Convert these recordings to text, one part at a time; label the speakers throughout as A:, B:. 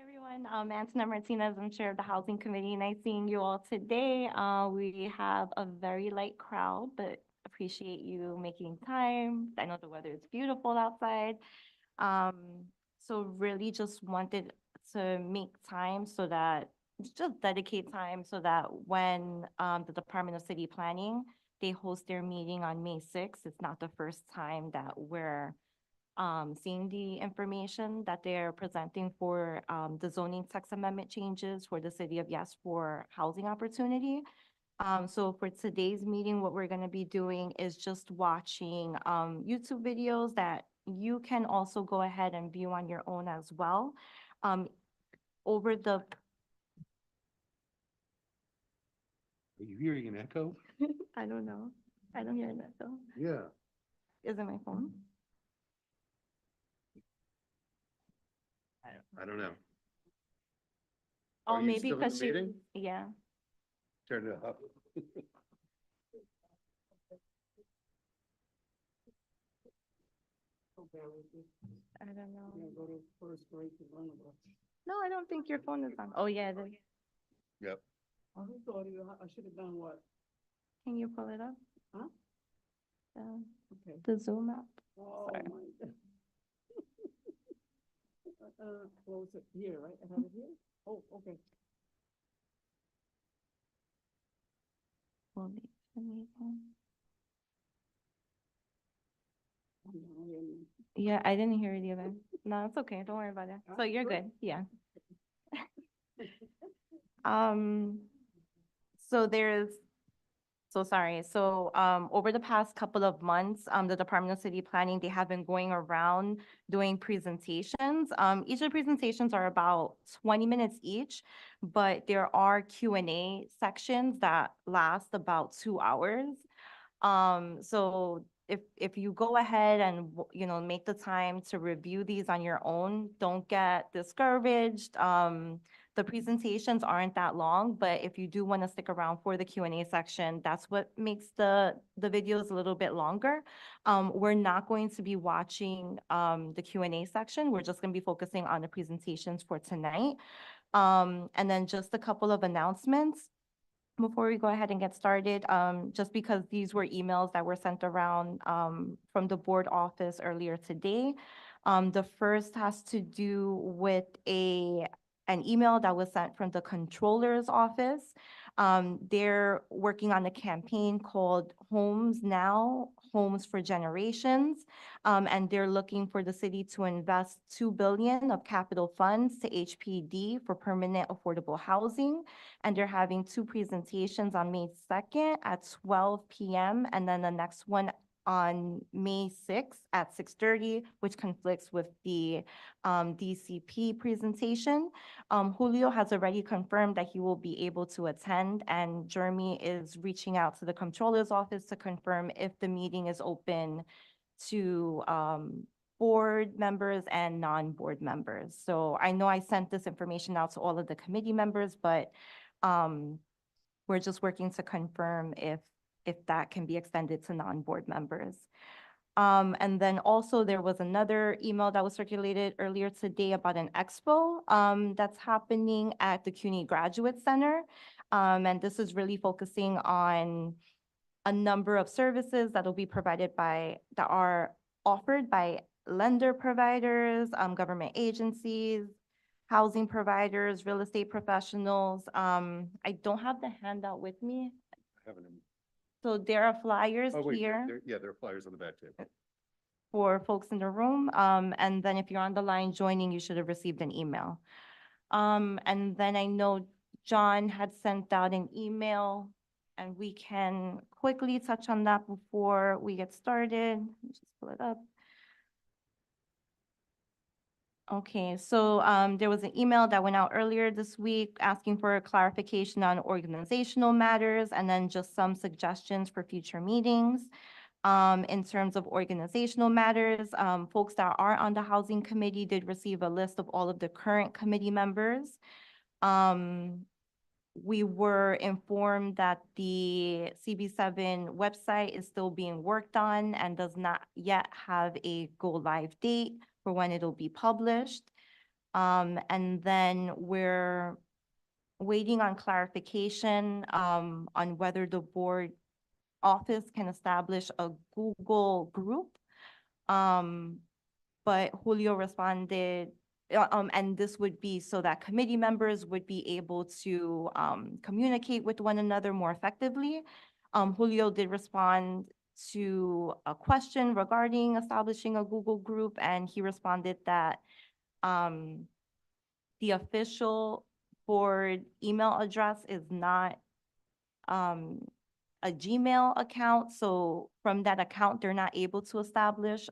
A: everyone. Antoinette Martinez, I'm Chair of the Housing Committee. Nice seeing you all today. We have a very light crowd, but appreciate you making time. I know the weather is beautiful outside. Um, so really just wanted to make time so that, just dedicate time so that when the Department of City Planning, they host their meeting on May 6th, it's not the first time that we're seeing the information that they're presenting for the zoning text amendment changes for the city of Yes for housing opportunity. So for today's meeting, what we're gonna be doing is just watching YouTube videos that you can also go ahead and view on your own as well. Um, over the,
B: Are you hearing an echo?
A: I don't know. I don't hear that though.
B: Yeah.
A: Is it my phone?
B: I don't know.
A: Oh,
B: Are you
A: maybe
B: still in the
A: because she,
B: meeting?
A: yeah.
B: Turn it up.
A: I don't know. No, I don't think your phone is on. Oh, yeah, it is.
B: Yep.
C: I thought I should have done what?
A: Can you pull it up?
C: Huh? Okay.
A: The Zoom app?
C: Oh,
A: Sorry.
C: my God. Close it here, right? I have it here? Oh, okay.
A: Will be the meeting. Yeah, I didn't hear it either. No, it's okay. Don't worry about it. So you're good. Yeah. Um, so there's, so sorry. So, over the past couple of months, the Department of City Planning, they have been going around doing presentations. Each of the presentations are about 20 minutes each, but there are Q&A sections that last about 2 hours. So if you go ahead and, make the time to review these on your own, don't get discouraged. The presentations aren't that long, but if you do want to stick around for the Q&A section, that's what makes the videos a little bit longer. We're not going to be watching, the Q&A section. We're just going to be focusing on the presentations for tonight. And then just a couple of announcements before we go ahead and get started, just because these were emails that were sent around from the board office earlier today. The first has to do with an email that was sent from the controller's office. They're working on a campaign called Homes Now, Homes for Generations. And they're looking for the city to invest $2 billion of capital funds to HPD for permanent affordable housing. And they're having two presentations on May 2nd at 12 p.m. and then the next one on May 6th at 6:30, which conflicts with the DCP presentation. Julio has already confirmed that he will be able to attend, and Jeremy is reaching out to the controller's office to confirm if the meeting is open to board members and non-board members. So I know I sent this information out to all of the committee members, but we're just working to confirm if that can be extended to non-board members. And then also there was another email that was circulated earlier today about an expo that's happening at the CUNY Graduate Center. And this is really focusing on a number of services that will be provided that are offered by lender providers, government agencies, housing providers, real estate professionals. I don't have the handout with me. So there are flyers
B: Oh, wait,
A: here
B: there are flyers on the back table.
A: for folks in the room. And then if you're on the line joining, you should have received an email. And then I know John had sent out an email, and we can quickly touch on that before we get started. Let me just pull it up. Okay, so there was an email that went out earlier this week asking for a clarification on organizational matters and then just some suggestions for future meetings. In terms of organizational matters, folks that are on the housing committee did receive a list of all of the current committee members. We were informed that the CB7 website is still being worked on and does not yet have a go live date for when it'll be published. And then we're waiting on clarification, on whether the board office can establish a Google group. But Julio responded, and this would be so that committee members would be able to, communicate with one another more effectively. Julio did respond to a question regarding establishing a Google group, and he responded that, the official board email address is not, a Gmail account, so from that account, they're not able to establish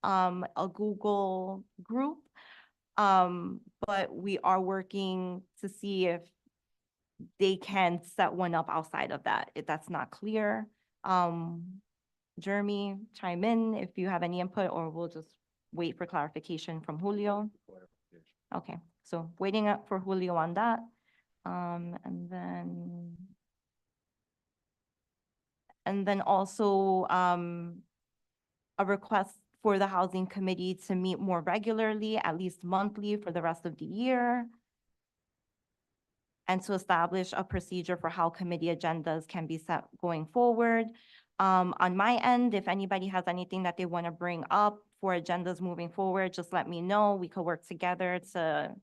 A: a Google group. But we are working to see if they can set one up outside of that, if that's not clear. Jeremy, chime in if you have any input, or we'll just wait for clarification from Julio. Okay, so waiting up for Julio on that. And then also, a request for the housing committee to meet more regularly, at least monthly for the rest of the year. And to establish a procedure for how committee agendas can be set going forward. On my end, if anybody has anything that they want to bring up for agendas moving forward, just let me know. We could work together to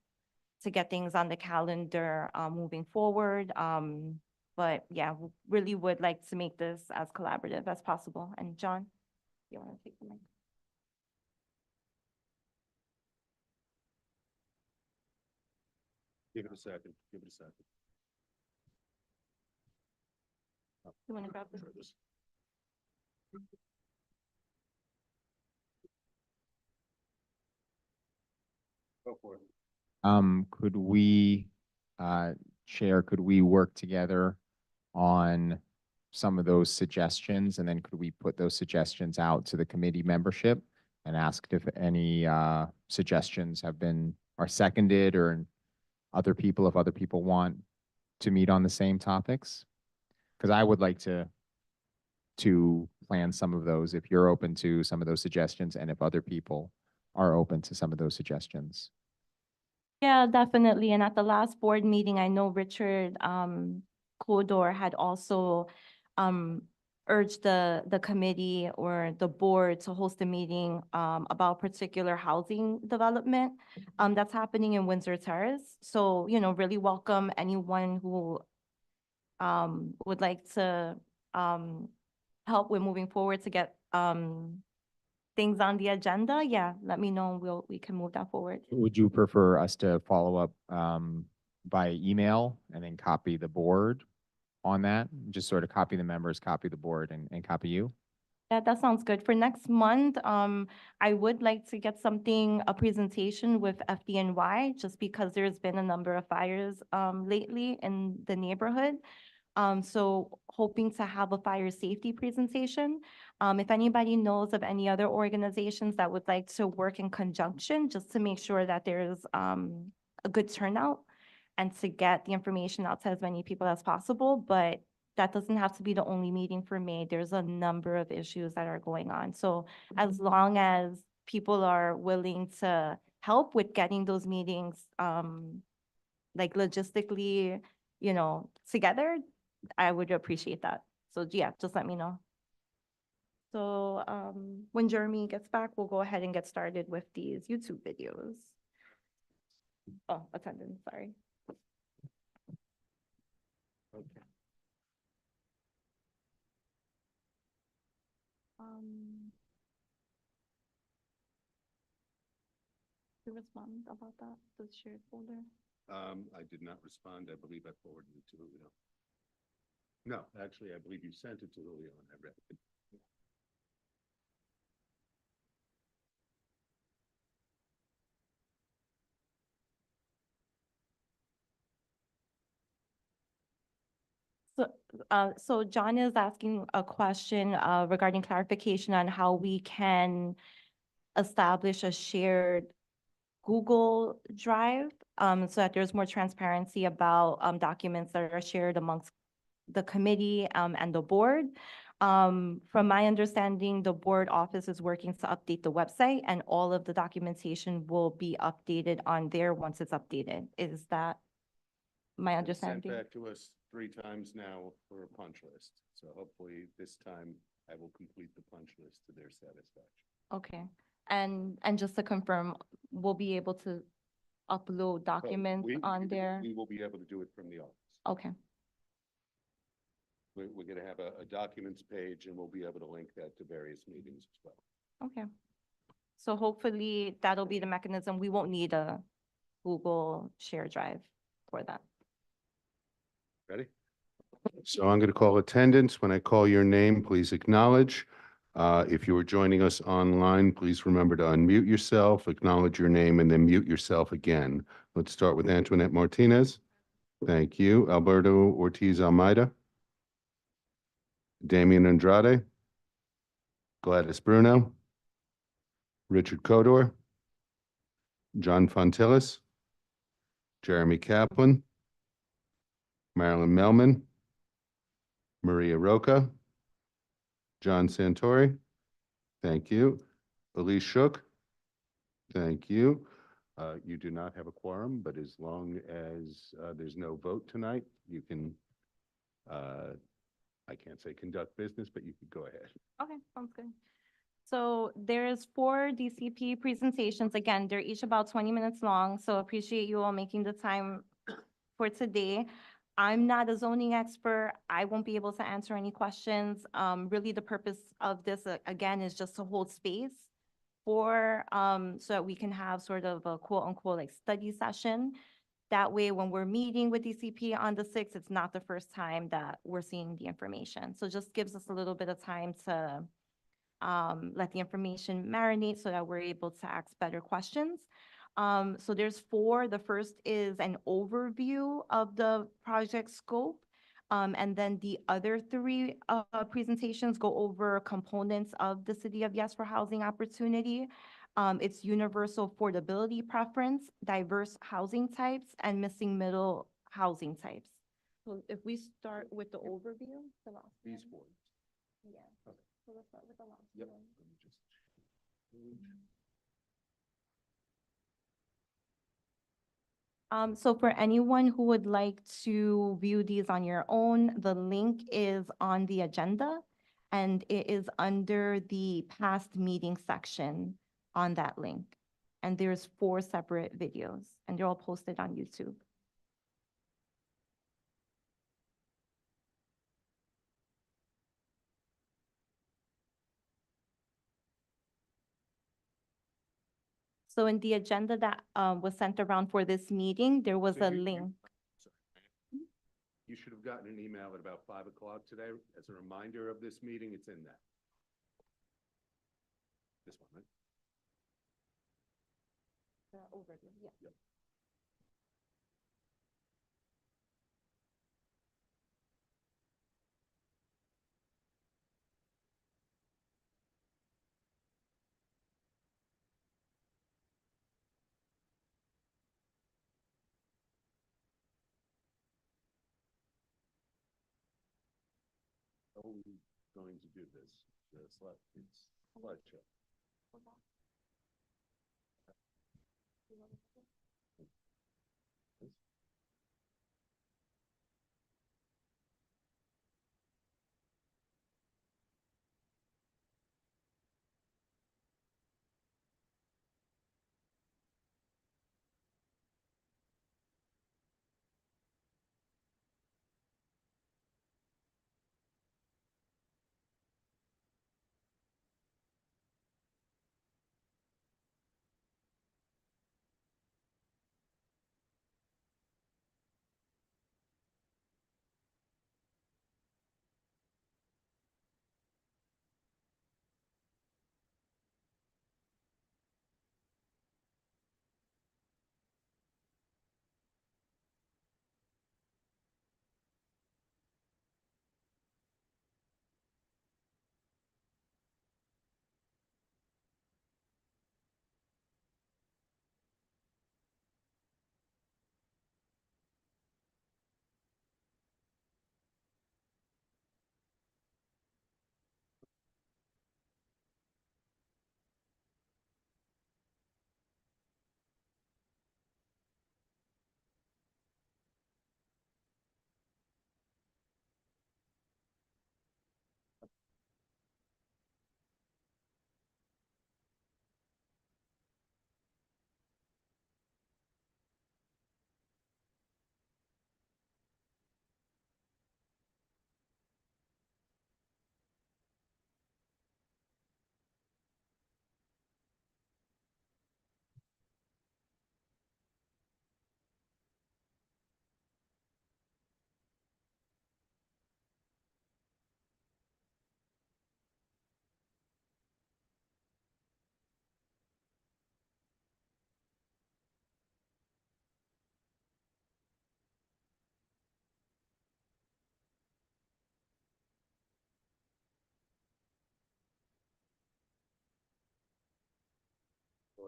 A: get things on the calendar, moving forward. But yeah, really would like to make this as collaborative as possible. And John, you want to take the mic?
B: Give it a second, give it a second.
A: You want to grab this?
B: Try this. Go for it.
D: Could we, Chair, could we work together on some of those suggestions? And then could we put those suggestions out to the committee membership and ask if any suggestions are seconded, or if other people want to meet on the same topics? Because I would like to plan some of those if you're open to some of those suggestions, and if other people are open to some of those suggestions.
A: Yeah, definitely. And at the last board meeting, I know Richard Codor had also urged the committee or the board to host a meeting about particular housing development that's happening in Windsor Terrace. So, really welcome anyone who would like to help with moving forward to get things on the agenda. Yeah, let me know. We can move that forward.
D: Would you prefer us to follow up by email and then copy the board on that? Just sort of copy the members, copy the board, and copy you?
A: Yeah, that sounds good. For next month, I would like to get a presentation with FDNY, just because there's been a number of fires lately in the neighborhood. So hoping to have a fire safety presentation. If anybody knows of any other organizations that would like to work in conjunction, just to make sure that there's a good turnout and to get the information out to as many people as possible. But that doesn't have to be the only meeting for May. There's a number of issues that are going on. So as long as people are willing to help with getting those meetings, like logistically, together, I would appreciate that. So yeah, just let me know. So when Jeremy gets back, we'll go ahead and get started with these YouTube videos. Oh, attendance, sorry.
B: Okay.
A: To respond about that, the shared folder.
B: I did not respond. I believe I forwarded it to Julio. No, actually, I believe you sent it to Julio and I read it.
A: So John is asking a question regarding clarification on how we can establish a shared Google Drive, so that there's more transparency about documents that are shared amongst the committee and the board. From my understanding, the board office is working to update the website and all of the documentation will be updated on there once it's updated. Is that my
B: It's sent
A: understanding?
B: back to us 3 times now for a punch list. So hopefully this time I will complete the punch list to their satisfaction.
A: Okay, and just to confirm, we'll be able to upload
B: So
A: documents on there?
B: We will be able to do it from the office.
A: Okay,
B: We're gonna have a documents page and we'll be able to link that to various meetings as well.
A: okay. So hopefully that'll be the mechanism. We won't need a Google Share Drive for that.
B: Ready? So I'm going to call attendance. When I call your name, please acknowledge. If you are joining us online, please remember to unmute yourself, acknowledge your name, and then mute yourself again. Let's start with Antoinette Martinez. Thank you. Alberto Ortiz Almeida. Damian Andrade. Gladys Bruno. Richard Codor. John Fontillis. Jeremy Kaplan. Marilyn Melman. Maria Roca. John Santori. Thank you. Elise Shook. Thank you. You do not have a quorum, but as long as there's no vote tonight, you can, I can't say conduct business, but you could go ahead.
A: Okay, sounds good. So there's 4 DCP presentations. Again, they're each about 20 minutes long, so appreciate you all making the time for today. I'm not a zoning expert. I won't be able to answer any questions. Really, the purpose of this, again, is just to hold space for, so that we can have sort of a quote unquote like study session. That way, when we're meeting with DCP on the 6th, it's not the first time that we're seeing the information. So just gives us a little bit of time to let the information marinate so that we're able to ask better questions. So there's 4. The first is an overview of the project scope. And then the other 3 presentations go over components of the City of Yes for Housing Opportunity. It's universal affordability preference, diverse housing types, and missing middle housing types. So if we start with the overview, the last
B: These
A: one.
B: 4.
A: Yeah.
B: Okay.
A: So let's start with the last
B: Yep.
A: one.
B: Let me just-
A: So for anyone who would like to view these on your own, the link is on the agenda and it is under the past meeting section on that link. And there's 4 separate videos and they're all posted on YouTube. So in the agenda that was sent around for this meeting, there was
B: So
A: a
B: you-
A: link.
B: sorry. You should have gotten an email at about 5 o'clock today as a reminder of this meeting. It's in that. This one, right?
A: Overview, yeah.
B: Yep. How are we going to do this? It's slideshow.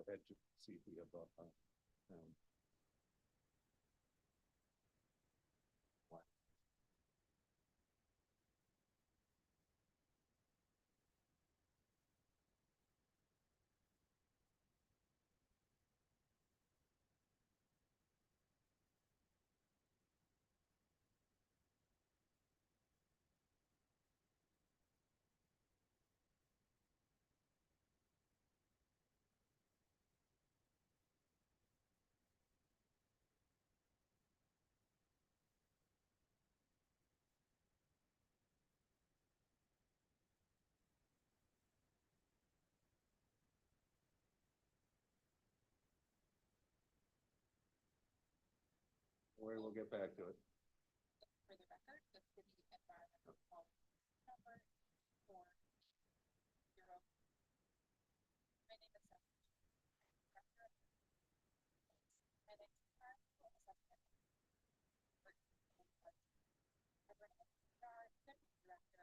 B: go ahead to see if we have, we'll get back to it.
E: For the record, the city environmental number for zero. My name is Director. My name is Assessment. Deputy Director of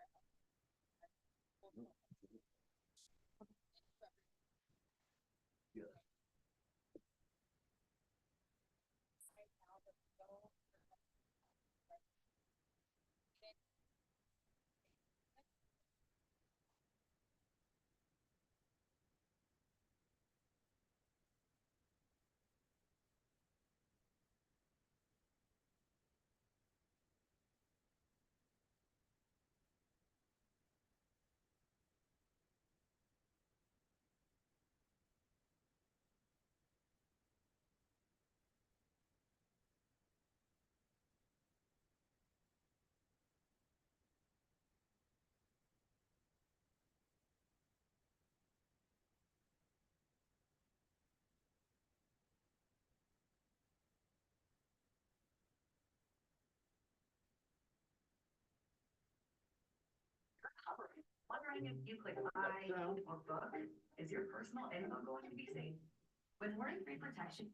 F: Wondering if you click buy or book, is your personal info going to be safe? With worry-free protection.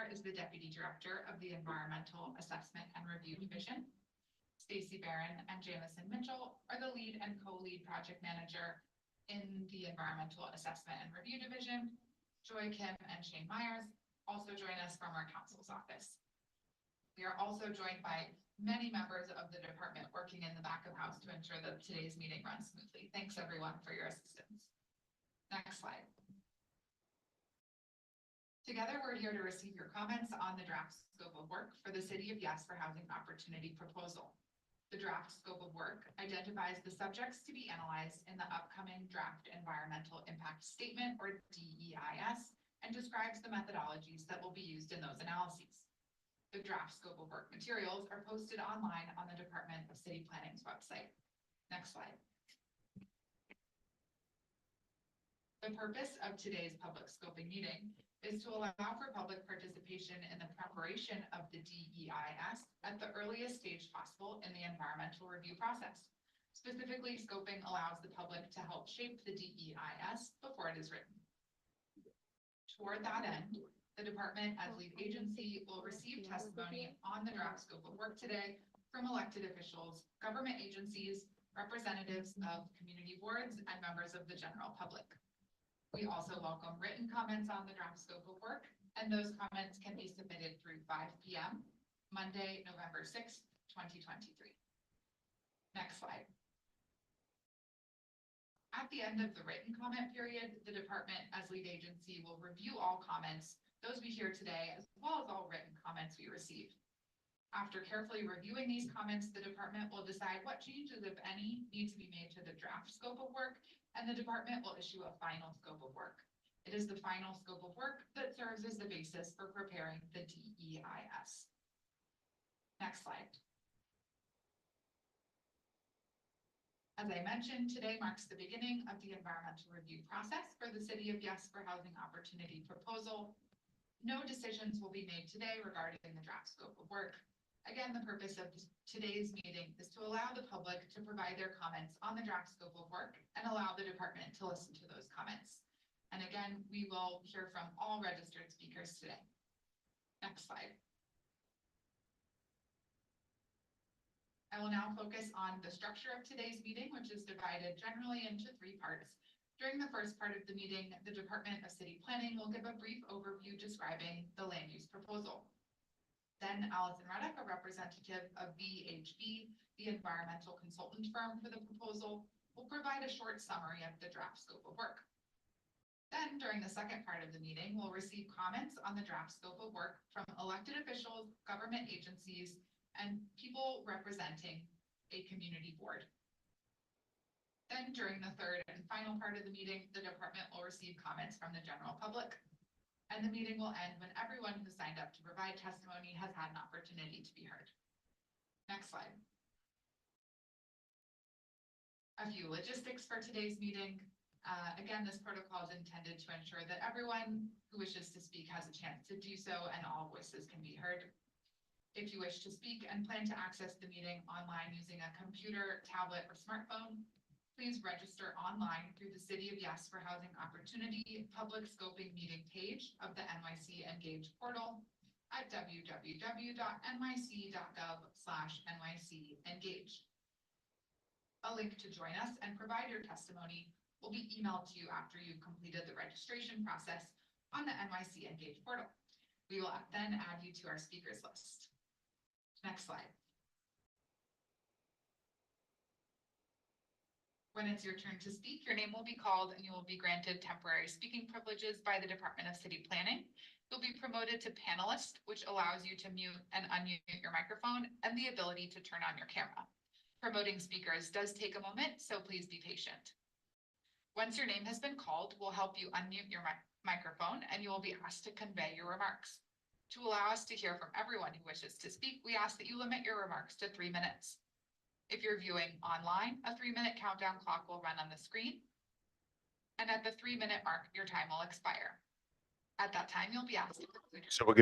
G: Is the Deputy Director of the Environmental Assessment and Review Division. Stacy Barron and Jamison Mitchell are the lead and co-lead project manager in the Environmental Assessment and Review Division. Joy Kim and Shane Myers also join us from our council's office. We are also joined by many members of the department working in the back of house to ensure that today's meeting runs smoothly. Thanks everyone for your assistance. Next slide. Together, we're here to receive your comments on the draft scope of work for the City of Yes for Housing Opportunity proposal. The draft scope of work identifies the subjects to be analyzed in the upcoming draft environmental impact statement, or DEIS, and describes the methodologies that will be used in those analyses. The draft scope of work materials are posted online on the Department of City Planning's website. Next slide. The purpose of today's public scoping meeting is to allow for public participation in the preparation of the DEIS at the earliest stage possible in the environmental review process. Specifically, scoping allows the public to help shape the DEIS before it is written. Toward that end, the department as lead agency will receive testimony on the draft scope of work today from elected officials, government agencies, representatives of community boards, and members of the general public. We also welcome written comments on the draft scope of work, and those comments can be submitted through 5 p.m. Monday, November 6th, 2023. Next slide. At the end of the written comment period, the department as lead agency will review all comments, those we hear today, as well as all written comments we receive. After carefully reviewing these comments, the department will decide what changes, if any, need to be made to the draft scope of work, and the department will issue a final scope of work. It is the final scope of work that serves as the basis for preparing the DEIS. Next slide. As I mentioned, today marks the beginning of the environmental review process for the City of Yes for Housing Opportunity proposal. No decisions will be made today regarding the draft scope of work. Again, the purpose of today's meeting is to allow the public to provide their comments on the draft scope of work and allow the department to listen to those comments. And again, we will hear from all registered speakers today. Next slide. I will now focus on the structure of today's meeting, which is divided generally into 3 parts. During the first part of the meeting, the Department of City Planning will give a brief overview describing the land use proposal. Then Allison Reddick, a representative of VHB, the environmental consultant firm for the proposal, will provide a short summary of the draft scope of work. Then during the second part of the meeting, we'll receive comments on the draft scope of work from elected officials, government agencies, and people representing a community board. Then during the third and final part of the meeting, the department will receive comments from the general public. And the meeting will end when everyone who signed up to provide testimony has had an opportunity to be heard. Next slide. A few logistics for today's meeting. Again, this protocol is intended to ensure that everyone who wishes to speak has a chance to do so and all voices can be heard. If you wish to speak and plan to access the meeting online using a computer, tablet, or smartphone, please register online through the City of Yes for Housing Opportunity public scoping meeting page of the NYC Engage portal at www.nyc.gov/NYC-engage. A link to join us and provide your testimony will be emailed to you after you've completed the registration process on the NYC Engage portal. We will then add you to our speakers list. Next slide. When it's your turn to speak, your name will be called and you will be granted temporary speaking privileges by the Department of City Planning. You'll be promoted to panelist, which allows you to mute and unmute your microphone and the ability to turn on your camera. Promoting speakers does take a moment, so please be patient. Once your name has been called, we'll help you unmute your microphone and you will be asked to convey your remarks. To allow us to hear from everyone who wishes to speak, we ask that you limit your remarks to 3 minutes. If you're viewing online, a 3-minute countdown clock will run on the screen. And at the 3-minute mark, your time will expire. At that time, you'll be asked to conclude.
B: So we're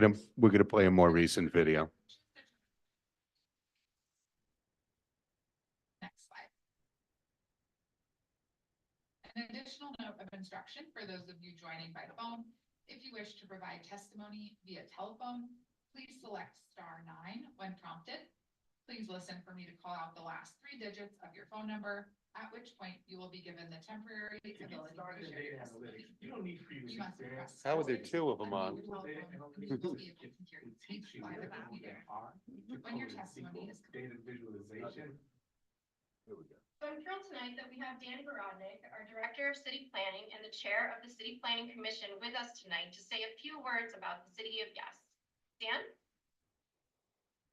B: gonna play a more recent video.
G: Next slide. An additional note of instruction for those of you joining by phone. If you wish to provide testimony via telephone, please select *9 when prompted. Please listen for me to call out the last 3 digits of your phone number, at which point you will be given the temporary ability to share your testimony.
C: You don't need previous
G: You must
C: experience.
G: press
B: How are there
G: *6
B: 2 of them on?
G: your telephone, and you will be able to hear your speech by the computer. When your testimony is complete.
C: Data visualization.
B: Here we go.
E: So I'm thrilled tonight that we have Dan Garodnick, our Director of City Planning and the Chair of the City Planning Commission with us tonight to say a few words about the City of Yes. Dan?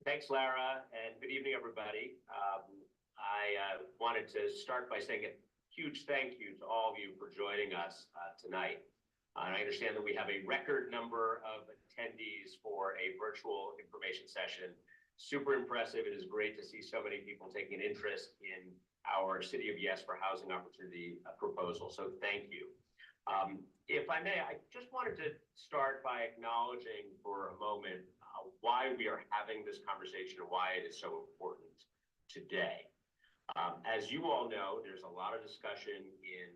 H: Thanks, Lara, and good evening, everybody. I wanted to start by saying a huge thank you to all of you for joining us tonight. I understand that we have a record number of attendees for a virtual information session. Super impressive. It is great to see so many people taking an interest in our City of Yes for Housing Opportunity proposal. So thank you. If I may, I just wanted to start by acknowledging for a moment why we are having this conversation and why it is so important today. As you all know, there's a lot of discussion in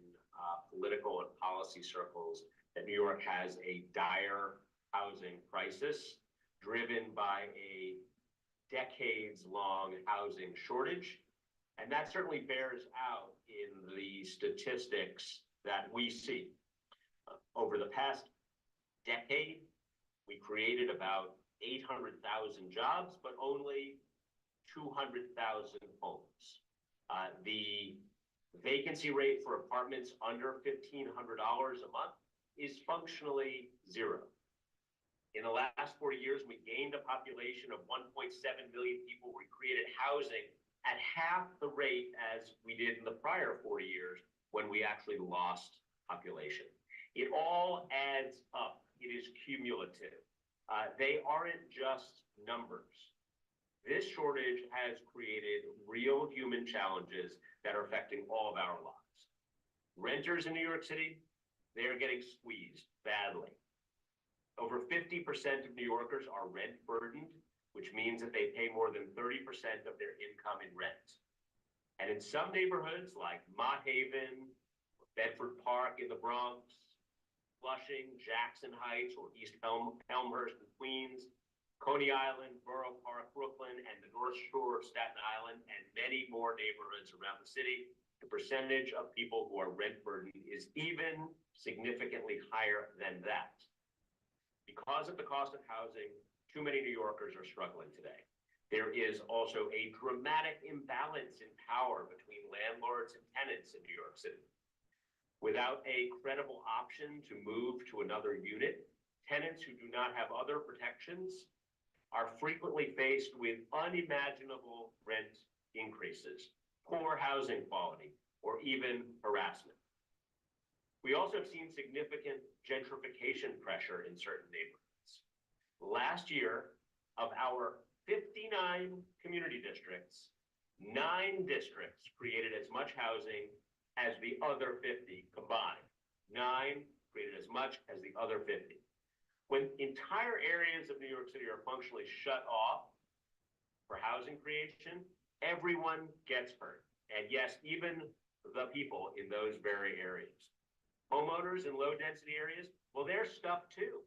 H: political and policy circles that New York has a dire housing crisis driven by a decades-long housing shortage. And that certainly bears out in the statistics that we see. Over the past decade, we created about 800,000 jobs, but only 200,000 homes. The vacancy rate for apartments under $1,500 a month is functionally 0. In the last 40 years, we gained a population of 1.7 million people. We created housing at half the rate as we did in the prior 40 years when we actually lost population. It all adds up. It is cumulative. They aren't just numbers. This shortage has created real human challenges that are affecting all of our lives. Renters in New York City, they are getting squeezed badly. Over 50% of New Yorkers are rent burdened, which means that they pay more than 30% of their income in rent. And in some neighborhoods like Mott Haven, Bedford Park in the Bronx, Flushing, Jackson Heights, or East Elmhurst in Queens, Coney Island, Borough Park, Brooklyn, and the North Shore of Staten Island, and many more neighborhoods around the city, the percentage of people who are rent burdened is even significantly higher than that. Because of the cost of housing, too many New Yorkers are struggling today. There is also a dramatic imbalance in power between landlords and tenants in New York City. Without a credible option to move to another unit, tenants who do not have other protections are frequently faced with unimaginable rent increases, poor housing quality, or even harassment. We also have seen significant gentrification pressure in certain neighborhoods. Last year, of our 59 community districts, 9 districts created as much housing as the other 50 combined. 9 created as much as the other 50. When entire areas of New York City are functionally shut off for housing creation, everyone gets hurt. And yes, even the people in those very areas. Homeowners in low density areas, well, they're stuck too.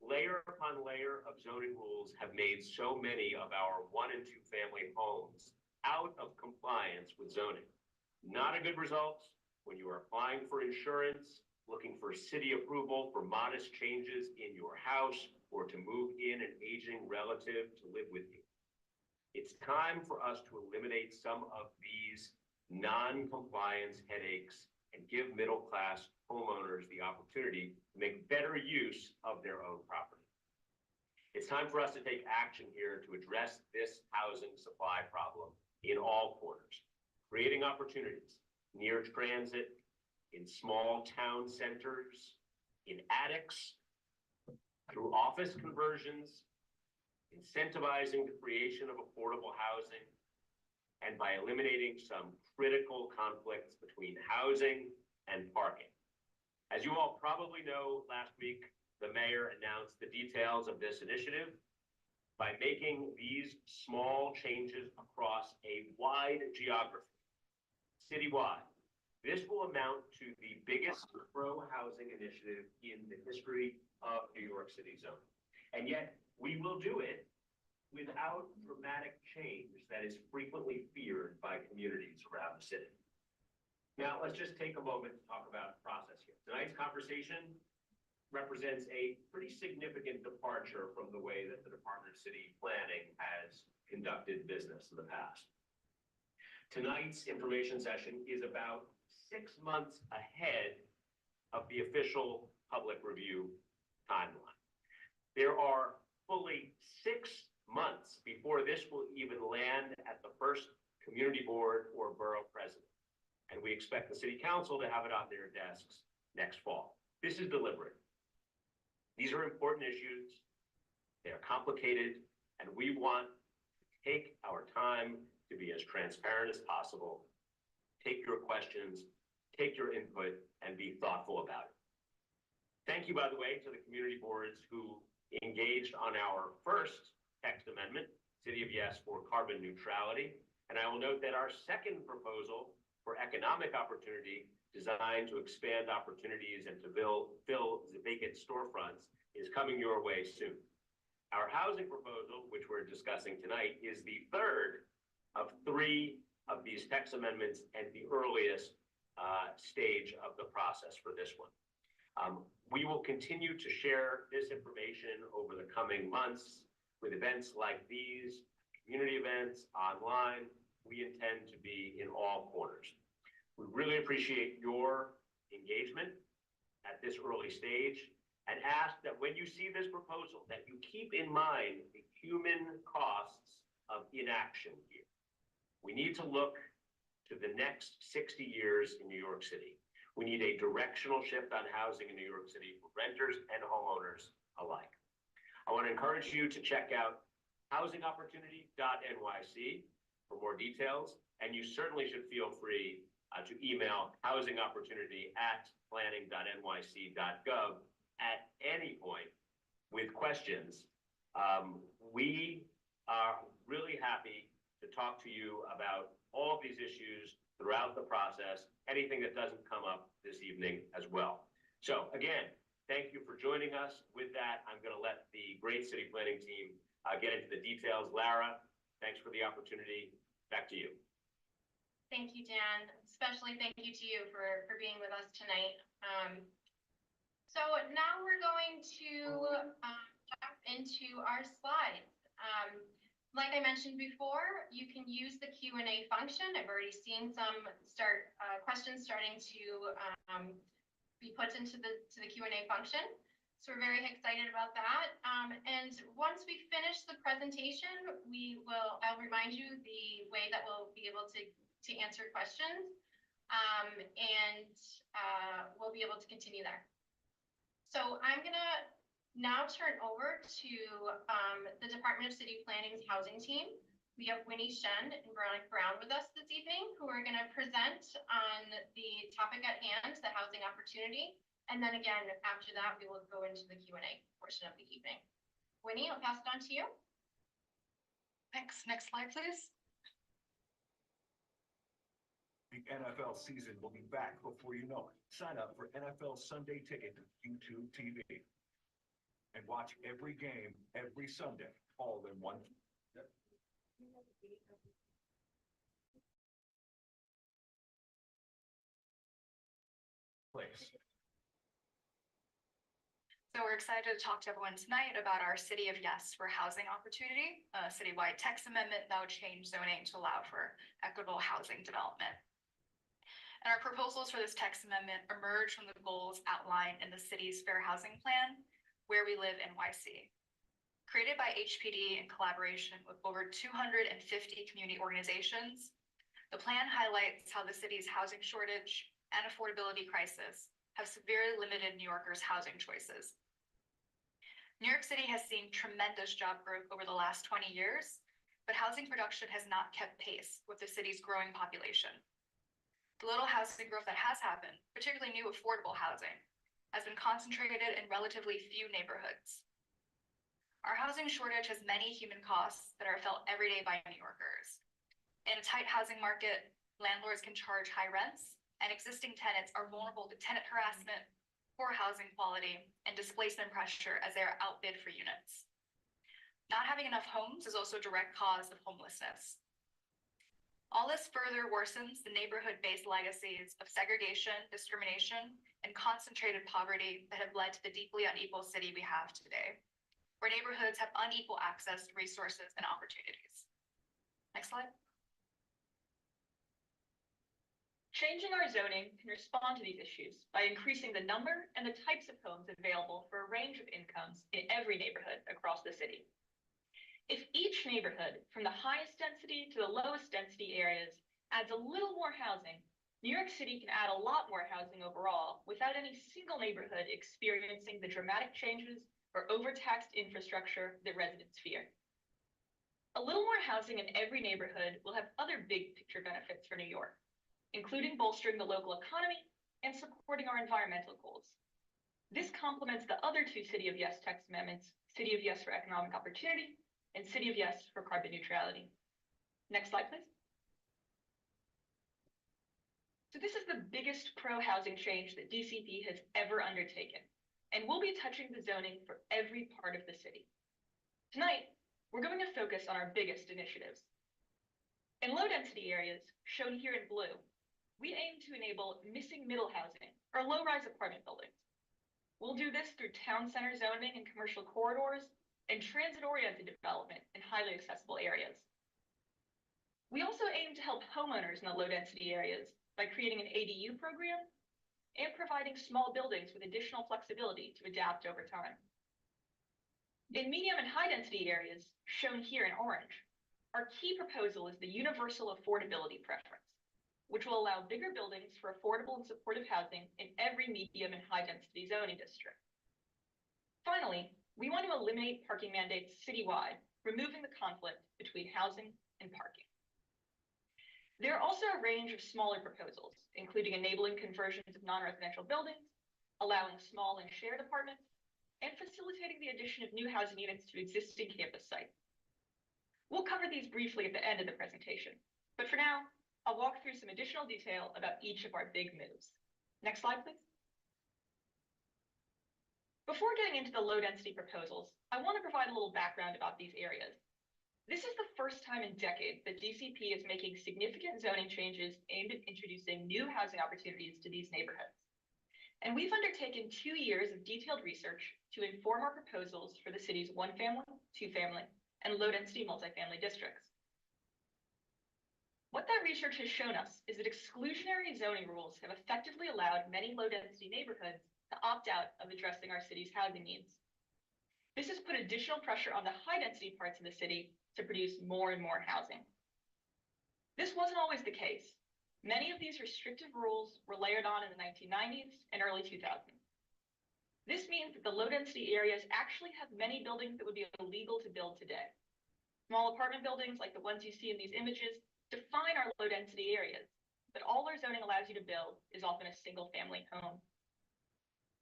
H: Layer upon layer of zoning rules have made so many of our 1- and 2-family homes out of compliance with zoning. Not a good result when you are applying for insurance, looking for city approval for modest changes in your house, or to move in an aging relative to live with you. It's time for us to eliminate some of these non-compliance headaches and give middle-class homeowners the opportunity to make better use of their own property. It's time for us to take action here to address this housing supply problem in all corners, creating opportunities near transit, in small town centers, in attics, through office conversions, incentivizing the creation of affordable housing, and by eliminating some critical conflicts between housing and parking. As you all probably know, last week, the mayor announced the details of this initiative. By making these small changes across a wide geography, citywide, this will amount to the biggest pro-housing initiative in the history of New York City zoning. And yet, we will do it without dramatic change that is frequently feared by communities around the city. Now, let's just take a moment to talk about process here. Tonight's conversation represents a pretty significant departure from the way that the Department of City Planning has conducted business in the past. Tonight's information session is about 6 months ahead of the official public review timeline. There are fully 6 months before this will even land at the first community board or borough president. And we expect the city council to have it on their desks next fall. This is deliberate. These are important issues. They are complicated, and we want to take our time to be as transparent as possible, take your questions, take your input, and be thoughtful about it. Thank you, by the way, to the community boards who engaged on our first text amendment, City of Yes for carbon neutrality. And I will note that our second proposal for economic opportunity, designed to expand opportunities and to fill the vacant storefronts, is coming your way soon. Our housing proposal, which we're discussing tonight, is the third of 3 of these text amendments and the earliest stage of the process for this one. We will continue to share this information over the coming months with events like these, community events, online. We intend to be in all corners. We really appreciate your engagement at this early stage and ask that when you see this proposal, that you keep in mind the human costs of inaction here. We need to look to the next 60 years in New York City. We need a directional shift on housing in New York City for renters and homeowners alike. I want to encourage you to check out housingopportunity.nyc for more details. And you certainly should feel free to email housingopportunity@planning.nyc.gov at any point with questions. We are really happy to talk to you about all of these issues throughout the process, anything that doesn't come up this evening as well. So again, thank you for joining us. With that, I'm going to let the great city planning team get into the details. Lara, thanks for the opportunity. Back to you.
E: Thank you, Dan. Especially thank you to you for being with us tonight. So now we're going to jump into our slides. Like I mentioned before, you can use the Q&A function. I've already seen some questions starting to be put into the Q&A function. So we're very excited about that. And once we finish the presentation, I'll remind you the way that we'll be able to answer questions. And we'll be able to continue there. So I'm gonna now turn over to the Department of City Planning's housing team. We have Winnie Shen and Veronica Brown with us this evening, who are going to present on the topic at hand, the housing opportunity. And then again, after that, we will go into the Q&A portion of the evening. Winnie, I'll pass it on to you.
I: Thanks. Next slide, please.
J: The NFL season will be back before you know it. Sign up for NFL Sunday Ticket to YouTube TV. And watch every game, every Sunday, all in one place.
I: So we're excited to talk to everyone tonight about our City of Yes for housing opportunity, a citywide text amendment that would change zoning to allow for equitable housing development. And our proposals for this text amendment emerge from the goals outlined in the city's Fair Housing Plan, Where We Live NYC. Created by HPD in collaboration with over 250 community organizations, the plan highlights how the city's housing shortage and affordability crisis have severely limited New Yorkers' housing choices. New York City has seen tremendous job growth over the last 20 years, but housing production has not kept pace with the city's growing population. The little housing growth that has happened, particularly new affordable housing, has been concentrated in relatively few neighborhoods. Our housing shortage has many human costs that are felt every day by New Yorkers. In a tight housing market, landlords can charge high rents, and existing tenants are vulnerable to tenant harassment, poor housing quality, and displacement pressure as they are outbid for units. Not having enough homes is also a direct cause of homelessness. All this further worsens the neighborhood-based legacies of segregation, discrimination, and concentrated poverty that have led to the deeply unequal city we have today, where neighborhoods have unequal access to resources and opportunities. Next slide.
K: Changing our zoning can respond to these issues by increasing the number and the types of homes available for a range of incomes in every neighborhood across the city. If each neighborhood, from the highest density to the lowest density areas, adds a little more housing, New York City can add a lot more housing overall without any single neighborhood experiencing the dramatic changes or overtaxed infrastructure that residents fear. A little more housing in every neighborhood will have other big picture benefits for New York, including bolstering the local economy and supporting our environmental goals. This complements the other two City of Yes text amendments, City of Yes for Economic Opportunity and City of Yes for Carbon Neutrality. Next slide, please. So this is the biggest pro-housing change that DCP has ever undertaken, and we'll be touching the zoning for every part of the city. Tonight, we're going to focus on our biggest initiatives. In low-density areas, shown here in blue, we aim to enable missing middle housing or low-rise apartment buildings. We'll do this through town center zoning and commercial corridors and transit-oriented development in highly accessible areas. We also aim to help homeowners in the low-density areas by creating an ADU program and providing small buildings with additional flexibility to adapt over time. In medium and high-density areas, shown here in orange, our key proposal is the universal affordability preference, which will allow bigger buildings for affordable and supportive housing in every medium and high-density zoning district. Finally, we want to eliminate parking mandates citywide removing the conflict between housing and parking. There are also a range of smaller proposals, including enabling conversions of non-residential buildings, allowing small and shared apartments, and facilitating the addition of new housing units to existing campus sites. We'll cover these briefly at the end of the presentation, but for now, I'll walk through some additional detail about each of our big moves. Next slide, please. Before getting into the low-density proposals, I want to provide a little background about these areas. This is the first time in decades that DCP is making significant zoning changes aimed at introducing new housing opportunities to these neighborhoods. And we've undertaken 2 years of detailed research to inform our proposals for the city's one-family, two-family, and low-density multifamily districts. What that research has shown us is that exclusionary zoning rules have effectively allowed many low-density neighborhoods to opt out of addressing our city's housing needs. This has put additional pressure on the high-density parts of the city to produce more and more housing. This wasn't always the case. Many of these restrictive rules were layered on in the 1990s and early 2000s. This means that the low-density areas actually have many buildings that would be illegal to build today. Small apartment buildings like the ones you see in these images define our low-density areas, but all our zoning allows you to build is often a single-family home.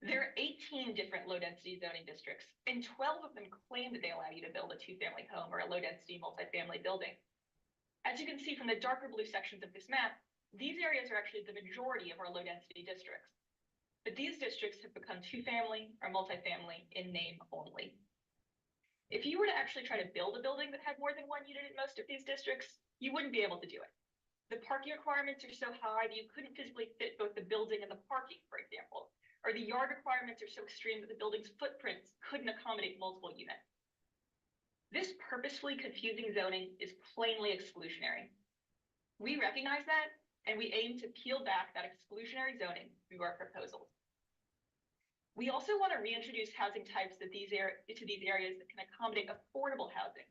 K: There are 18 different low-density zoning districts, and 12 of them claim that they allow you to build a two-family home or a low-density multifamily building. As you can see from the darker blue sections of this map, these areas are actually the majority of our low-density districts. But these districts have become two-family or multifamily in name only. If you were to actually try to build a building that had more than one unit in most of these districts, you wouldn't be able to do it. The parking requirements are so high that you couldn't physically fit both the building and the parking, for example. Or the yard requirements are so extreme that the building's footprints couldn't accommodate multiple units. This purposefully confusing zoning is plainly exclusionary. We recognize that, and we aim to peel back that exclusionary zoning through our proposals. We also want to reintroduce housing types to these areas that can accommodate affordable housing,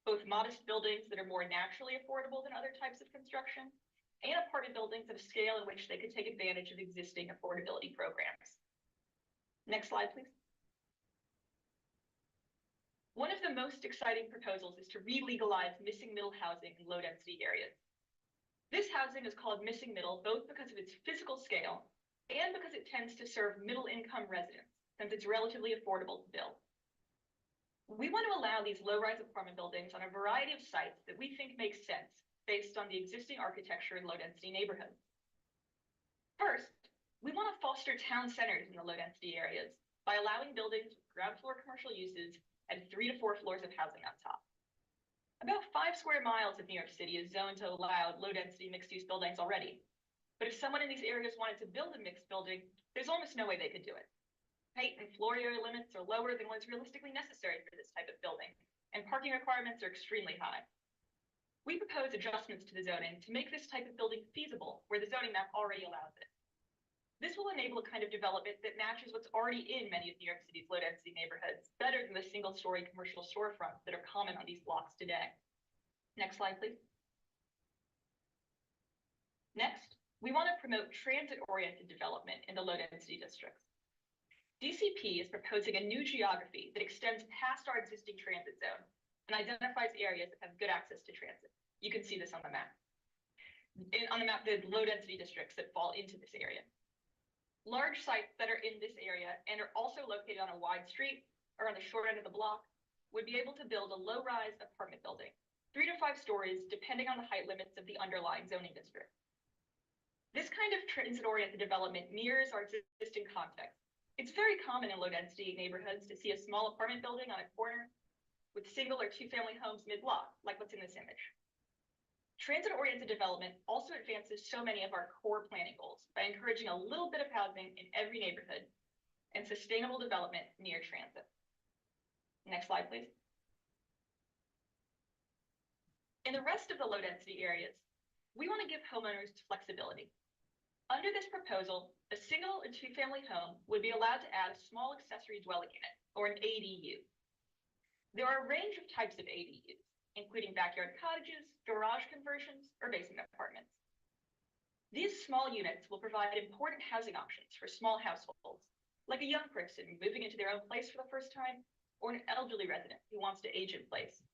K: both modest buildings that are more naturally affordable than other types of construction, and apartment buildings at a scale in which they could take advantage of existing affordability programs. Next slide, please. One of the most exciting proposals is to re-legalize missing middle housing in low-density areas. This housing is called missing middle both because of its physical scale and because it tends to serve middle-income residents, since it's relatively affordable to build. We want to allow these low-rise apartment buildings on a variety of sites that we think make sense based on the existing architecture in low-density neighborhoods. First, we want to foster town centers in the low-density areas by allowing buildings with ground floor commercial uses and 3 to 4 floors of housing on top. About 5 square miles of New York City is zoned to allow low-density mixed-use buildings already. But if someone in these areas wanted to build a mixed building, there's almost no way they could do it. Height and floor area limits are lower than what's realistically necessary for this type of building, and parking requirements are extremely high. We propose adjustments to the zoning to make this type of building feasible where the zoning map already allows it. This will enable a kind of development that matches what's already in many of New York City's low-density neighborhoods, better than the single-story commercial storefronts that are common on these blocks today. Next slide, please. Next, we want to promote transit-oriented development in the low-density districts. DCP is proposing a new geography that extends past our existing transit zone and identifies areas that have good access to transit. You can see this on the map. On the map, the low-density districts that fall into this area. Large sites that are in this area and are also located on a wide street or on the short end of the block would be able to build a low-rise apartment building, 3 to 5 stories, depending on the height limits of the underlying zoning district. This kind of transit-oriented development mirrors our existing context. It's very common in low-density neighborhoods to see a small apartment building on a corner with single or two-family homes mid-block, like what's in this image. Transit-oriented development also advances so many of our core planning goals by encouraging a little bit of housing in every neighborhood and sustainable development near transit. Next slide, please. In the rest of the low-density areas, we want to give homeowners flexibility. Under this proposal, a single and two-family home would be allowed to add a small accessory dwelling unit, or an ADU. There are a range of types of ADUs, including backyard cottages, garage conversions, or basement apartments. These small units will provide important housing options for small households, like a young person moving into their own place for the first time, or an elderly resident who wants to age in place.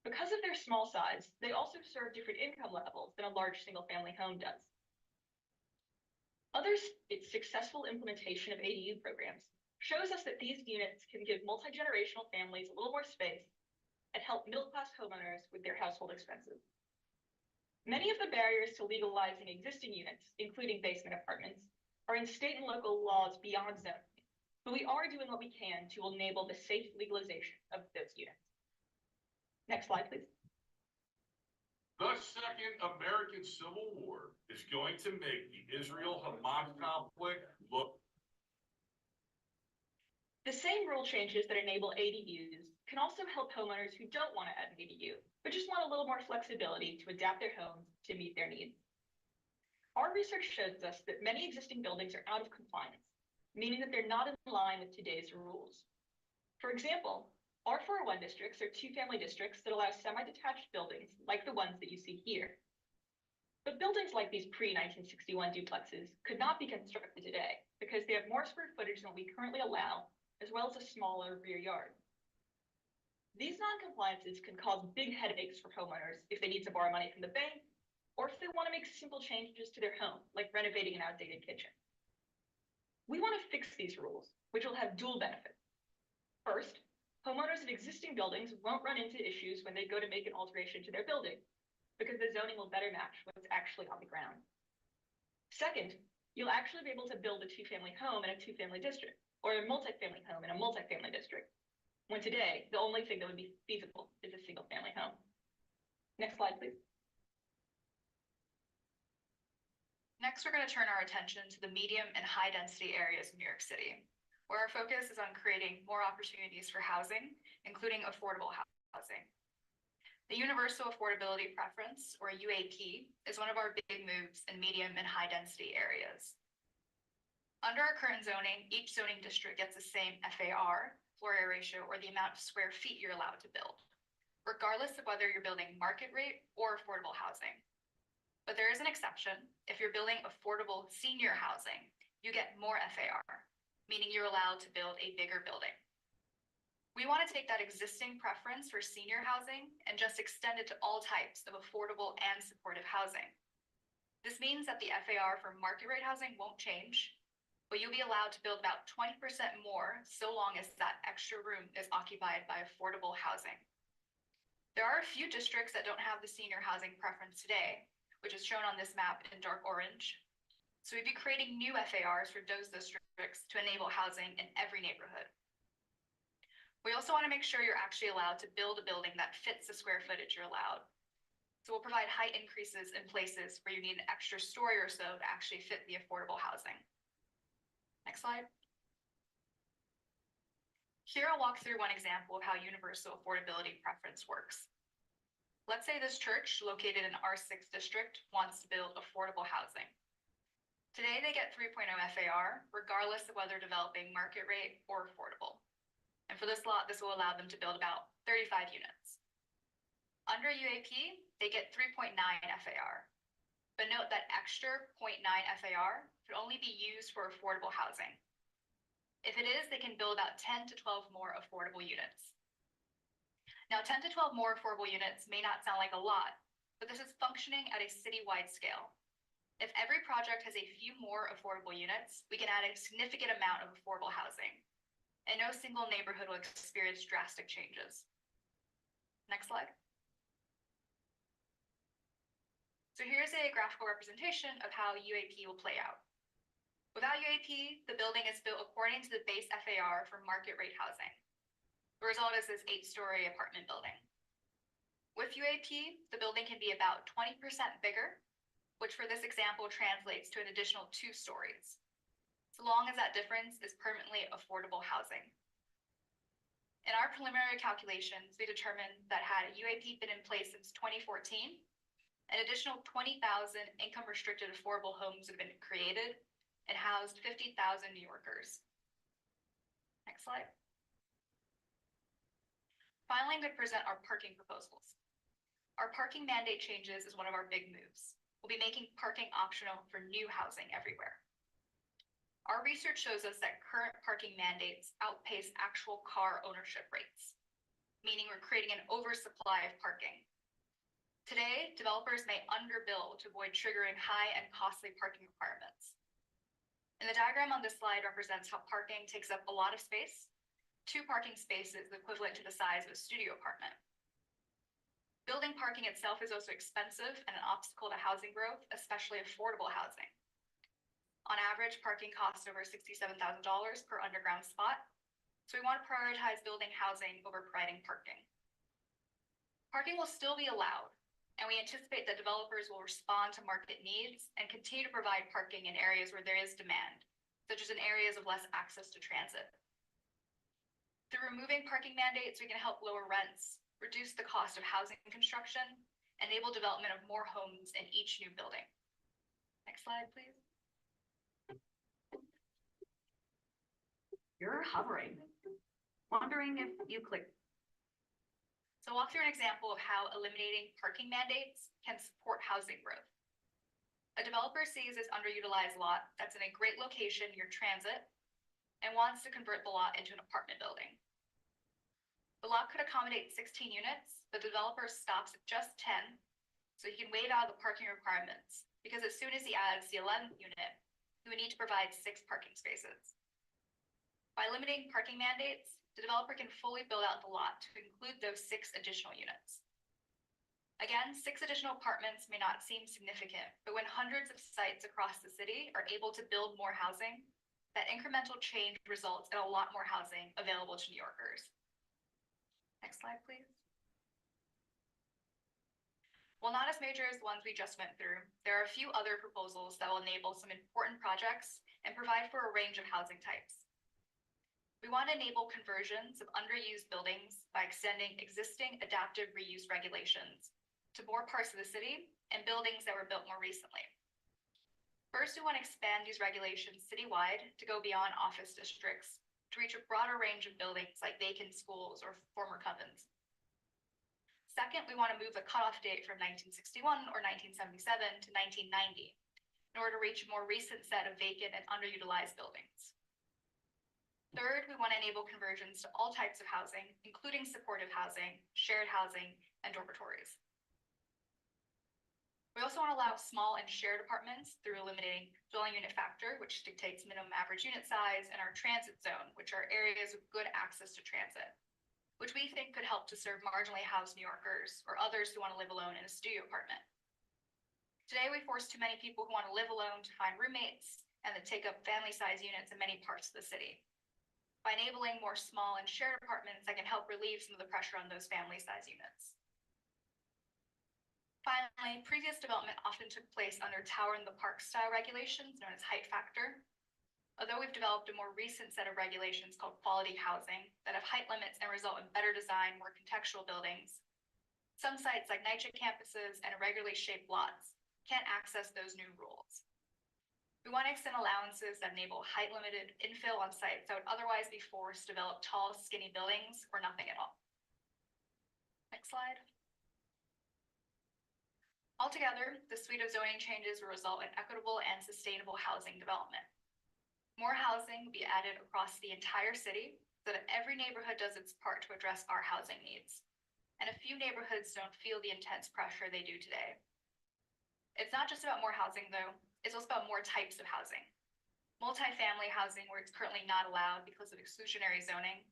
K: Because of their small size, they also serve different income levels than a large single-family home does. Its successful implementation of ADU programs shows us that these units can give multi-generational families a little more space and help middle-class homeowners with their household expenses. Many of the barriers to legalizing existing units, including basement apartments, are in state and local laws beyond zoning, but we are doing what we can to enable the safe legalization of those units. Next slide, please.
L: The Second American Civil War is going to make the Israel-Hamas conflict look.
K: The same rule changes that enable ADUs can also help homeowners who don't want to add an ADU, but just want a little more flexibility to adapt their homes to meet their needs. Our research shows us that many existing buildings are out of compliance, meaning that they're not in line with today's rules. For example, R401 districts are two-family districts that allow semi-detached buildings like the ones that you see here. But buildings like these pre-1961 duplexes could not be constructed today because they have more square footage than we currently allow, as well as a smaller rear yard. These non-compliances can cause big headaches for homeowners if they need to borrow money from the bank, or if they want to make simple changes to their home, like renovating an outdated kitchen. We want to fix these rules, which will have dual benefits. First, homeowners of existing buildings won't run into issues when they go to make an alteration to their building, because the zoning will better match what's actually on the ground. Second, you'll actually be able to build a two-family home in a two-family district, or a multifamily home in a multifamily district, when today, the only thing that would be feasible is a single-family home. Next slide, please.
I: Next, we're going to turn our attention to the medium and high density areas of New York City, where our focus is on creating more opportunities for housing, including affordable housing. The Universal Affordability Preference, or UAP, is one of our big moves in medium and high density areas. Under our current zoning, each zoning district gets the same FAR, floor area ratio, or the amount of square feet you're allowed to build, regardless of whether you're building market rate or affordable housing. But there is an exception. If you're building affordable senior housing, you get more FAR, meaning you're allowed to build a bigger building. We want to take that existing preference for senior housing and just extend it to all types of affordable and supportive housing. This means that the FAR for market rate housing won't change, but you'll be allowed to build about 20% more so long as that extra room is occupied by affordable housing. There are a few districts that don't have the senior housing preference today, which is shown on this map in dark orange. So we'd be creating new FARs for those districts to enable housing in every neighborhood. We also want to make sure you're actually allowed to build a building that fits the square footage you're allowed. So we'll provide height increases in places where you need an extra story or so to actually fit the affordable housing. Next slide. Here I'll walk through one example of how universal affordability preference works. Let's say this church, located in R6 district, wants to build affordable housing. Today they get 3.0 FAR, regardless of whether developing market rate or affordable. And for this lot, this will allow them to build about 35 units. Under UAP, they get 3.9 FAR. But note that extra 0.9 FAR could only be used for affordable housing. If it is, they can build about 10 to 12 more affordable units. Now, 10 to 12 more affordable units may not sound like a lot, but this is functioning at a citywide scale. If every project has a few more affordable units, we can add a significant amount of affordable housing, and no single neighborhood will experience drastic changes. Next slide. So here's a graphical representation of how UAP will play out. Without UAP, the building is built according to the base FAR for market rate housing. The result is this 8-story apartment building. With UAP, the building can be about 20% bigger, which for this example translates to an additional 2 stories, so long as that difference is permanently affordable housing. In our preliminary calculations, we determined that had UAP been in place since 2014, an additional 20,000 income-restricted affordable homes have been created and housed 50,000 New Yorkers. Next slide. Finally, I'm going to present our parking proposals. Our parking mandate changes is one of our big moves. We'll be making parking optional for new housing everywhere. Our research shows us that current parking mandates outpace actual car ownership rates, meaning we're creating an oversupply of parking. Today, developers may underbuild to avoid triggering high and costly parking requirements. And the diagram on this slide represents how parking takes up a lot of space. 2 parking spaces equivalent to the size of a studio apartment. Building parking itself is also expensive and an obstacle to housing growth, especially affordable housing. On average, parking costs over $67,000 per underground spot. So we want to prioritize building housing over providing parking. Parking will still be allowed, and we anticipate that developers will respond to market needs and continue to provide parking in areas where there is demand, such as in areas of less access to transit. Through removing parking mandates, we can help lower rents, reduce the cost of housing construction, enable development of more homes in each new building. Next slide, please.
F: You're hovering. Wondering if you click.
I: So I'll walk through an example of how eliminating parking mandates can support housing growth. A developer sees this underutilized lot that's in a great location near transit and wants to convert the lot into an apartment building. The lot could accommodate 16 units, but the developer stops at just 10, so he can waive out the parking requirements, because as soon as he adds the 11th unit, he would need to provide 6 parking spaces. By limiting parking mandates, the developer can fully build out the lot to include those 6 additional units. Again, 6 additional apartments may not seem significant, but when hundreds of sites across the city are able to build more housing, that incremental change results in a lot more housing available to New Yorkers. Next slide, please. While not as major as the ones we just went through, there are a few other proposals that will enable some important projects and provide for a range of housing types. We want to enable conversions of underused buildings by extending existing adaptive reuse regulations to more parts of the city and buildings that were built more recently. First, we want to expand these regulations citywide to go beyond office districts to reach a broader range of buildings like vacant schools or former covens. Second, we want to move the cutoff date from 1961 or 1977 to 1990 in order to reach a more recent set of vacant and underutilized buildings. Third, we want to enable conversions to all types of housing, including supportive housing, shared housing, and dormitories. We also want to allow small and shared apartments through eliminating dwelling unit factor, which dictates minimum average unit size, and our transit zone, which are areas with good access to transit, which we think could help to serve marginally housed New Yorkers or others who want to live alone in a studio apartment. Today, we force too many people who want to live alone to find roommates and that take up family-sized units in many parts of the city. By enabling more small and shared apartments, that can help relieve some of the pressure on those family-sized units. Finally, previous development often took place under tower in the park style regulations known as height factor. Although we've developed a more recent set of regulations called quality housing that have height limits and result in better design, more contextual buildings, some sites like NYCHA campuses and irregularly shaped lots can't access those new rules. We want to extend allowances that enable height-limited infill on sites that would otherwise be forced to develop tall, skinny buildings or nothing at all. Next slide. Altogether, the suite of zoning changes will result in equitable and sustainable housing development. More housing will be added across the entire city so that every neighborhood does its part to address our housing needs. And a few neighborhoods don't feel the intense pressure they do today. It's not just about more housing, though. It's also about more types of housing. Multifamily housing where it's currently not allowed because of exclusionary zoning,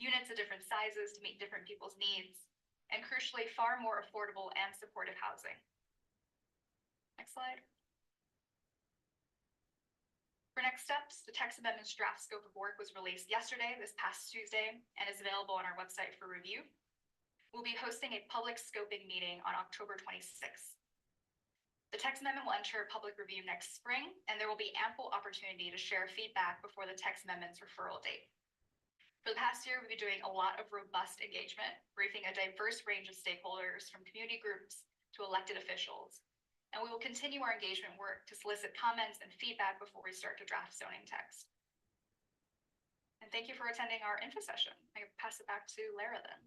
I: units of different sizes to meet different people's needs, and crucially, far more affordable and supportive housing. Next slide. For next steps, the text amendment's draft scope of work was released yesterday, this past Tuesday, and is available on our website for review. We'll be hosting a public scoping meeting on October 26th. The text amendment will enter public review next spring, and there will be ample opportunity to share feedback before the text amendment's referral date. For the past year, we'll be doing a lot of robust engagement, briefing a diverse range of stakeholders from community groups to elected officials. And we will continue our engagement work to solicit comments and feedback before we start to draft zoning text. And thank you for attending our info session. I pass it back to Lara then.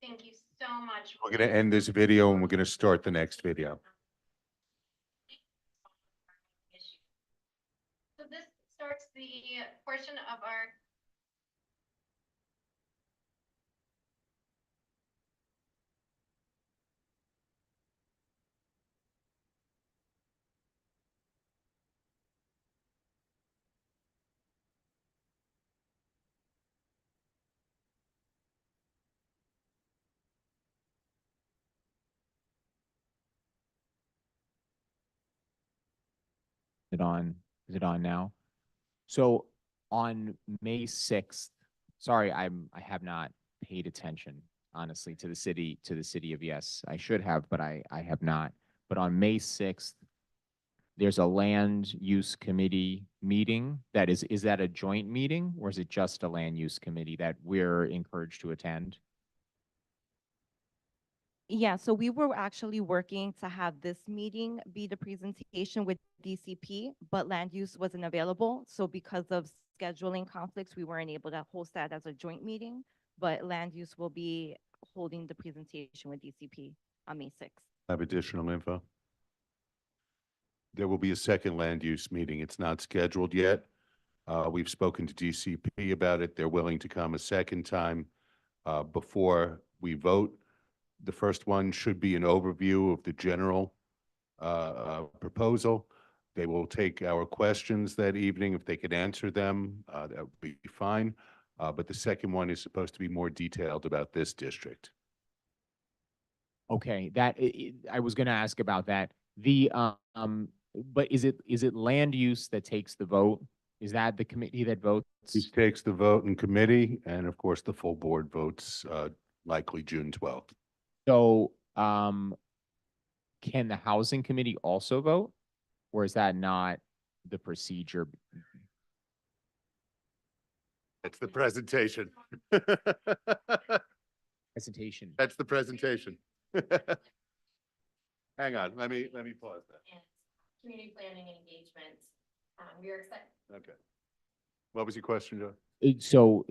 E: Thank you so much.
B: We're going to end this video and we're going to start the next video.
E: So this starts the portion of our
D: it on? Is it on now? So on May 6th, sorry, I have not paid attention, honestly, to the city of Yes. I should have, but I have not. But on May 6th, there's a land use committee meeting is that a joint meeting or is it just a land use committee that we're encouraged to attend?
A: Yeah, so we were actually working to have this meeting be the presentation with DCP, but land use wasn't available. So because of scheduling conflicts, we weren't able to host that as a joint meeting. But land use will be holding the presentation with DCP on May 6th.
B: Have additional info? There will be a second land use meeting. It's not scheduled yet. We've spoken to DCP about it. They're willing to come a second time before we vote. The first one should be an overview of the general proposal. They will take our questions that evening. If they could answer them, that would be fine. But the second one is supposed to be more detailed about this district.
D: Okay, I was gonna ask about that. But is it land use that takes the vote? Is that the committee that votes?
B: This takes the vote in committee, and of course, the full board votes likely June 12th.
D: So, can the housing committee also vote? Or is that not the procedure?
B: That's the presentation.
D: Presentation.
B: That's the presentation. Hang on, let me pause that.
E: And community planning and engagement. We are excited.
B: Okay. What was your question, Joe?
D: So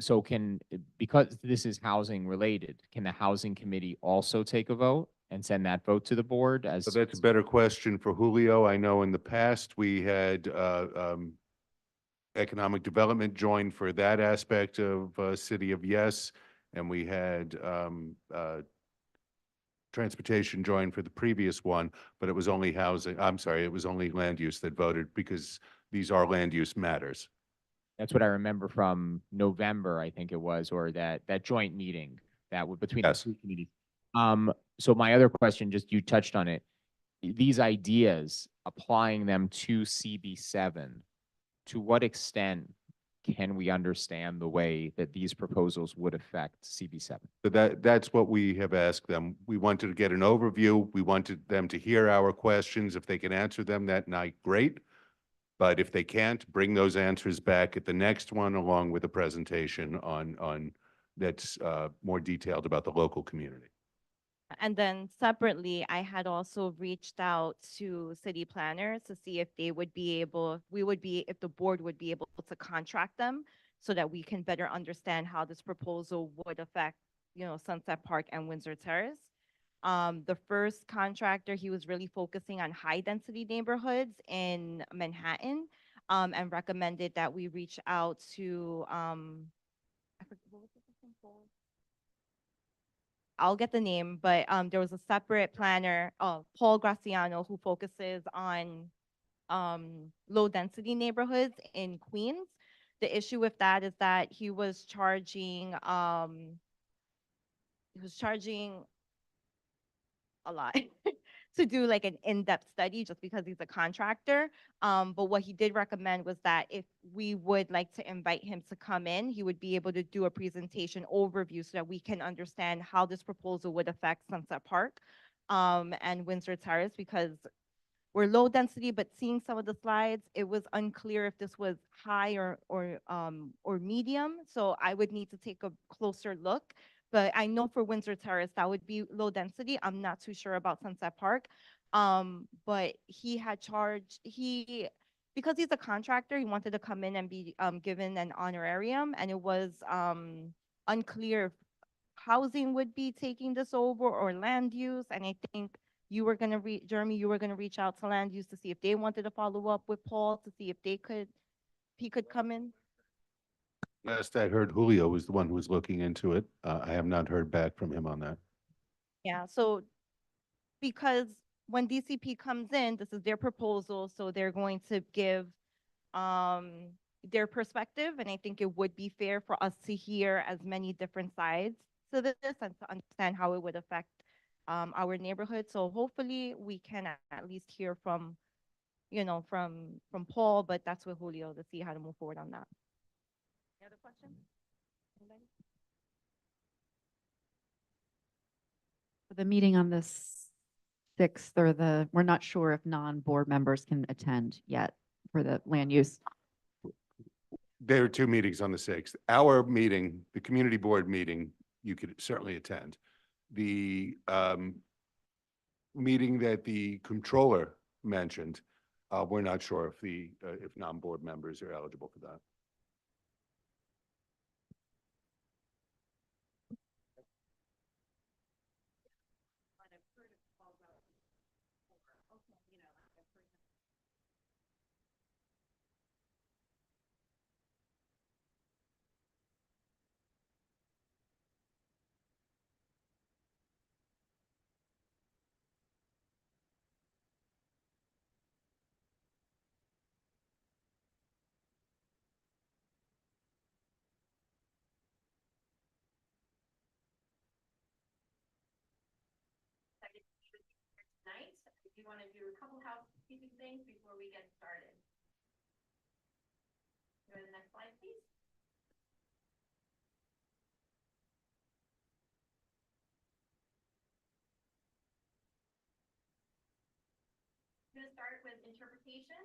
D: because this is housing related, can the housing committee also take a vote and send that vote to the board as?
B: So that's a better question for Julio. I know in the past, we had economic development join for that aspect of City of Yes, and we had transportation join for the previous one, but it was only housing, I'm sorry, it was only land use that voted because these are land use matters.
D: That's what I remember from November, I think it was, or that joint meeting that was between the
B: Yes.
D: two committees. So my other question, just you touched on it, these ideas, applying them to CB7, to what extent can we understand the way that these proposals would affect CB7?
B: So that's what we have asked them. We wanted to get an overview. We wanted them to hear our questions. If they can answer them that night, great. But if they can't, bring those answers back at the next one, along with a presentation on that's more detailed about the local community.
A: And then separately, I had also reached out to city planners to see if they would be able, if the board would be able to contract them so that we can better understand how this proposal would affect, Sunset Park and Windsor Terrace. The first contractor, he was really focusing on high density neighborhoods in Manhattan, and recommended that we reach out to, I forget, what was the person called? I'll get the name, but there was a separate planner, Paul Graciano, who focuses on low density neighborhoods in Queens. The issue with that is that he was charging a lot to do like an in-depth study just because he's a contractor. But what he did recommend was that if we would like to invite him to come in, he would be able to do a presentation overview so that we can understand how this proposal would affect Sunset Park and Windsor Terrace, because we're low density, but seeing some of the slides, it was unclear if this was high or medium. So I would need to take a closer look. But I know for Windsor Terrace, that would be low density. I'm not too sure about Sunset Park. But he had charged, because he's a contractor, he wanted to come in and be given an honorarium, and it was unclear if housing would be taking this over or land use. And I think Jeremy, you were gonna reach out to land use to see if they wanted to follow up with Paul to see if he could come in.
B: Last I heard, Julio was the one who was looking into it. I have not heard back from him on that.
A: Yeah, so because when DCP comes in, this is their proposal, so they're going to give their perspective, and I think it would be fair for us to hear as many different sides to this and to understand how it would affect our neighborhood. So hopefully we can at least hear from from Paul, but that's with Julio to see how to move forward on that. Any other questions? Anybody?
M: For the meeting on the 6th, or we're not sure if non-board members can attend yet for the land use.
B: There are 2 meetings on the 6th. Our meeting, the community board meeting, you could certainly attend. The meeting that the controller mentioned, we're not sure if non-board members are eligible for that.
A: Tonight, if you want to do a couple housekeeping things before we get started. Go to the next slide, please. I'm going to start with interpretation.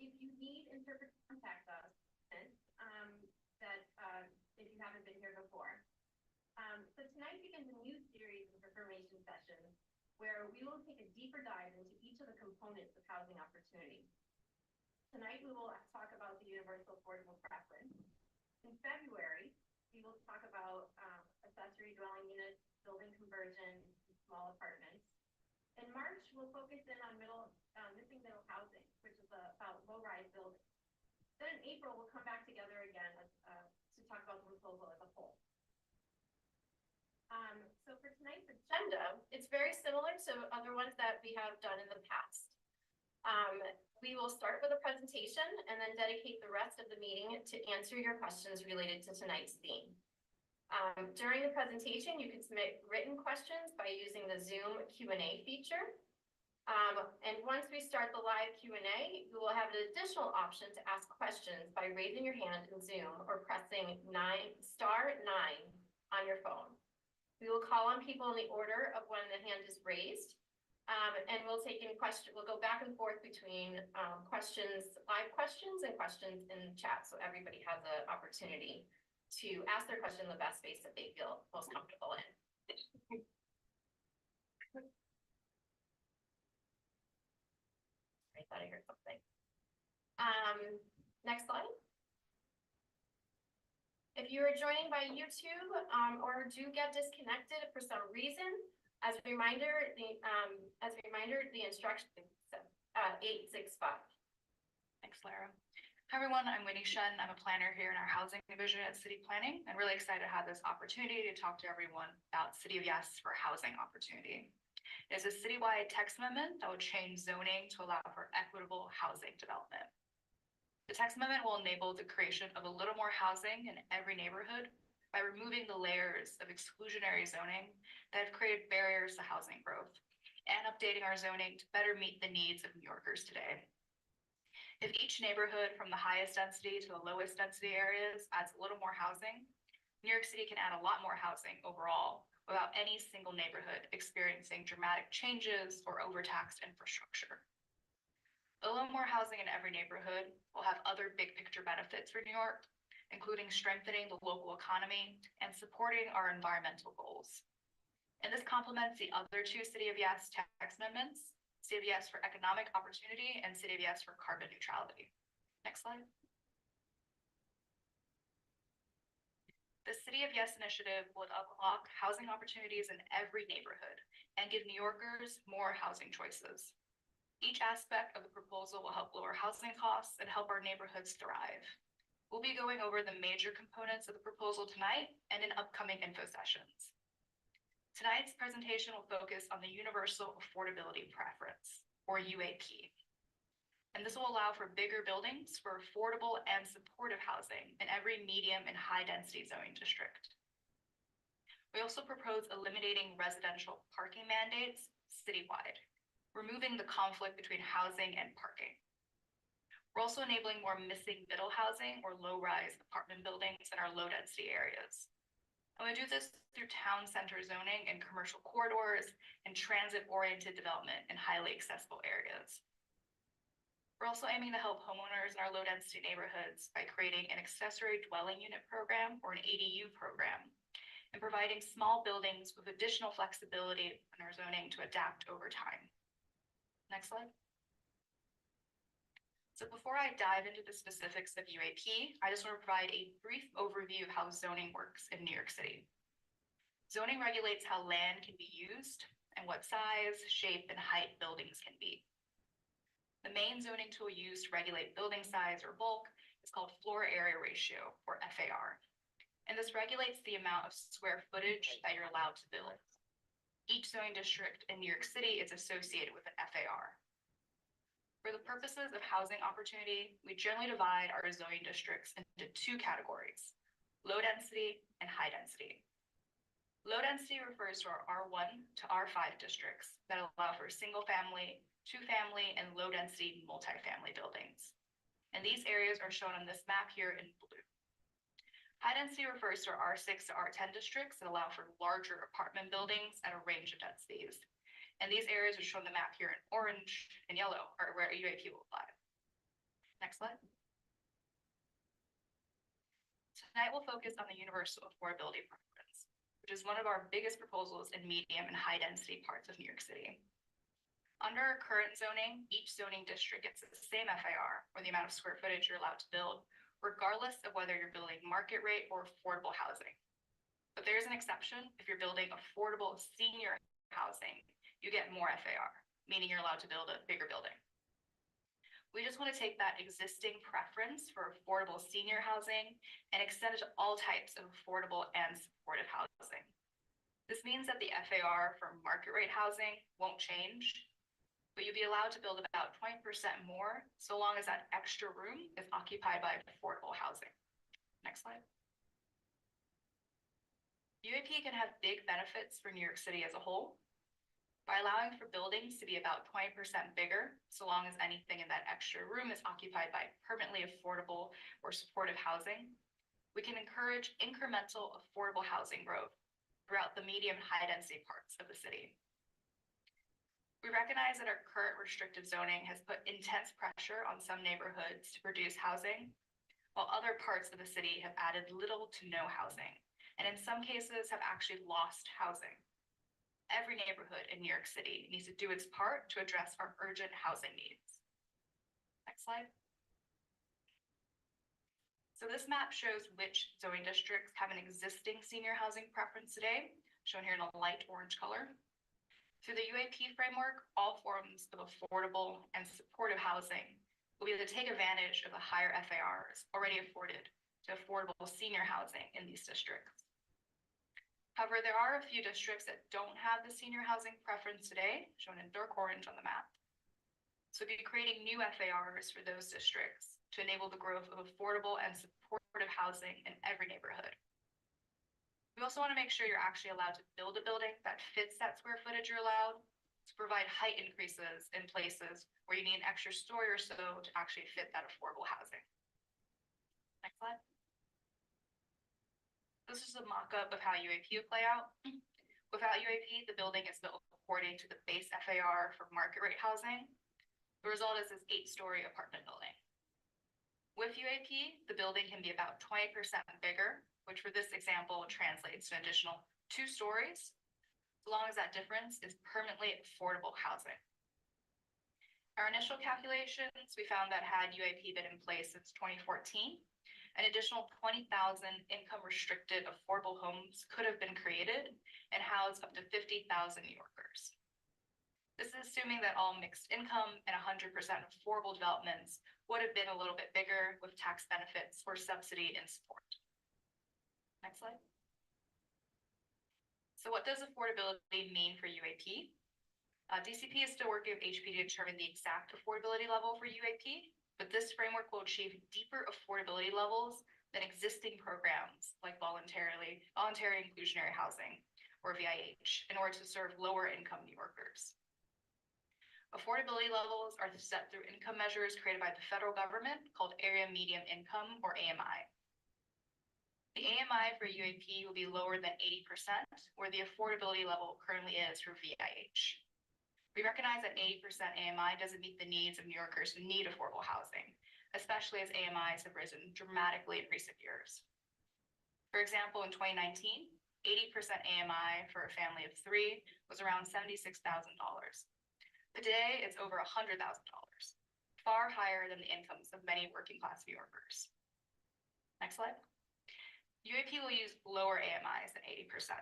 A: If you need interpret, contact us. If you haven't been here before. So tonight begins a new series of information sessions where we will take a deeper dive into each of the components of housing opportunity. Tonight we will talk about the universal affordable preference. In February, we will talk about accessory dwelling units, building conversion, and small apartments. In March, we'll focus in on missing middle housing, which is about low-rise buildings. Then in April, we'll come back together again to talk about the proposal as a whole. So for tonight's agenda, it's very similar to other ones that we have done in the past. We will start with a presentation and then dedicate the rest of the meeting to answer your questions related to tonight's theme. During the presentation, you can submit written questions by using the Zoom Q&A feature. And once we start the live Q&A, you will have an additional option to ask questions by raising your hand in Zoom or pressing *9 on your phone. We will call on people in the order of when the hand is raised. And we'll take in questions. We'll go back and forth between live questions and questions in chat. So everybody has an opportunity to ask their question in the best space that they feel most comfortable in. I thought I heard something. Next slide. If you are joining by YouTube or do get disconnected for some reason, as a reminder, the instructions 865.
I: Thanks, Lara. Hi, everyone. I'm Winnie Shen. I'm a planner here in our housing division at City Planning, and really excited to have this opportunity to talk to everyone about City of Yes for housing opportunity. It's a citywide text amendment that would change zoning to allow for equitable housing development. The text amendment will enable the creation of a little more housing in every neighborhood by removing the layers of exclusionary zoning that have created barriers to housing growth and updating our zoning to better meet the needs of New Yorkers today. If each neighborhood from the highest density to the lowest density areas adds a little more housing, New York City can add a lot more housing overall without any single neighborhood experiencing dramatic changes or overtaxed infrastructure. A little more housing in every neighborhood will have other big picture benefits for New York, including strengthening the local economy and supporting our environmental goals. And this complements the other 2 City of Yes text amendments, City of Yes for economic opportunity and City of Yes for carbon neutrality. Next slide. The City of Yes initiative would unlock housing opportunities in every neighborhood and give New Yorkers more housing choices. Each aspect of the proposal will help lower housing costs and help our neighborhoods thrive. We'll be going over the major components of the proposal tonight and in upcoming info sessions. Tonight's presentation will focus on the Universal Affordability Preference, or UAP. And this will allow for bigger buildings for affordable and supportive housing in every medium and high density zoning district. We also propose eliminating residential parking mandates citywide. removing the conflict between housing and parking. We're also enabling more missing middle housing or low-rise apartment buildings in our low-density areas. And we do this through town center zoning and commercial corridors and transit-oriented development in highly accessible areas. We're also aiming to help homeowners in our low-density neighborhoods by creating an accessory dwelling unit program or an ADU program and providing small buildings with additional flexibility in our zoning to adapt over time. Next slide. So before I dive into the specifics of UAP, I just want to provide a brief overview of how zoning works in New York City. Zoning regulates how land can be used and what size, shape, and height buildings can be. The main zoning tool used to regulate building size or bulk is called floor area ratio, or FAR. And this regulates the amount of square footage that you're allowed to build. Each zoning district in New York City is associated with an FAR. For the purposes of housing opportunity, we generally divide our zoning districts into two categories: low density and high density. Low density refers to our R1 to R5 districts that allow for single family, two family, and low density multifamily buildings. And these areas are shown on this map here in blue. High density refers to our R6 to R10 districts that allow for larger apartment buildings at a range of densities. And these areas are shown on the map here in orange and yellow are where UAP will apply. Next slide. Tonight we'll focus on the universal affordability preference, which is one of our biggest proposals in medium and high density parts of New York City. Under our current zoning, each zoning district gets the same FAR, or the amount of square footage you're allowed to build, regardless of whether you're building market rate or affordable housing. But there's an exception if you're building affordable senior housing. You get more FAR, meaning you're allowed to build a bigger building. We just want to take that existing preference for affordable senior housing and extend it to all types of affordable and supportive housing. This means that the FAR for market rate housing won't change, but you'll be allowed to build about 20% more so long as that extra room is occupied by affordable housing. Next slide. UAP can have big benefits for New York City as a whole. By allowing for buildings to be about 20% bigger, so long as anything in that extra room is occupied by permanently affordable or supportive housing, we can encourage incremental affordable housing growth throughout the medium and high density parts of the city. We recognize that our current restrictive zoning has put intense pressure on some neighborhoods to produce housing, while other parts of the city have added little to no housing, and in some cases have actually lost housing. Every neighborhood in New York City needs to do its part to address our urgent housing needs. Next slide. So this map shows which zoning districts have an existing senior housing preference today, shown here in a light orange color. Through the UAP framework, all forms of affordable and supportive housing will be able to take advantage of the higher FARs already afforded to affordable senior housing in these districts. However, there are a few districts that don't have the senior housing preference today, shown in dark orange on the map. So we'll be creating new FARs for those districts to enable the growth of affordable and supportive housing in every neighborhood. We also want to make sure you're actually allowed to build a building that fits that square footage you're allowed, to provide height increases in places where you need an extra story or so to actually fit that affordable housing. Next slide. This is a mock-up of how UAP would play out. Without UAP, the building is built according to the base FAR for market rate housing. The result is this 8-story apartment building. With UAP, the building can be about 20% bigger, which for this example translates to an additional 2 stories, so long as that difference is permanently affordable housing. Our initial calculations, we found that had UAP been in place since 2014, an additional 20,000 income restricted affordable homes could have been created and house up to 50,000 New Yorkers. This is assuming that all mixed income and 100% affordable developments would have been a little bit bigger with tax benefits or subsidy and support. Next slide. So what does affordability mean for UAP? DCP is still working with HP to determine the exact affordability level for UAP, but this framework will achieve deeper affordability levels than existing programs like voluntary inclusionary housing, or VIH, in order to serve lower income New Yorkers. Affordability levels are set through income measures created by the federal government called Area Median Income, or AMI. The AMI for UAP will be lower than 80%, where the affordability level currently is for VIH. We recognize that 80% AMI doesn't meet the needs of New Yorkers who need affordable housing, especially as AMIs have risen dramatically in recent years. For example, in 2019, 80% AMI for a family of 3 was around $76,000. Today, it's over $100,000, far higher than the incomes of many working class New Yorkers. Next slide. UAP will use lower AMIs than 80%.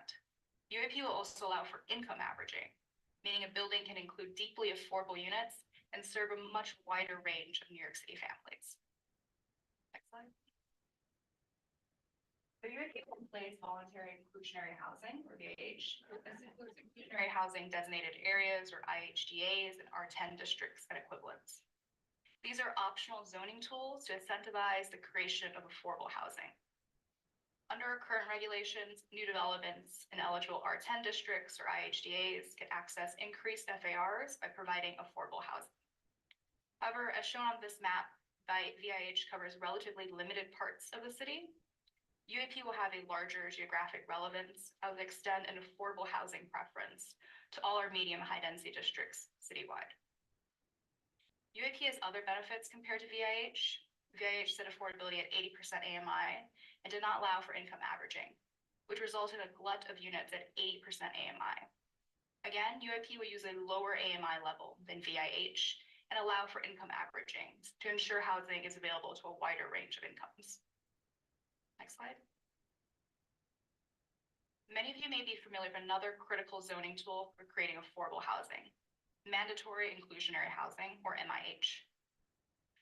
I: UAP will also allow for income averaging, meaning a building can include deeply affordable units and serve a much wider range of New York City families. Next slide. The UAP will place voluntary inclusionary housing, or VIH. This includes inclusionary housing designated areas, or IHDAs, and R10 districts and equivalents. These are optional zoning tools to incentivize the creation of affordable housing. Under our current regulations, new developments in eligible R10 districts or IHDAs can access increased FARs by providing affordable housing. However, as shown on this map, VIH covers relatively limited parts of the city. UAP will have a larger geographic relevance that will extend an affordable housing preference to all our medium high density districts citywide. UAP has other benefits compared to VIH. VIH set affordability at 80% AMI and did not allow for income averaging, which resulted in a glut of units at 80% AMI. Again, UAP will use a lower AMI level than VIH and allow for income averaging to ensure housing is available to a wider range of incomes. Next slide. Many of you may be familiar with another critical zoning tool for creating affordable housing, mandatory inclusionary housing, or MIH.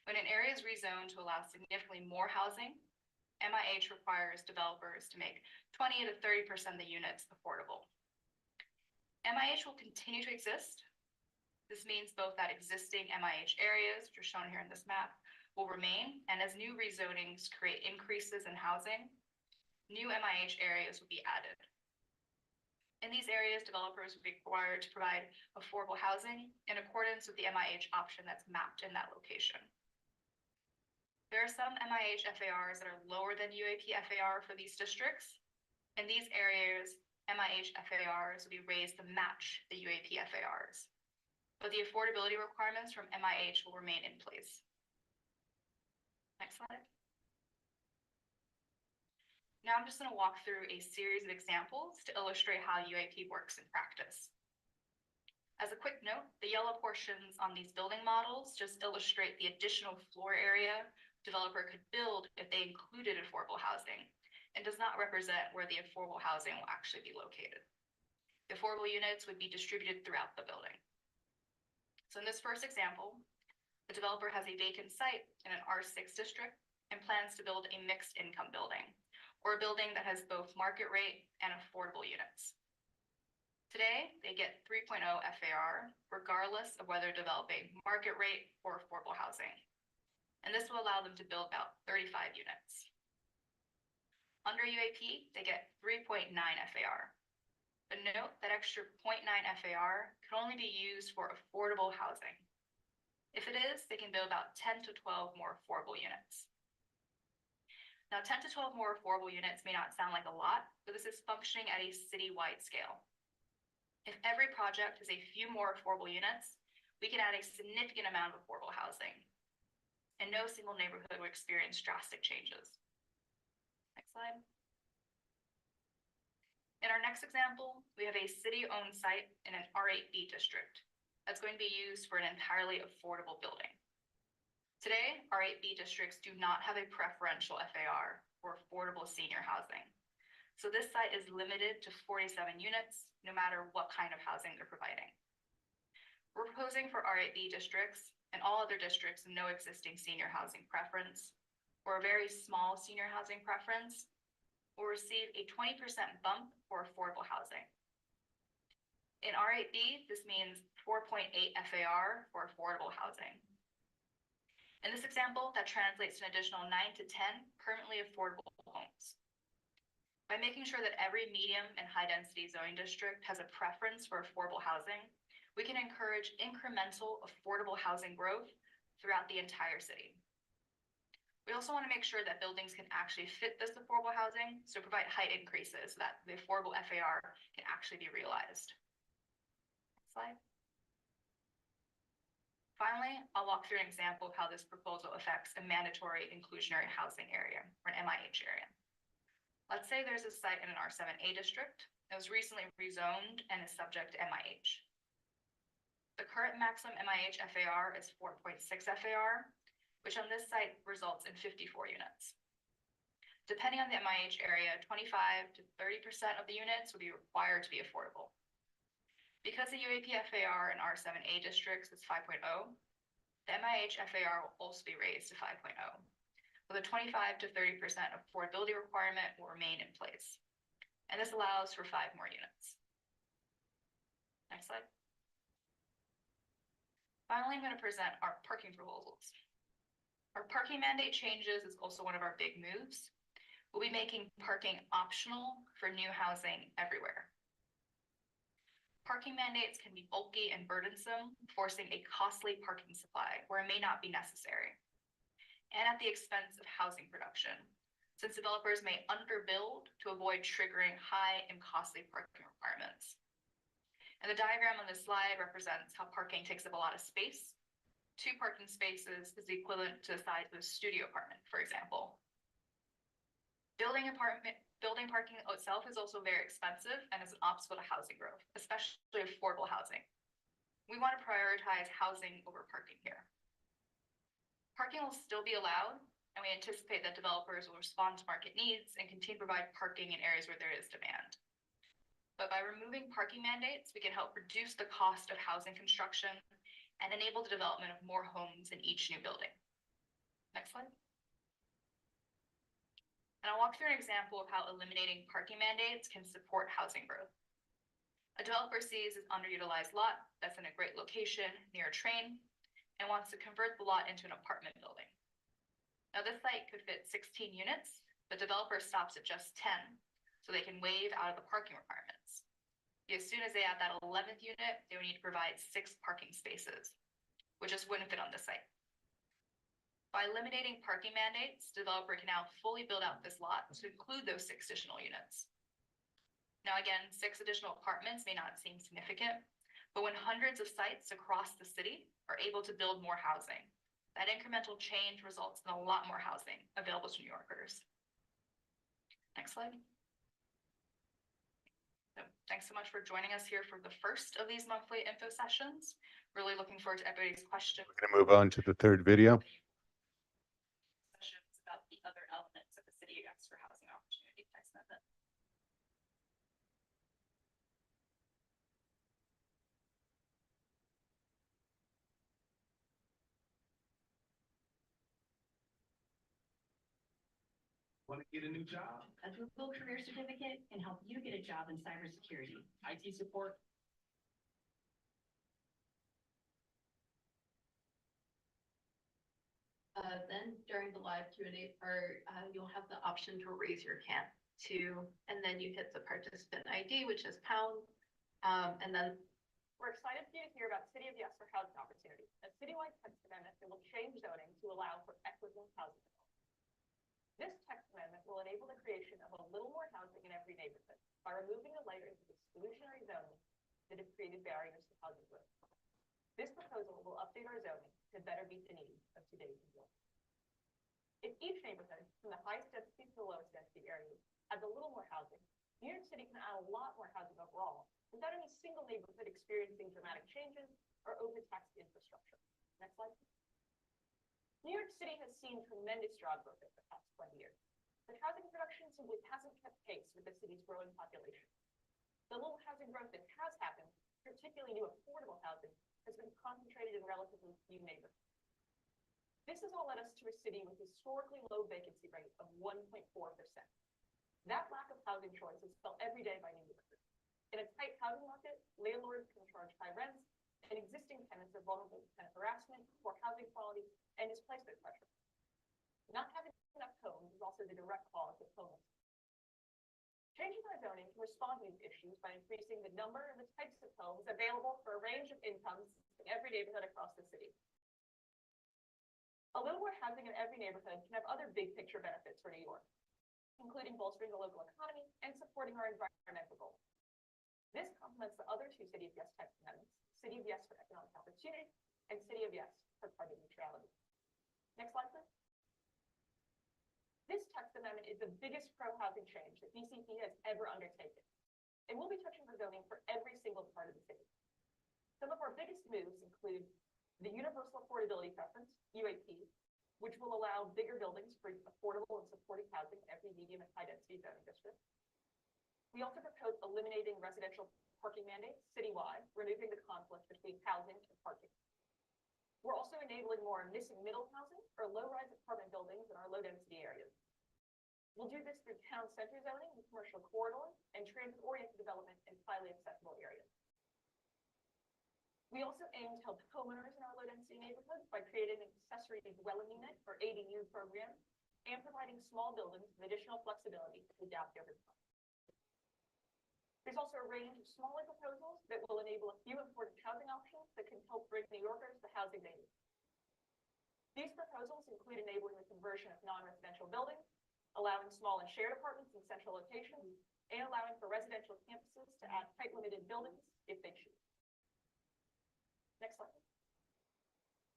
I: When an area is rezoned to allow significantly more housing, MIH requires developers to make 20 to 30% of the units affordable. MIH will continue to exist. This means both that existing MIH areas, which are shown here in this map, will remain, and as new rezonings create increases in housing, new MIH areas will be added. In these areas, developers will be required to provide affordable housing in accordance with the MIH option that's mapped in that location. There are some MIH FARs that are lower than UAP FAR for these districts. In these areas, MIH FARs will be raised to match the UAP FARs, but the affordability requirements from MIH will remain in place. Next slide. Now I'm just going to walk through a series of examples to illustrate how UAP works in practice. As a quick note, the yellow portions on these building models just illustrate the additional floor area developer could build if they included affordable housing, and does not represent where the affordable housing will actually be located. The affordable units would be distributed throughout the building. So in this first example, the developer has a vacant site in an R6 district and plans to build a mixed income building, or a building that has both market rate and affordable units. Today, they get 3.0 FAR, regardless of whether developing market rate or affordable housing. And this will allow them to build about 35 units. Under UAP, they get 3.9 FAR. But note that extra 0.9 FAR can only be used for affordable housing. If it is, they can build about 10 to 12 more affordable units. Now, 10 to 12 more affordable units may not sound like a lot, but this is functioning at a citywide scale. If every project has a few more affordable units, we can add a significant amount of affordable housing, and no single neighborhood will experience drastic changes. Next slide. In our next example, we have a city-owned site in an R8B district that's going to be used for an entirely affordable building. Today, R8B districts do not have a preferential FAR for affordable senior housing. So this site is limited to 47 units, no matter what kind of housing they're providing. We're proposing for R8B districts and all other districts with no existing senior housing preference, or a very small senior housing preference, will receive a 20% bump for affordable housing. In R8B, this means 4.8 FAR for affordable housing. In this example, that translates to an additional 9 to 10 permanently affordable homes. By making sure that every medium and high density zoning district has a preference for affordable housing, we can encourage incremental, affordable housing growth throughout the entire city. We also want to make sure that buildings can actually fit this affordable housing, so provide height increases so that the affordable FAR can actually be realized. Next slide. Finally, I'll walk through an example of how this proposal affects a mandatory inclusionary housing area, or an MIH area. Let's say there's a site in an R7A district that was recently rezoned and is subject to MIH. The current maximum MIH FAR is 4.6 FAR, which on this site results in 54 units. Depending on the MIH area, 25 to 30% of the units will be required to be affordable. Because the UAP FAR in R7A districts is 5.0, the MIH FAR will also be raised to 5.0, with a 25 to 30% affordability requirement will remain in place. And this allows for 5 more units. Next slide. Finally, I'm going to present our parking proposals. Our parking mandate changes is also one of our big moves. We'll be making parking optional for new housing everywhere. Parking mandates can be bulky and burdensome, forcing a costly parking supply where it may not be necessary, and at the expense of housing production, since developers may underbuild to avoid triggering high and costly parking requirements. And the diagram on this slide represents how parking takes up a lot of space. 2 parking spaces is the equivalent to the size of a studio apartment, for example. Building parking itself is also very expensive and is an obstacle to housing growth, especially affordable housing. We want to prioritize housing over parking here. Parking will still be allowed, and we anticipate that developers will respond to market needs and continue to provide parking in areas where there is demand. But by removing parking mandates, we can help reduce the cost of housing construction and enable the development of more homes in each new building. Next slide. And I'll walk through an example of how eliminating parking mandates can support housing growth. A developer sees an underutilized lot that's in a great location near a train and wants to convert the lot into an apartment building. Now this site could fit 16 units, but developer stops at just 10, so they can waive out of the parking requirements. As soon as they add that 11th unit, they would need to provide 6 parking spaces, which just wouldn't fit on the site. By eliminating parking mandates, developer can now fully build out this lot to include those 6 additional units. Now again, 6 additional apartments may not seem significant, but when hundreds of sites across the city are able to build more housing, that incremental change results in a lot more housing available to New Yorkers. Next slide. So thanks so much for joining us here for the first of these monthly info sessions. Really looking forward to everybody's questions.
B: We're going to move on to the 3rd video.
I: About the other elements of the City of Yes for Housing Opportunity Tax Amendment.
J: Want to get a new job?
F: A Google Career Certificate can help you get a job in cybersecurity.
C: IT support.
N: Then during the live Q&A part, you'll have the option to raise your hand and then you hit the participant ID, which is pound. And then
K: We're excited for you to hear about City of Yes for Housing Opportunity, a citywide text amendment that will change zoning to allow for equitable housing development. This text amendment will enable the creation of a little more housing in every neighborhood by removing the layers of exclusionary zoning that have created barriers to housing growth. This proposal will update our zoning to better meet the needs of today's New York. If each neighborhood, from the highest density to the lowest density areas, adds a little more housing, New York City can add a lot more housing overall without any single neighborhood experiencing dramatic changes or overtaxed infrastructure. Next slide. New York City has seen tremendous job growth over the past 20 years, but housing production simply hasn't kept pace with the city's growing population. The little housing growth that has happened, particularly new affordable housing, has been concentrated in relatively few neighborhoods. This has all led us to a city with historically low vacancy rate of 1.4%. That lack of housing choice is felt every day by New Yorkers. In a tight housing market, landlords can charge high rents, and existing tenants are vulnerable to tenant harassment, poor housing quality, and displacement pressure. Not having enough homes is also the direct cause of homelessness. Changing our zoning to respond to these issues by increasing the number and the types of homes available for a range of incomes in every neighborhood across the city. A little more housing in every neighborhood can have other big picture benefits for New York, including bolstering the local economy and supporting our environmental goals. This complements the other two City of Yes text amendments, City of Yes for Economic Opportunity and City of Yes for Carbon Neutrality. Next slide, please. This text amendment is the biggest pro-housing change that DCP has ever undertaken, and we'll be touching the zoning for every single part of the city. Some of our biggest moves include the Universal Affordability Preference, UAP, which will allow bigger buildings for affordable and supporting housing in every medium and high-density zoning district. We also propose eliminating residential parking mandates citywide, removing the conflict between housing and parking. We're also enabling more missing middle housing or low-rise apartment buildings in our low-density areas. We'll do this through town center zoning and commercial corridors and transit-oriented development in highly accessible areas. We also aim to help homeowners in our low-density neighborhoods by creating an accessory dwelling unit or ADU program and providing small buildings with additional flexibility to adapt over time. There's also a range of smaller proposals that will enable a few important housing options that can help bring New Yorkers the housing they need. These proposals include enabling the conversion of non-residential buildings, allowing small and shared apartments in central locations, and allowing for residential campuses to add height-limited buildings if they choose. Next slide.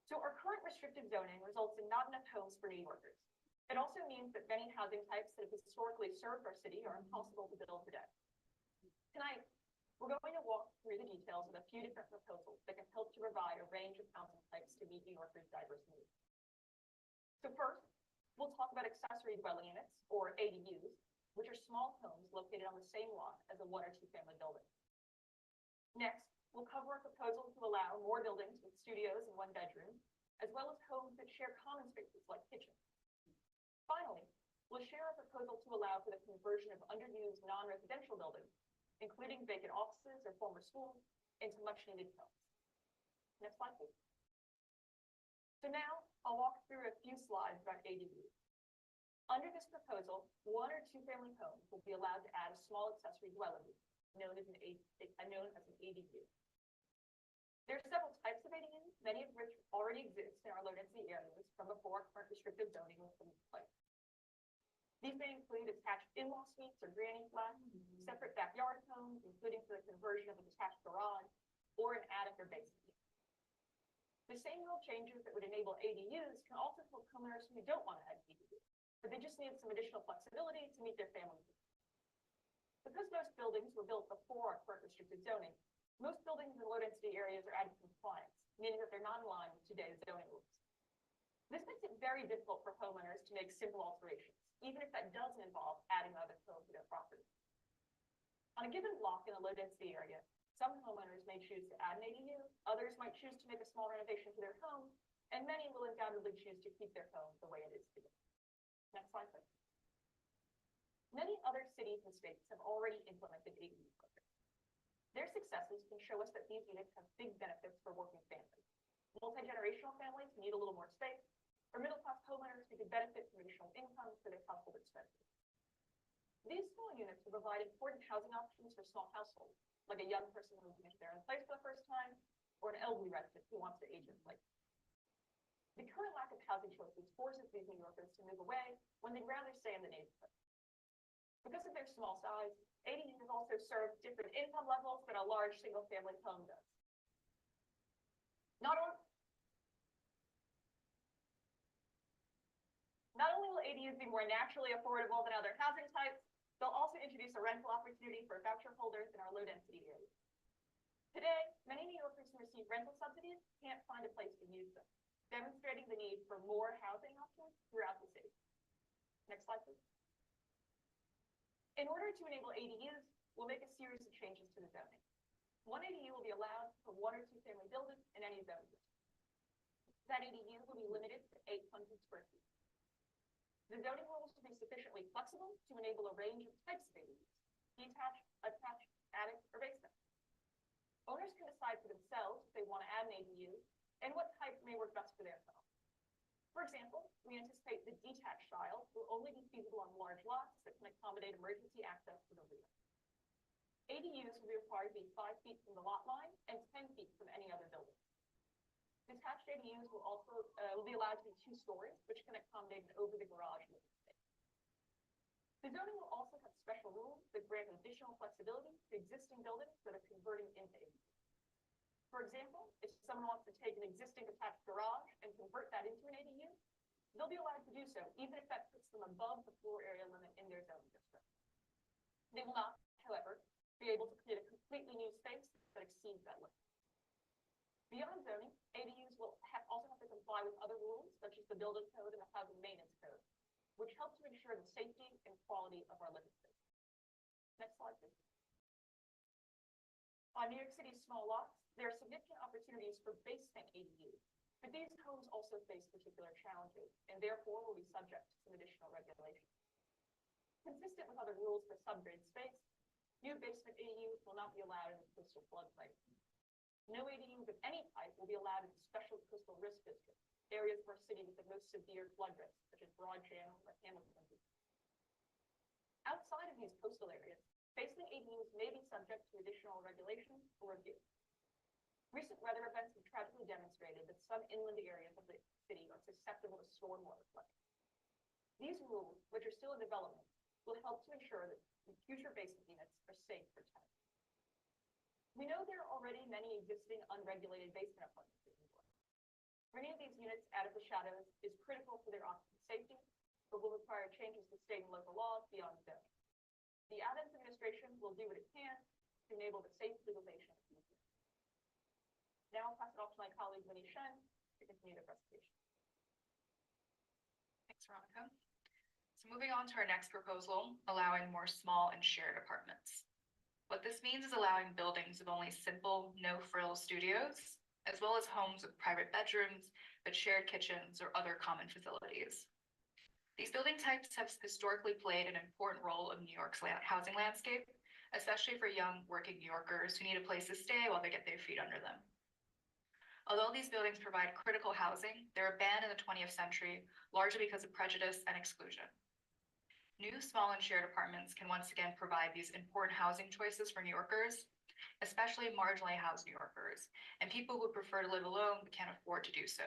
K: So our current restrictive zoning results in not enough homes for New Yorkers. It also means that many housing types that have historically served our city are impossible to build today. Tonight, we're going to walk through the details of a few different proposals that can help to provide a range of housing types to meet New Yorkers' diverse needs. So first, we'll talk about accessory dwelling units, or ADUs, which are small homes located on the same lot as a one or two family building. Next, we'll cover a proposal to allow more buildings with studios and one bedroom, as well as homes that share common spaces like kitchens. Finally, we'll share a proposal to allow for the conversion of underused non-residential buildings, including vacant offices or former schools, into much-needed homes. Next slide, please. So now, I'll walk through a few slides about ADUs. Under this proposal, one or two family homes will be allowed to add a small accessory dwelling unit, known as an ADU. There are several types of ADUs, many of which already exist in our low-density areas from before current restrictive zoning was put into place. These may include attached in-law suites or granny flats, separate backyard homes, including for the conversion of a detached garage, or an attic or basement. The same rule changes that would enable ADUs can also help homeowners who don't want to add ADUs, but they just need some additional flexibility to meet their family needs. Because most buildings were built before our current restricted zoning, most buildings in low-density areas are added compliance, meaning that they're not in line with today's zoning rules. This makes it very difficult for homeowners to make simple alterations, even if that doesn't involve adding other code to their property. On a given block in a low-density area, some homeowners may choose to add an ADU, others might choose to make a small renovation to their home, and many will undoubtedly choose to keep their home the way it is today. Next slide, please. Many other cities and states have already implemented ADU programs. Their successes can show us that these units have big benefits for working families. Multi-generational families who need a little more space, or middle-class homeowners who could benefit from additional income for their household expenses. These small units will provide important housing options for small households, like a young person moving into their own place for the first time, or an elderly resident who wants to age in place. The current lack of housing choices forces these New Yorkers to move away when they'd rather stay in the neighborhood. Because of their small size, ADUs also serve different income levels than a large single-family home does. Not only will ADUs be more naturally affordable than other housing types, they'll also introduce a rental opportunity for voucher holders in our low-density areas. Today, many New Yorkers who receive rental subsidies can't find a place to use them, demonstrating the need for more housing options throughout the city. Next slide, please. In order to enable ADUs, we'll make a series of changes to the zoning. One ADU will be allowed for one or two family buildings in any zone. That ADU will be limited to 800 square feet. The zoning rules will be sufficiently flexible to enable a range of types of ADUs: detached, attached, attic, or basement. Owners can decide for themselves if they want to add an ADU and what type may work best for their home. For example, we anticipate the detached style will only be feasible on large lots that can accommodate eliminate emergency access to the rear. ADUs will be required to be 5 feet from the lot line and 10 feet from any other building. Detached ADUs will also will be allowed to be 2 stories, which can accommodate an over the garage living space. The zoning will also have special rules that grant additional flexibility to existing buildings that are converting into ADUs. For example, if someone wants to take an existing attached garage and convert that into an ADU, they'll be allowed to do so, even if that puts them above the floor area limit in their zoning district. They will not, however, be able to create a completely new space that exceeds that limit. Beyond zoning, ADUs will also have to comply with other rules, such as the building code and the housing maintenance code, which help to ensure the safety and quality of our living space. Next slide, please. On New York City's small lots, there are significant opportunities for basement ADUs, but these homes also face particular challenges and therefore will be subject to some additional regulations. Consistent with other rules for subgrade space, new basement ADUs will not be allowed in the coastal floodplain. No ADUs of any type will be allowed in special coastal risk districts, areas of our city with the most severe flood risk, such as Broad Channel or Hamilton. Outside of these coastal areas, basement ADUs may be subject to additional regulations or review. Recent weather events have tragically demonstrated that some inland areas of the city are susceptible to stormwater flooding. These rules, which are still in development, will help to ensure that future basement units are safe for tenants. We know there are already many existing unregulated basement apartments in New York. Bringing these units out of the shadows is critical for their occupant safety, but will require changes to state and local laws beyond zoning. The Adams administration will do what it can to enable the safe legalization of these units. Now I'll pass it off to my colleague Winnie Shen to continue the presentation.
I: Thanks, Veronica. So moving on to our next proposal, allowing more small and shared apartments. What this means is allowing buildings of only simple, no-frills studios, as well as homes with private bedrooms, but shared kitchens or other common facilities. These building types have historically played an important role in New York's housing landscape, especially for young working New Yorkers who need a place to stay while they get their feet under them. Although these buildings provide critical housing, they're banned in the 20th century, largely because of prejudice and exclusion. New, small, and shared apartments can once again provide these important housing choices for New Yorkers, especially marginally housed New Yorkers, and people who prefer to live alone but can't afford to do so.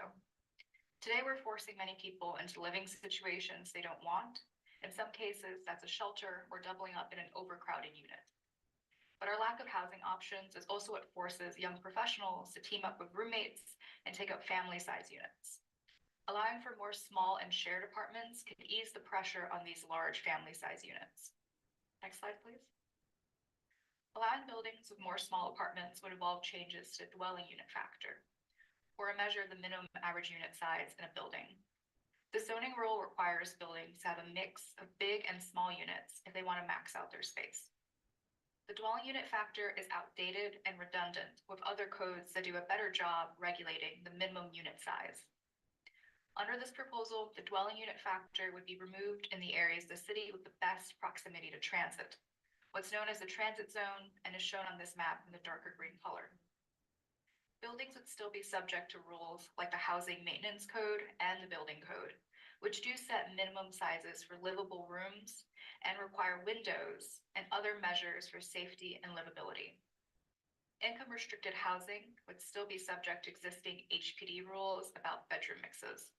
I: Today, we're forcing many people into living situations they don't want. In some cases, that's a shelter or doubling up in an overcrowded unit. But our lack of housing options is also what forces young professionals to team up with roommates and take up family-size units. Allowing for more small and shared apartments can ease the pressure on these large family-size units. Next slide, please. Allowing buildings with more small apartments would involve changes to dwelling unit factor, or a measure of the minimum average unit size in a building. The zoning rule requires buildings to have a mix of big and small units if they want to max out their space. The dwelling unit factor is outdated and redundant with other codes that do a better job regulating the minimum unit size. Under this proposal, the dwelling unit factor would be removed in the areas of the city with the best proximity to transit, what's known as the transit zone, and is shown on this map in the darker green color. Buildings would still be subject to rules like the Housing Maintenance Code and the Building Code, which do set minimum sizes for livable rooms and require windows and other measures for safety and livability. Income-restricted housing would still be subject to existing HPD rules about bedroom mixes.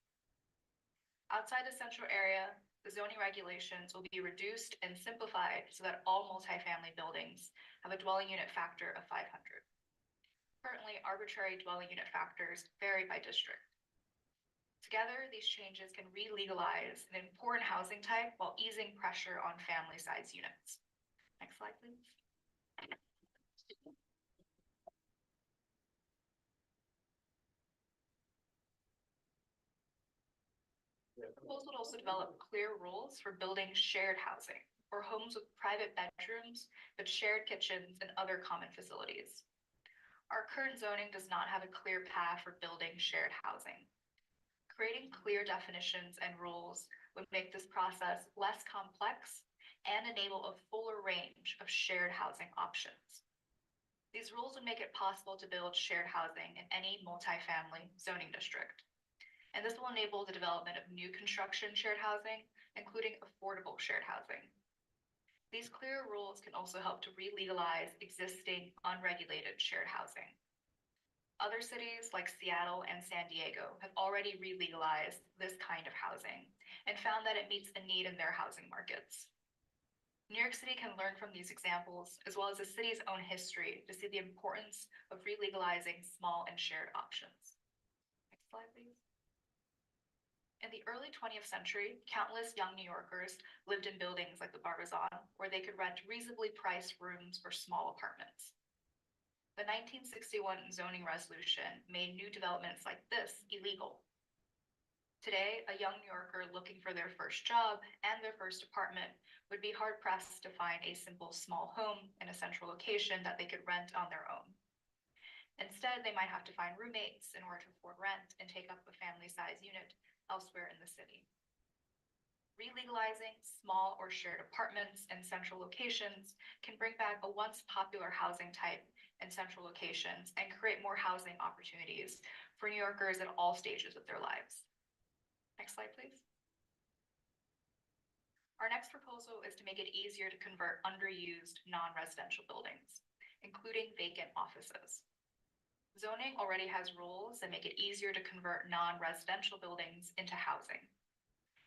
I: Outside the central area, the zoning regulations will be reduced and simplified so that all multifamily buildings have a dwelling unit factor of 500. Currently, arbitrary dwelling unit factors vary by district. Together, these changes can re-legalize an important housing type while easing pressure on family-size units. Next slide, please. The proposal would also develop clear rules for building shared housing, or homes with private bedrooms, but shared kitchens and other common facilities. Our current zoning does not have a clear path for building shared housing. Creating clear definitions and rules would make this process less complex and enable a fuller range of shared housing options. These rules would make it possible to build shared housing in any multifamily zoning district. And this will enable the development of new construction shared housing, including affordable shared housing. These clearer rules can also help to re-legalize existing unregulated shared housing. Other cities like Seattle and San Diego have already re-legalized this kind of housing and found that it meets a need in their housing markets. New York City can learn from these examples, as well as the city's own history, to see the importance of re-legalizing small and shared options. Next slide, please. In the early 20th century, countless young New Yorkers lived in buildings like the Barbizon, where they could rent reasonably priced rooms or small apartments. The 1961 zoning resolution made new developments like this illegal. Today, a young New Yorker looking for their first job and their first apartment would be hard-pressed to find a simple small home in a central location that they could rent on their own. Instead, they might have to find roommates in order to afford rent and take up a family-sized unit elsewhere in the city. Re-legalizing small or shared apartments in central locations can bring back a once popular housing type in central locations and create more housing opportunities for New Yorkers at all stages of their lives. Next slide, please. Our next proposal is to make it easier to convert underused non-residential buildings, including vacant offices. Zoning already has rules that make it easier to convert non-residential buildings into housing.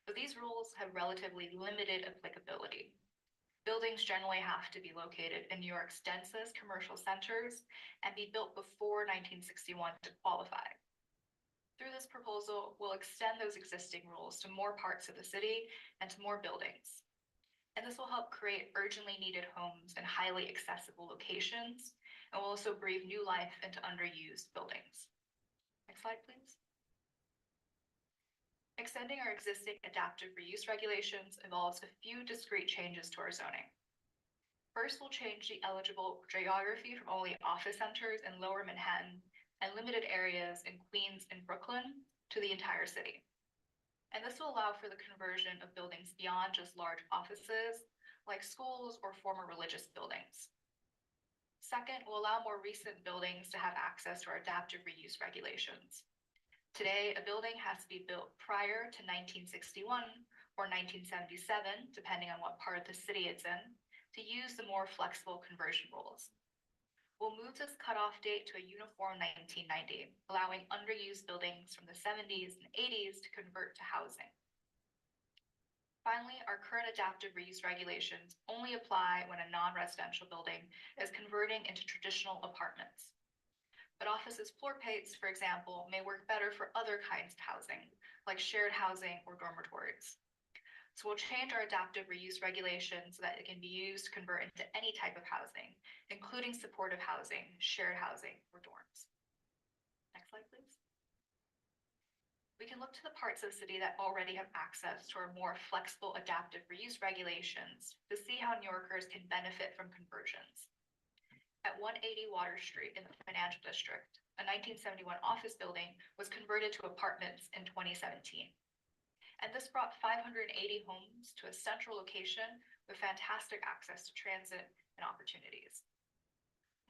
I: But these rules have relatively limited applicability. Buildings generally have to be located in New York's densest commercial centers and be built before 1961 to qualify. Through this proposal, we'll extend those existing rules to more parts of the city and to more buildings. And this will help create urgently needed homes in highly accessible locations, and will also breathe new life into underused buildings. Next slide, please. Extending our existing adaptive reuse regulations involves a few discrete changes to our zoning. First, we'll change the eligible geography from only office centers in Lower Manhattan and limited areas in Queens and Brooklyn to the entire city. And this will allow for the conversion of buildings beyond just large offices, like schools or former religious buildings. Second, we'll allow more recent buildings to have access to our adaptive reuse regulations. Today, a building has to be built prior to 1961 or 1977, depending on what part of the city it's in, to use the more flexible conversion rules. We'll move this cutoff date to a uniform 1990, allowing underused buildings from the 70s and 80s to convert to housing. Finally, our current adaptive reuse regulations only apply when a non-residential building is converting into traditional apartments. But offices floor plates, for example, may work better for other kinds of housing, like shared housing or dormitories. So we'll change our adaptive reuse regulations so that it can be used to convert into any type of housing, including supportive housing, shared housing, or dorms. Next slide, please. We can look to the parts of the city that already have access to our more flexible adaptive reuse regulations to see how New Yorkers can benefit from conversions. At 180 Water Street in the Financial District, a 1971 office building was converted to apartments in 2017. And this brought 580 homes to a central location with fantastic access to transit and opportunities.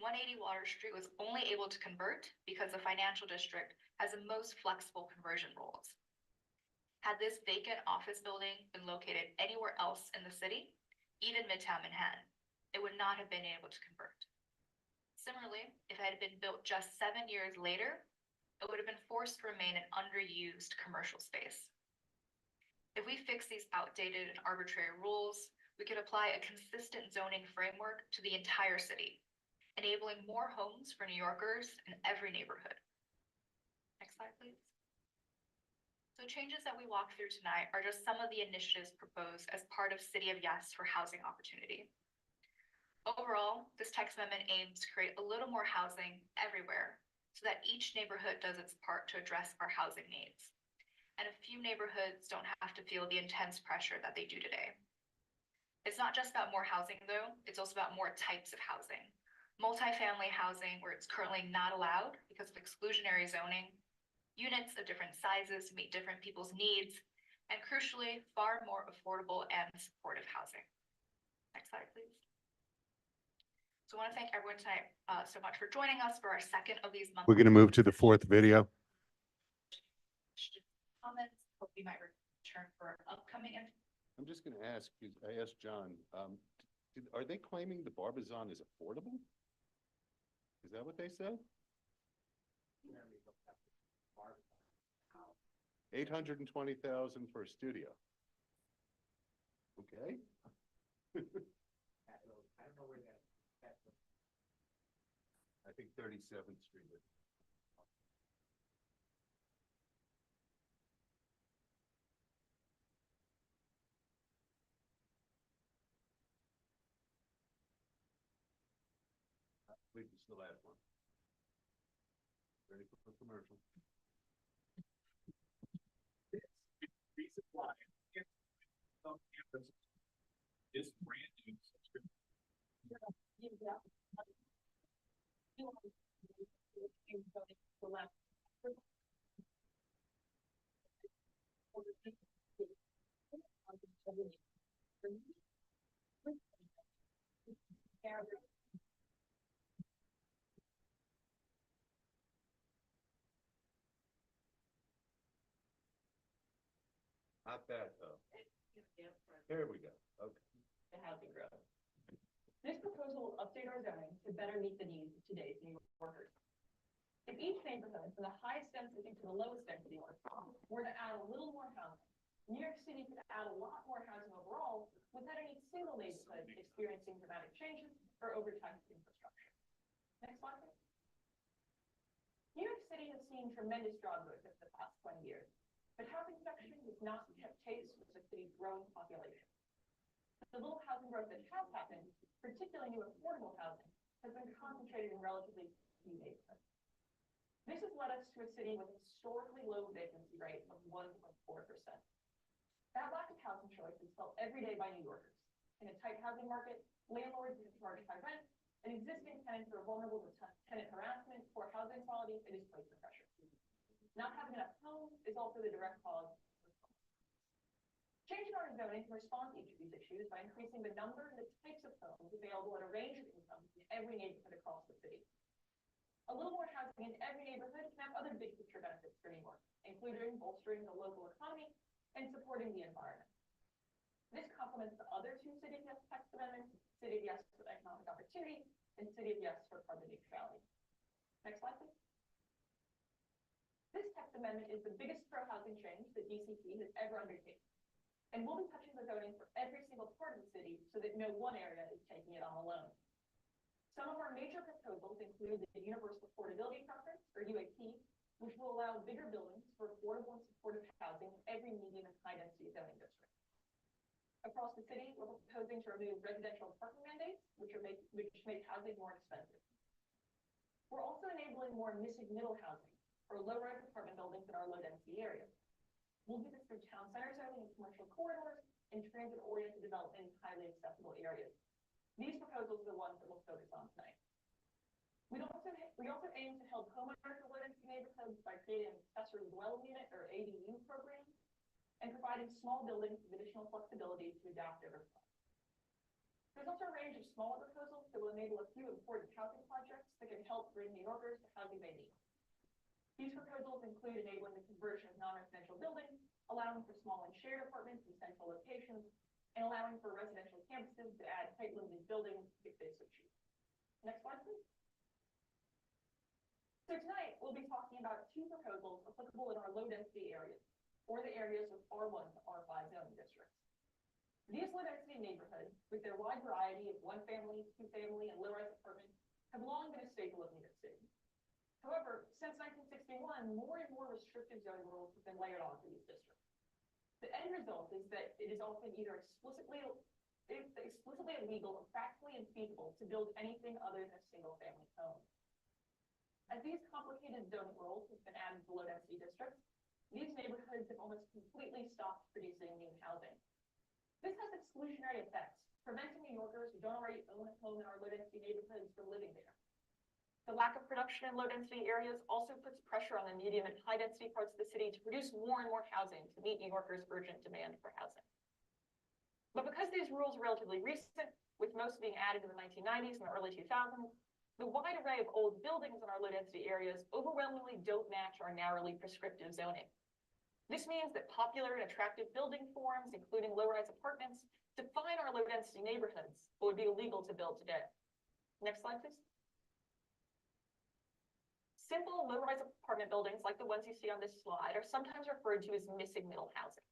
I: 180 Water Street was only able to convert because the Financial District has the most flexible conversion rules. Had this vacant office building been located anywhere else in the city, even Midtown Manhattan, it would not have been able to convert. Similarly, if it had been built just 7 years later, it would have been forced to remain an underused commercial space. If we fix these outdated and arbitrary rules, we could apply a consistent zoning framework to the entire city, enabling more homes for New Yorkers in every neighborhood. Next slide, please. So changes that we walk through tonight are just some of the initiatives proposed as part of City of Yes for housing opportunity. Overall, this text amendment aims to create a little more housing everywhere so that each neighborhood does its part to address our housing needs. And a few neighborhoods don't have to feel the intense pressure that they do today. It's not just about more housing though, it's also about more types of housing. Multifamily housing where it's currently not allowed because of exclusionary zoning, units of different sizes to meet different people's needs, and crucially, far more affordable and supportive housing. Next slide, please. So I want to thank everyone tonight so much for joining us for our second of these months.
B: We're going to move to the fourth video.
I: Comments, hope you might return for upcoming.
B: I'm just going to ask, I asked John, Are they claiming the Barbizon is affordable? Is that what they said? 820,000 for a studio. Okay. I think 37th Street. We can still add one. Ready for commercial?
L: Reason why some campus is brand new subscription.
B: Not bad, though. Here we go. Okay.
K: The housing growth. This proposal will update our zoning to better meet the needs of today's New Yorkers. If each neighborhood, from the highest density to the lowest density one, were to add a little more housing, New York City could add a lot more housing overall without any single neighborhood experiencing dramatic changes or overtaxed infrastructure. Next slide, please. New York City has seen tremendous job growth over the past 20 years, but housing production has not kept pace with the city's growing population. The little housing growth that has happened, particularly new affordable housing, has been concentrated in relatively few neighborhoods. This has led us to a city with a historically low vacancy rate of 1.4%. That lack of housing choice is felt every day by New Yorkers. In a tight housing market, landlords can charge high rent, and existing tenants are vulnerable to tenant harassment, poor housing quality, and displacement pressure. Not having enough homes is also the direct cause. Changing our zoning can respond to each of these issues by increasing the number and the types of homes available at a range of incomes in every neighborhood across the city. A little more housing in every neighborhood can have other big picture benefits for New York, including bolstering the local economy and supporting the environment. This complements the other two City of Yes text amendments, City of Yes for Economic Opportunity and City of Yes for Carbon Neutrality. Next slide, please. This text amendment is the biggest pro-housing change that DCP has ever undertaken, and we'll be touching the zoning for every single part of the city so that no one area is taking it on alone. Some of our major proposals include the Universal Affordability Preference, or UAP, which will allow bigger buildings for affordable and supportive housing in every medium and high density zoning district. Across the city, we're proposing to remove residential parking mandates, which make housing more expensive. We're also enabling more missing middle housing, or low-rise apartment buildings in our low-density areas. We'll do this through town center zoning and commercial corridors and transit-oriented development in highly accessible areas. These proposals are the ones that we'll focus on tonight. We also aim to help homeowners in low-density neighborhoods by creating an accessory dwelling unit, or ADU program, and providing small buildings with additional flexibility to adapt over time. There's also a range of smaller proposals that will enable a few important housing projects that can help bring New Yorkers the housing they need. These proposals include enabling the conversion of non-residential buildings, allowing for small and shared apartments in central locations, and allowing for residential campuses to add height-limited buildings if they so choose. Next slide, please. So tonight, we'll be talking about two proposals applicable in our low-density areas, or the areas with R1 to R5 zoning districts. These low-density neighborhoods, with their wide variety of one-family, two-family, and low-rise apartments, have long been a staple of New York City. However, since 1961, more and more restrictive zoning rules have been layered onto these districts. The end result is that it is often either explicitly illegal or practically infeasible to build anything other than a single-family home. As these complicated zoning rules have been added to low-density districts, these neighborhoods have almost completely stopped producing new housing. This has exclusionary effects, preventing New Yorkers who don't already own a home in our low-density neighborhoods from living there. The lack of production in low-density areas also puts pressure on the medium and high-density parts of the city to produce more and more housing to meet New Yorkers' urgent demand for housing. But because these rules are relatively recent, with most being added in the 1990s and the early 2000s, the wide array of old buildings in our low-density areas overwhelmingly don't match our narrowly prescriptive zoning. This means that popular and attractive building forms, including low-rise apartments, define our our low-density neighborhoods, what would be illegal to build today. Next slide, please. Simple low-rise apartment buildings like the ones you see on this slide are sometimes referred to as missing middle housing.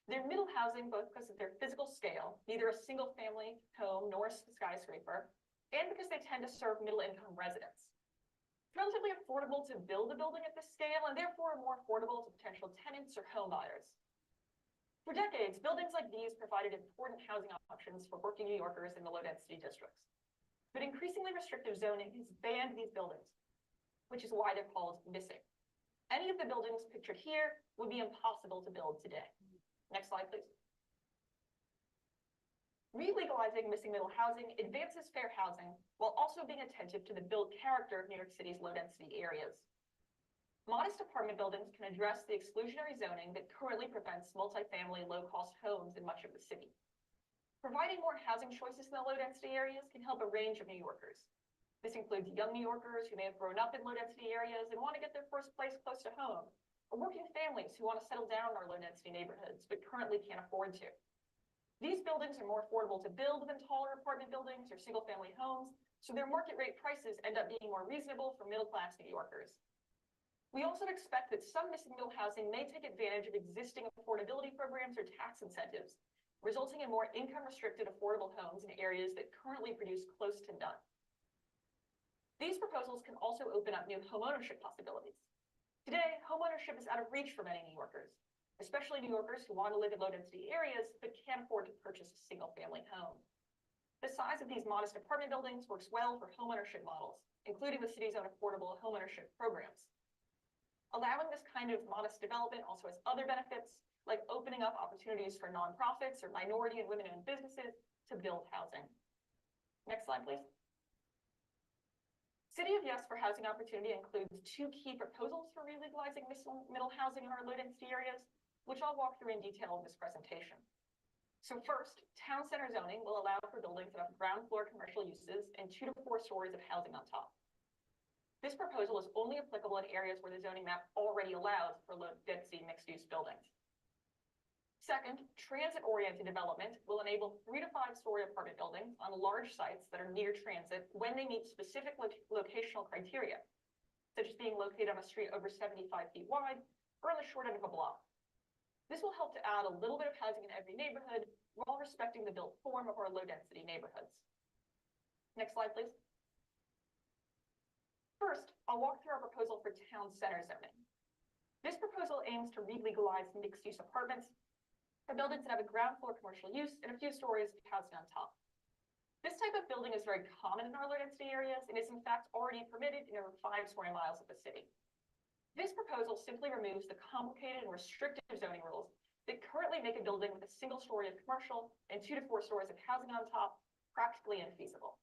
K: They're middle housing both because of their physical scale, neither a single-family home nor a skyscraper, and because they tend to serve middle-income residents. It's relatively affordable to build a building at this scale and therefore more affordable to potential tenants or home buyers. For decades, buildings like these provided important housing options for working New Yorkers in the low-density districts. But increasingly restrictive zoning has banned these buildings, which is why they're called missing. Any of the buildings pictured here would be impossible to build today. Next slide, please. Relegalizing missing middle housing advances fair housing while also being attentive to the built character of New York City's low-density areas. Modest apartment buildings can address the exclusionary zoning that currently prevents multifamily low-cost homes in much of the city. Providing more housing choices in the low-density areas can help a range of New Yorkers. This includes young New Yorkers who may have grown up in low-density areas and want to get their first place close to home, or working families who want to settle down in our low-density neighborhoods but currently can't afford to. These buildings are more affordable to build than taller apartment buildings or single-family homes, so their market rate prices end up being more reasonable for middle-class New Yorkers. We also expect that some missing middle housing may take advantage of existing affordability programs or tax incentives, resulting in more income-restricted affordable homes in areas that currently produce close to none. These proposals can also open up new homeownership possibilities. Today, homeownership is out of reach for many New Yorkers, especially New Yorkers who want to live in low-density areas but can't afford to purchase a single-family home. The size of these modest apartment buildings works well for homeownership models, including the city's own affordable homeownership programs. Allowing this kind of modest development also has other benefits, like opening up opportunities for nonprofits or minority and women-owned businesses to build housing. Next slide, please. City of Yes for Housing Opportunity includes two key proposals for relegalizing middle housing in our low-density areas, which I'll walk through in detail in this presentation. So first, town center zoning will allow for buildings that have ground floor commercial uses and 2 to 4 stories of housing on top. This proposal is only applicable in areas where the zoning map already allows for low-density mixed-use buildings. Second, transit-oriented development will enable 3 to 5 story apartment buildings on large sites that are near transit when they meet specific locational criteria, such as being located on a street over 75 feet wide or on the short end of a block. This will help to add a little bit of housing in every neighborhood while respecting the built form of our low-density neighborhoods. Next slide, please. First, I'll walk through our proposal for town center zoning. This proposal aims to relegalize mixed-use apartments for buildings that have a ground floor commercial use and a few stories of housing on top. This type of building is very common in our low-density areas and is in fact already permitted in over 5 square miles of the city. This proposal simply removes the complicated and restrictive zoning rules that currently make a building with a single story of commercial and 2 to 4 stories of housing on top practically infeasible.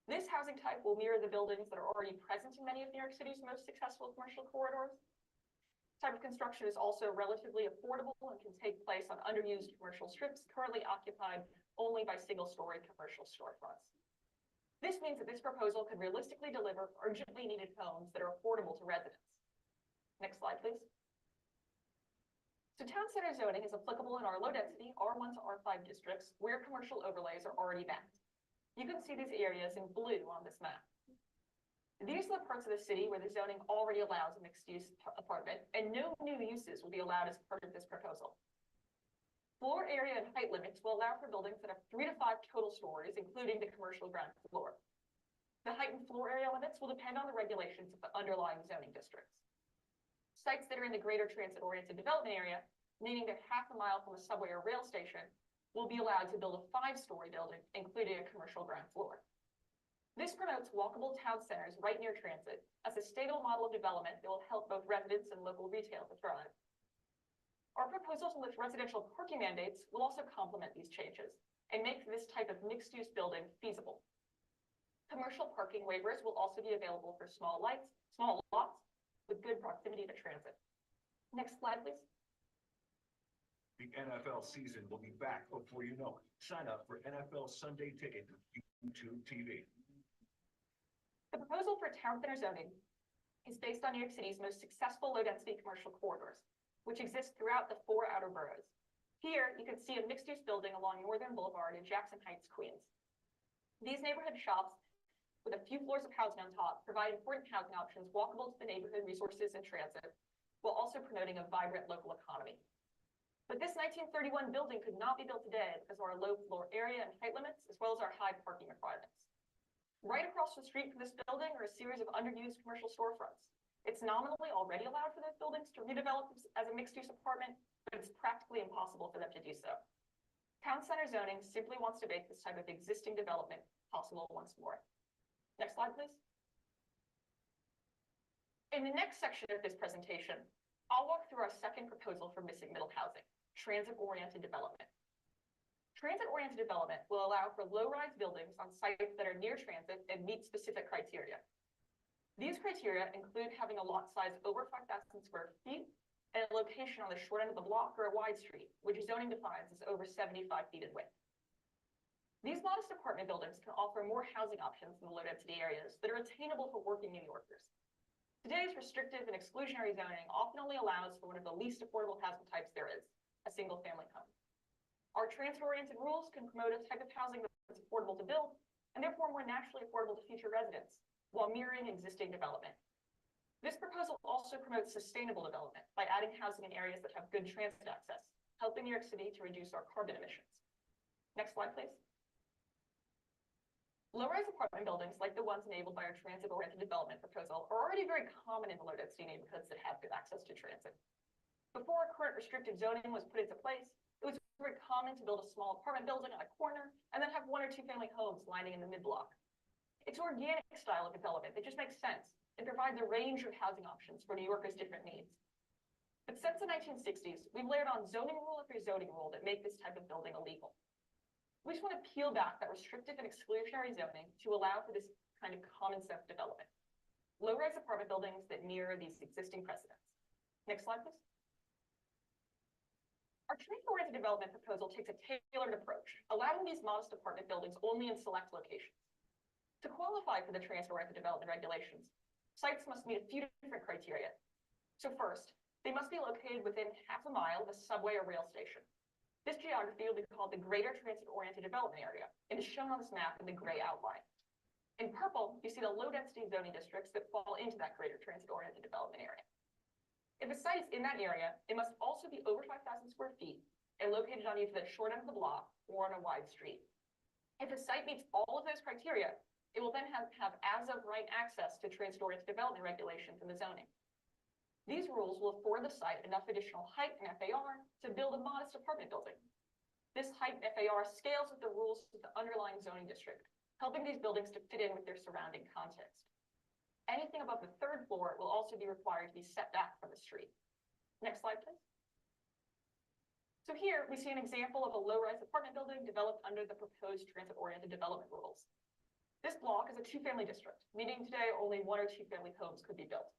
K: This housing type will mirror the buildings that are already present in many of New York City's most successful commercial corridors. This type of construction is also relatively affordable and can take place on underused commercial strips currently occupied only by single-story commercial storefronts. This means that this proposal can realistically deliver urgently needed homes that are affordable to residents. Next slide, please. So town center zoning is applicable in our low-density R1 to R5 districts where commercial overlays are already mapped. You can see these areas in blue on this map. These are the parts of the city where the zoning already allows a mixed-use apartment, and no new uses will be allowed as part of this proposal. Floor area and height limits will allow for buildings that have 3 to 5 total stories, including the commercial ground floor. The height and floor area limits will depend on the regulations of the underlying zoning districts. Sites that are in the greater transit-oriented development area, meaning they're half a mile from a subway or rail station, will be allowed to build a 5-story building, including a commercial ground floor. This promotes walkable town centers right near transit as a stable model of development that will help both residents and local retail to thrive. Our proposals with residential parking mandates will also complement these changes and make this type of mixed-use building feasible. Commercial parking waivers will also be available for small lots with good proximity to transit. Next slide, please.
J: The NFL season will be back before you know it. Sign up for NFL Sunday Ticket to YouTube TV.
K: The proposal for town center zoning is based on New York City's most successful low-density commercial corridors, which exist throughout the 4 outer boroughs. Here, you can see a mixed-use building along Northern Boulevard in Jackson Heights, Queens. These neighborhood shops with a few floors of housing on top provide important housing options walkable to the neighborhood resources and transit, while also promoting a vibrant local economy. But this 1931 building could not be built today because of our low floor area and height limits, as well as our high parking requirements. Right across the street from this building are a series of underused commercial storefronts. It's nominally already allowed for those buildings to redevelop as a mixed-use apartment, but it's practically impossible for them to do so. Town center zoning simply wants to make this type of existing development possible once more. Next slide, please. In the next section of this presentation, I'll walk through our second proposal for missing middle housing, transit-oriented development. Transit-oriented development will allow for low-rise buildings on sites that are near transit and meet specific criteria. These criteria include having a lot size over 5,000 square feet and a location on the short end of the block or a wide street, which zoning defines as over 75 feet in width. These modest apartment buildings can offer more housing options in the low-density areas that are attainable for working New Yorkers. Today's restrictive and exclusionary zoning often only allows for one of the least affordable housing types there is, a single-family home. Our transit-oriented rules can promote a type of housing that's affordable to build and therefore more naturally affordable to future residents, while mirroring existing development. This proposal also promotes sustainable development by adding housing in areas that have good transit access, helping New York City to reduce our carbon emissions. Next slide, please. Low-rise apartment buildings, like the ones enabled by our transit-oriented development proposal, are already very common in the low-density neighborhoods that have good access to transit. Before current restrictive zoning was put into place, it was very common to build a small apartment building on a corner and then have one or two family homes lining in the mid-block. It's an organic style of development that just makes sense and provides a range of housing options for New Yorkers' different needs. But since the 1960s, we've layered on zoning rule after zoning rule that make this type of building illegal. We just want to peel back that restrictive and exclusionary zoning to allow for this kind of common sense development. Low-rise apartment buildings that mirror these existing precedents. Next slide, please. Our transit-oriented development proposal takes a tailored approach, allowing these modest apartment buildings only in select locations. To qualify for the transit-oriented development regulations, sites must meet a few different criteria. So first, they must be located within half a mile of a subway or rail station. This geography will be called the Greater Transit-Oriented Development Area and is shown on this map in the gray outline. In purple, you see the low-density zoning districts that fall into that Greater Transit-Oriented Development Area. If a site is in that area, it must also be over 5,000 square feet and located on either the short end of the block or on a wide street. If a site meets all of those criteria, it will then have as-of-right access to transit-oriented development regulations in the zoning. These rules will afford the site enough additional height and FAR to build a modest apartment building. This height and FAR scales with the rules of the underlying zoning district, helping these buildings to fit in with their surrounding context. Anything above the third floor will also be required to be set back from the street. Next slide, please. So here we see an example of a low-rise apartment building developed under the proposed transit-oriented development rules. This block is a two-family district, meaning today only one or two family homes could be built.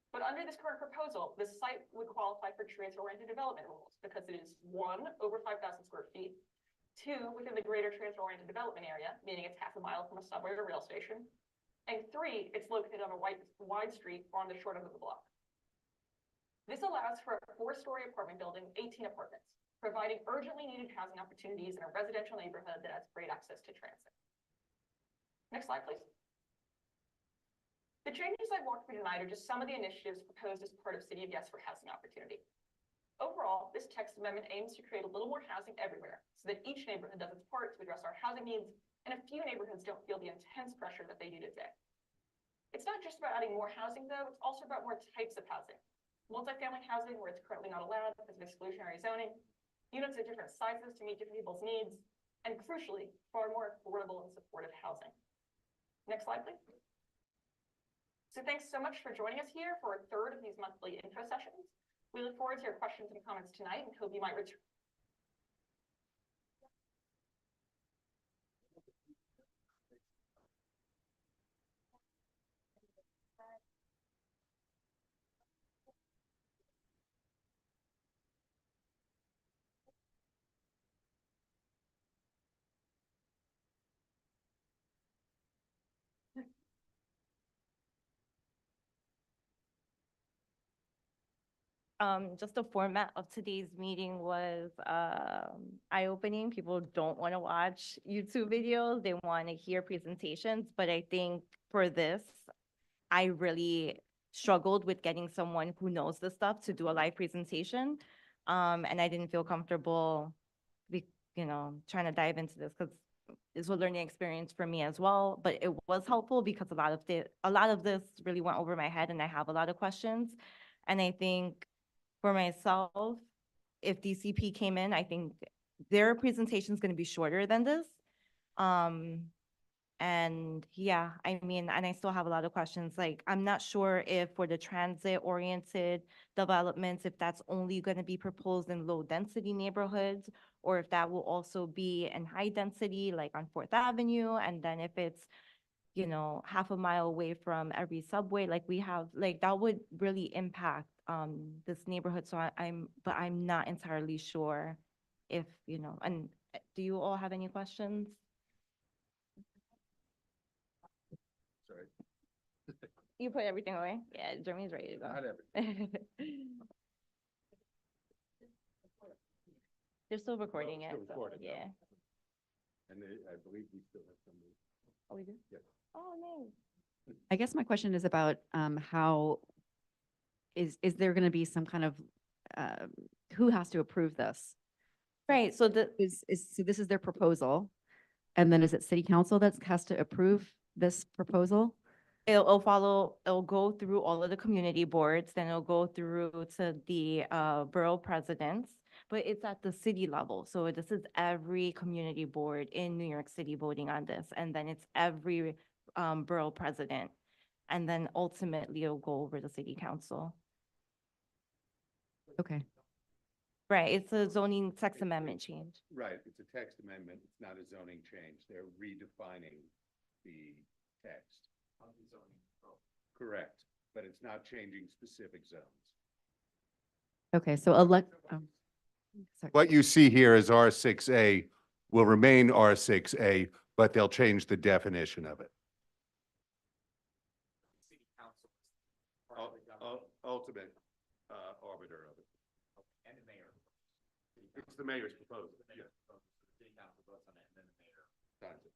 K: But under this current proposal, this site would qualify for transit-oriented development rules because it is 1, over 5,000 square feet, 2, within the Greater Transit-Oriented Development Area, meaning it's half a mile from a subway or rail station, and 3, it's located on a wide street or on the short end of the block. This allows for a 4-story apartment building, 18 apartments, providing urgently needed housing opportunities in a residential neighborhood that has great access to transit. Next slide, please. The changes I've walked through tonight are just some of the initiatives proposed as part of City of Yes for housing opportunity. Overall, this text amendment aims to create a little more housing everywhere so that each neighborhood does its part to address our housing needs, and a few neighborhoods don't feel the intense pressure that they do today. It's not just about adding more housing, though, it's also about more types of housing. Multifamily housing, where it's currently not allowed because of exclusionary zoning, units of different sizes to meet different people's needs, and crucially, far more affordable and supportive housing. Next slide, please. So thanks so much for joining us here for a third of these monthly intro sessions. We look forward to your questions and comments tonight and hope you might return.
A: just the format of today's meeting was, eye-opening. People don't want to watch YouTube videos. They want to hear presentations, but I think for this, I really struggled with getting someone who knows this stuff to do a live presentation. And I didn't feel comfortable, trying to dive into this because it's a learning experience for me as well. But it was helpful because a lot of this really went over my head and I have a lot of questions. And I think for myself, if DCP came in, I think their presentation is going to be shorter than this. And yeah, I mean, and I still have a lot of questions. Like, I'm not sure if for the transit-oriented developments, if that's only going to be proposed in low-density neighborhoods, or if that will also be in high density, like on Fourth Avenue, and then if it's, half a mile away from every subway, like we have, like that would really impact this neighborhood. So but I'm not entirely sure if, and do you all have any questions?
B: Sorry.
A: You put everything away? Yeah, Jeremy's ready to go.
B: Not everything.
A: They're still recording it,
B: still
A: so,
B: recording,
A: yeah.
B: And I believe we still have somebody.
A: Oh, we do?
B: Yes.
A: Oh, nice.
M: I guess my question is about how is there going to be some kind of, who has to approve this?
A: Right, so
M: So this is their proposal. And then is it city council that has to approve this proposal?
A: it'll go through all of the community boards, then it'll go through to the borough presidents, but it's at the city level. So this is every community board in New York City voting on this, and then it's every borough president. And then ultimately it'll go over the city council.
M: Okay.
A: Right, it's a zoning text amendment change.
B: Right, it's a text amendment. It's not a zoning change. They're redefining the text. Correct, but it's not changing specific zones.
M: Okay, so sorry.
B: What you see here is R6A will remain R6A, but they'll change the definition of it. Ultimate arbiter of it.
D: And the mayor.
B: It's the mayor's proposal. Yes.
D: City council votes on it, and then the mayor.
B: Signs it.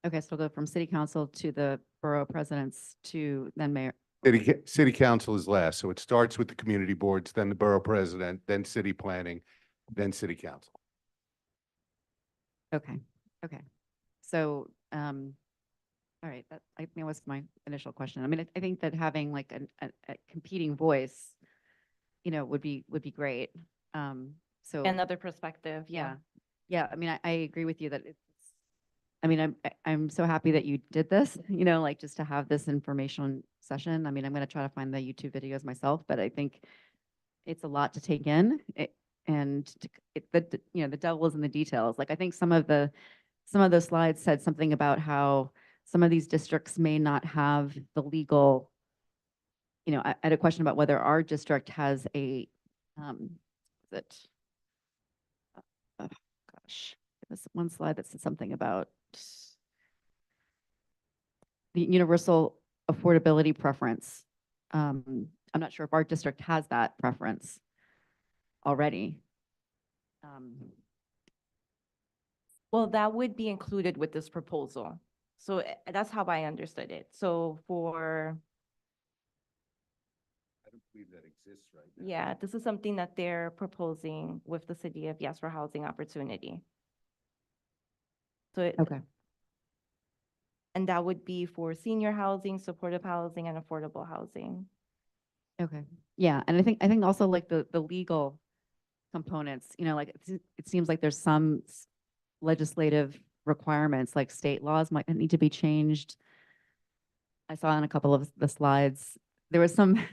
M: Okay, so we'll go from city council to the borough presidents to then mayor.
B: City council is last, so it starts with the community boards, then the borough president, then city planning, then city council.
M: Okay, okay. So, all right, I think that was my initial question. I mean, I think that having like a competing voice, would be great. So.
A: Another perspective, yeah.
M: Yeah, I mean, I agree with you that I mean, I'm so happy that you did this, like just to have this information session. I mean, I'm going to try to find the YouTube videos myself, but I think it's a lot to take in. The devil is in the details. Like, I think some of those slides said something about how some of these districts may not have the legal, I had a question about whether our district has a, oh gosh, there was one slide that said something about the universal affordability preference. I'm not sure if our district has that preference already.
A: Well, that would be included with this proposal. So that's how I understood it. So
B: I don't believe that exists right now.
A: yeah, this is something that they're proposing with the city of Yes for Housing Opportunity. So
M: Okay.
A: and that would be for senior housing, supportive housing, and affordable housing.
M: Okay. Yeah, and I think also like the legal components, like it seems like there's some legislative requirements, like state laws might need to be changed. I saw in a couple of the slides, there was some.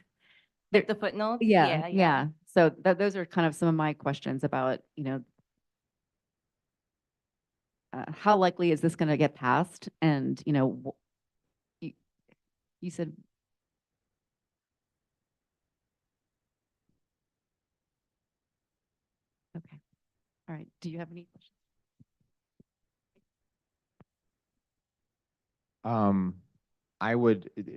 A: Like the footnotes?
M: Yeah. So those are kind of some of my questions about, how likely is this going to get passed? And, you said. Okay. All right. Do you have any questions?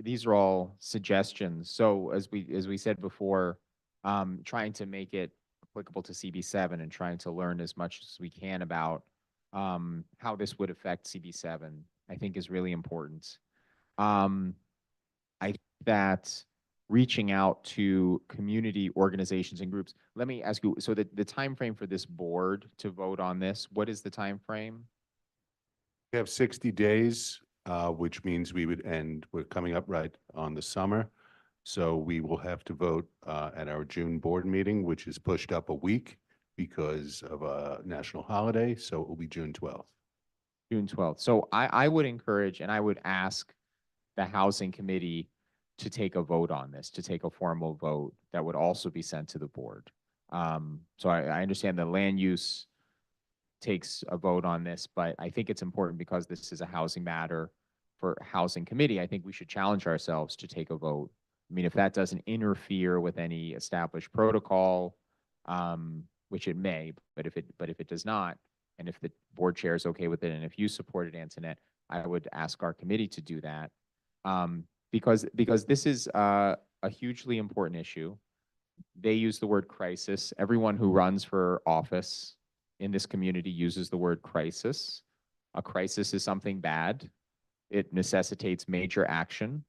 D: These are all suggestions. So as we said before, trying to make it applicable to CB7 and trying to learn as much as we can about how this would affect CB7, I think is really important. I think that reaching out to community organizations and groups. Let me ask you, so the time frame for this board to vote on this, what is the time frame?
B: We have 60 days, which means we're coming up right on the summer. So we will have to vote at our June board meeting, which is pushed up a week because of a national holiday. So it will be June 12th.
D: June 12th. So I would encourage and I would ask the housing committee to take a vote on this, to take a formal vote that would also be sent to the board. So I understand the land use takes a vote on this, but I think it's important because this is a housing matter for housing committee. I think we should challenge ourselves to take a vote. I mean, if that doesn't interfere with any established protocol, which it may, but if it does not, and if the board chair is okay with it, and if you support it, Antoinette, I would ask our committee to do that. Because this is a hugely important issue. They use the word crisis. Everyone who runs for office in this community uses the word crisis. A crisis is something bad. It necessitates major action.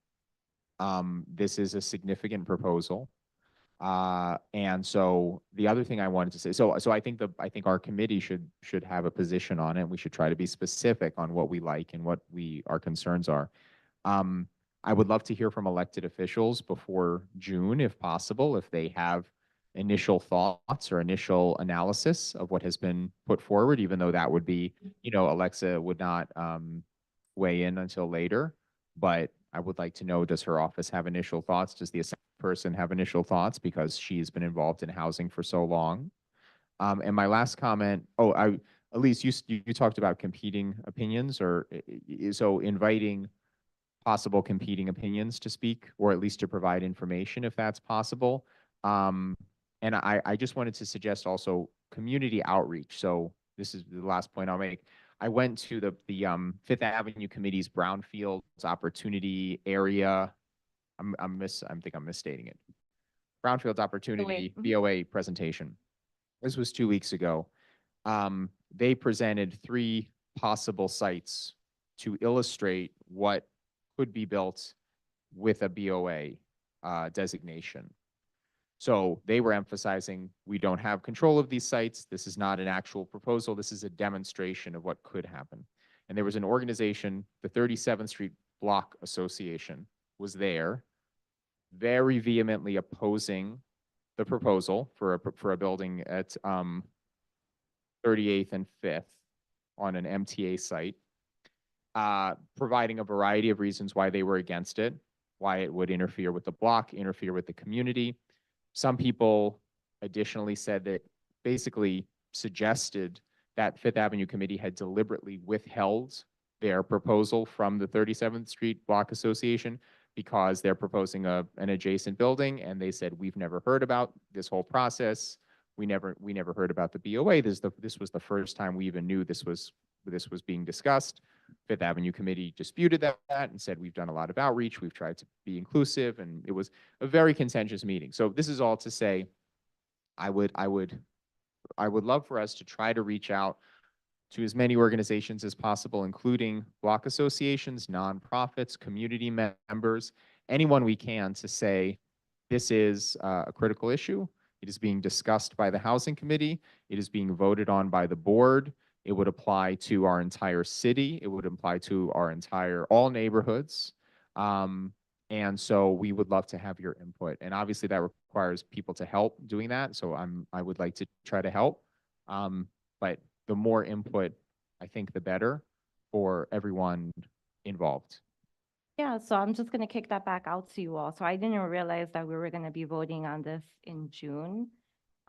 D: This is a significant proposal. And so the other thing I wanted to say, so I think our committee should have a position on it. We should try to be specific on what we like and what our concerns are. I would love to hear from elected officials before June, if possible, if they have initial thoughts or initial analysis of what has been put forward, even though that would be, Alexa would not weigh in until later. But I would like to know, does her office have initial thoughts? Does the person have initial thoughts because she's been involved in housing for so long? And my last comment, Elise, you talked about competing opinions, or so inviting possible competing opinions to speak, or at least to provide information if that's possible. And I just wanted to suggest also community outreach. So this is the last point I'll make. I went to the Fifth Avenue Committee's Brownfields Opportunity Area. I think I'm misstating it. Brownfields Opportunity BOA presentation. This was 2 weeks ago. They presented 3 possible sites to illustrate what could be built with a BOA designation. So they were emphasizing we don't have control of these sites. This is not an actual proposal. This is a demonstration of what could happen. And there was an organization, the 37th Street Block Association was there, very vehemently opposing the proposal for a building at 38th and 5th on an MTA site, providing a variety of reasons why they were against it, why it would interfere with the block, interfere with the community. Some people additionally said that basically suggested that Fifth Avenue Committee had deliberately withheld their proposal from the 37th Street Block Association because they're proposing an adjacent building, and they said, we've never heard about this whole process. We never heard about the BOA. This was the first time we even knew this was being discussed. Fifth Avenue Committee disputed that and said, we've done a lot of outreach. We've tried to be inclusive, and it was a very contentious meeting. So this is all to say, I would love for us to try to reach out to as many organizations as possible, including block associations, nonprofits, community members, anyone we can, to say this is a critical issue. It is being discussed by the Housing Committee. It is being voted on by the board. It would apply to our entire city. It would apply to all neighborhoods. And so we would love to have your input. And obviously that requires people to help doing that. So I would like to try to help. But the more input, I think the better for everyone involved.
A: Yeah, so I'm just gonna kick that back out to you all. So I didn't realize that we were gonna be voting on this in June.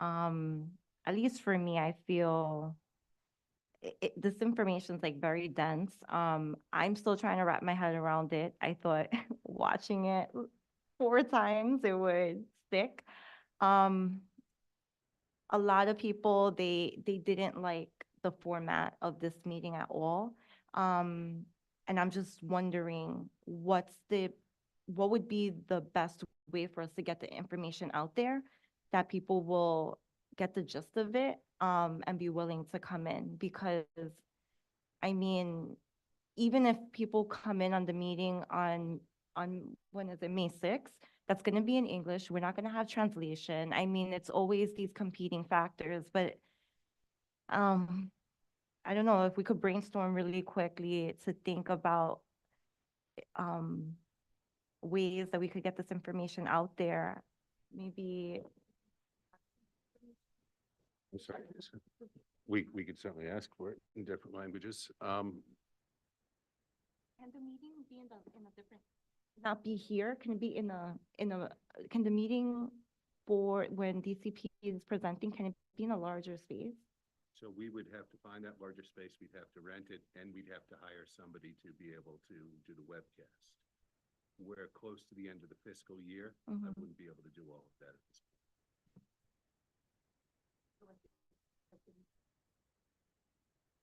A: At least for me, I feel this information is like very dense. I'm still trying to wrap my head around it. I thought watching it 4 times it would stick. A lot of people, they didn't like the format of this meeting at all. And I'm just wondering what would be the best way for us to get the information out there that people will get the gist of it, and be willing to come in, because, I mean, even if people come in on the meeting when is it, May 6th, that's gonna be in English, we're not gonna have translation. I mean, it's always these competing factors, but, I don't know if we could brainstorm really quickly to think about, um, ways that we could get this information out there. Maybe,
B: I'm sorry. We could certainly ask for it in different languages.
A: can the meeting be in a different, not be here? Can it be can the meeting for when DCP is presenting, can it be in a larger space?
B: So we would have to find that larger space, we'd have to rent it, and we'd have to hire somebody to be able to do the webcast. We're close to the end of the fiscal year. I
A: Mhm.
B: wouldn't be able to do all of that at this point.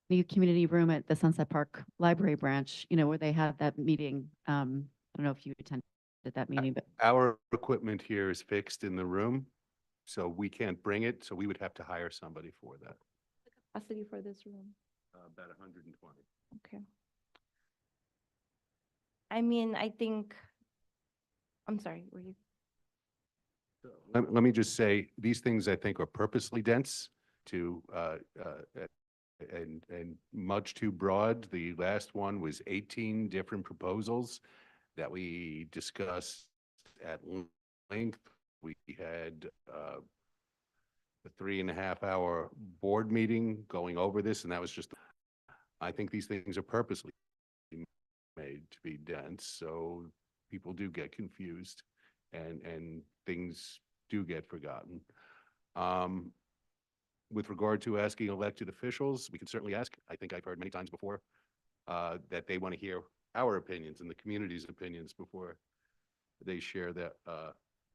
M: The community room at the Sunset Park Library branch, where they have that meeting. I don't know if you attended that meeting, but
B: Our equipment here is fixed in the room, so we can't bring it, so we would have to hire somebody for that,
A: Capacity for this room,
B: about 120.
A: okay. I mean, I think, I'm sorry, were you?
B: Let me just say, these things I think are purposely dense to, and much too broad. The last one was 18 different proposals that we discussed at length. We had a 3.5 hour board meeting going over this, and that was just, I think these things are purposely made to be dense, so people do get confused and things do get forgotten. With regard to asking elected officials, we can certainly ask. I think I've heard many times before that they want to hear our opinions and the community's opinions before they share that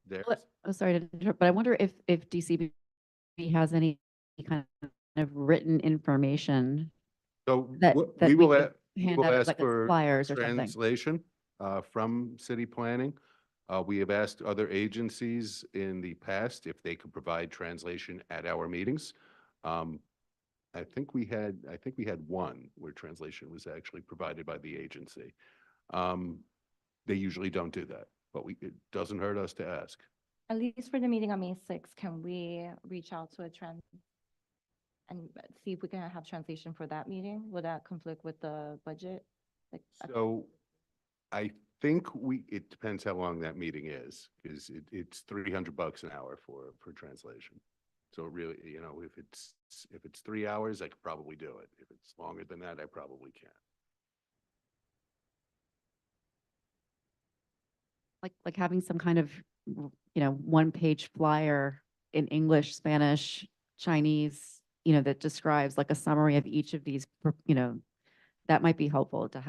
B: theirs.
M: I'm sorry to interrupt, but I wonder if DCB has any kind of written information
B: So
M: that
B: we will,
M: could
B: we
M: hand
B: will
M: out as
B: ask
M: like a
B: for
M: flyers or something.
B: translation from city planning. We have asked other agencies in the past if they could provide translation at our meetings. I think we had one where translation was actually provided by the agency. They usually don't do that, but it doesn't hurt us to ask.
A: At least for the meeting on May 6th, can we reach out to a and see if we can have translation for that meeting? Would that conflict with the budget? Like,
B: So I think it depends how long that meeting is, because it's $300 an hour for translation. So really, if it's 3 hours, I could probably do it. If it's longer than that, I probably can't.
M: Like having some kind of, one-page flyer in English, Spanish, Chinese, that describes like a summary of each of these, that might be helpful to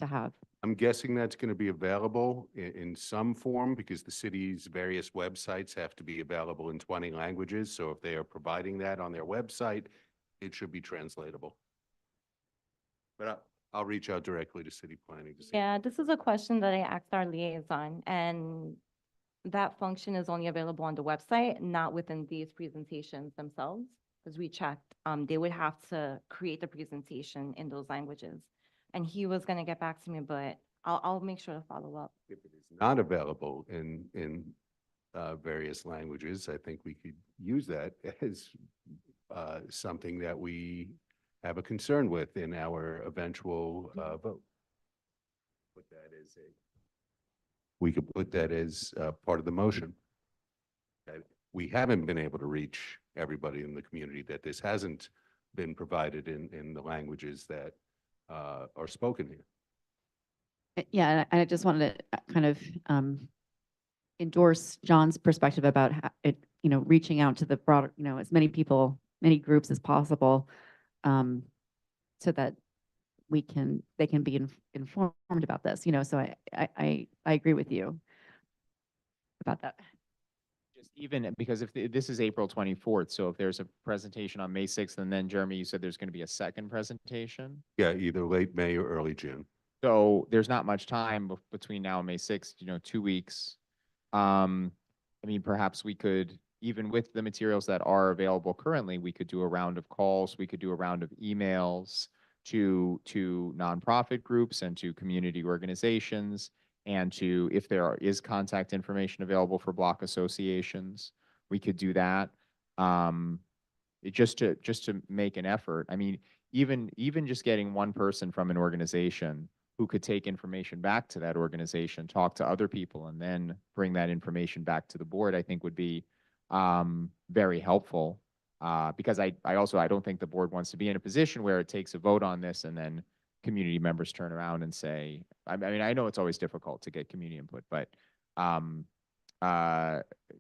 M: have.
B: I'm guessing that's going to be available in some form because the city's various websites have to be available in 20 languages. So if they are providing that on their website, it should be translatable. But I'll reach out directly to city planning to see.
A: yeah, this is a question that I asked our liaison, and that function is only available on the website, not within these presentations themselves. Because we checked, they would have to create the presentation in those languages. And he was gonna get back to me, but I'll make sure to follow up.
B: If it is not available in various languages, I think we could use that as something that we have a concern with in our eventual vote. We could put that as part of the motion. That we haven't been able to reach everybody in the community, that this hasn't been provided in the languages that are spoken here.
M: Yeah, and I just wanted to kind of endorse John's perspective about it, reaching out to the broader, as many people, many groups as possible, so that they can be informed about this, so I agree with you about that.
D: Just even because if this is April 24th, so if there's a presentation on May 6th, and then Jeremy, you said there's going to be a second presentation.
B: Yeah, either late May or early June.
D: So there's not much time between now and May 6th, 2 weeks. I mean, perhaps we could even with the materials that are available currently, we could do a round of calls, we could do a round of emails to nonprofit groups and to community organizations, and to, if is contact information available for block associations, we could do that. Just to make an effort. I mean, even just getting one person from an organization who could take information back to that organization, talk to other people, and then bring that information back to the board, I think would be very helpful. Because I don't think the board wants to be in a position where it takes a vote on this and then community members turn around and say, I mean, I know it's always difficult to get community input, but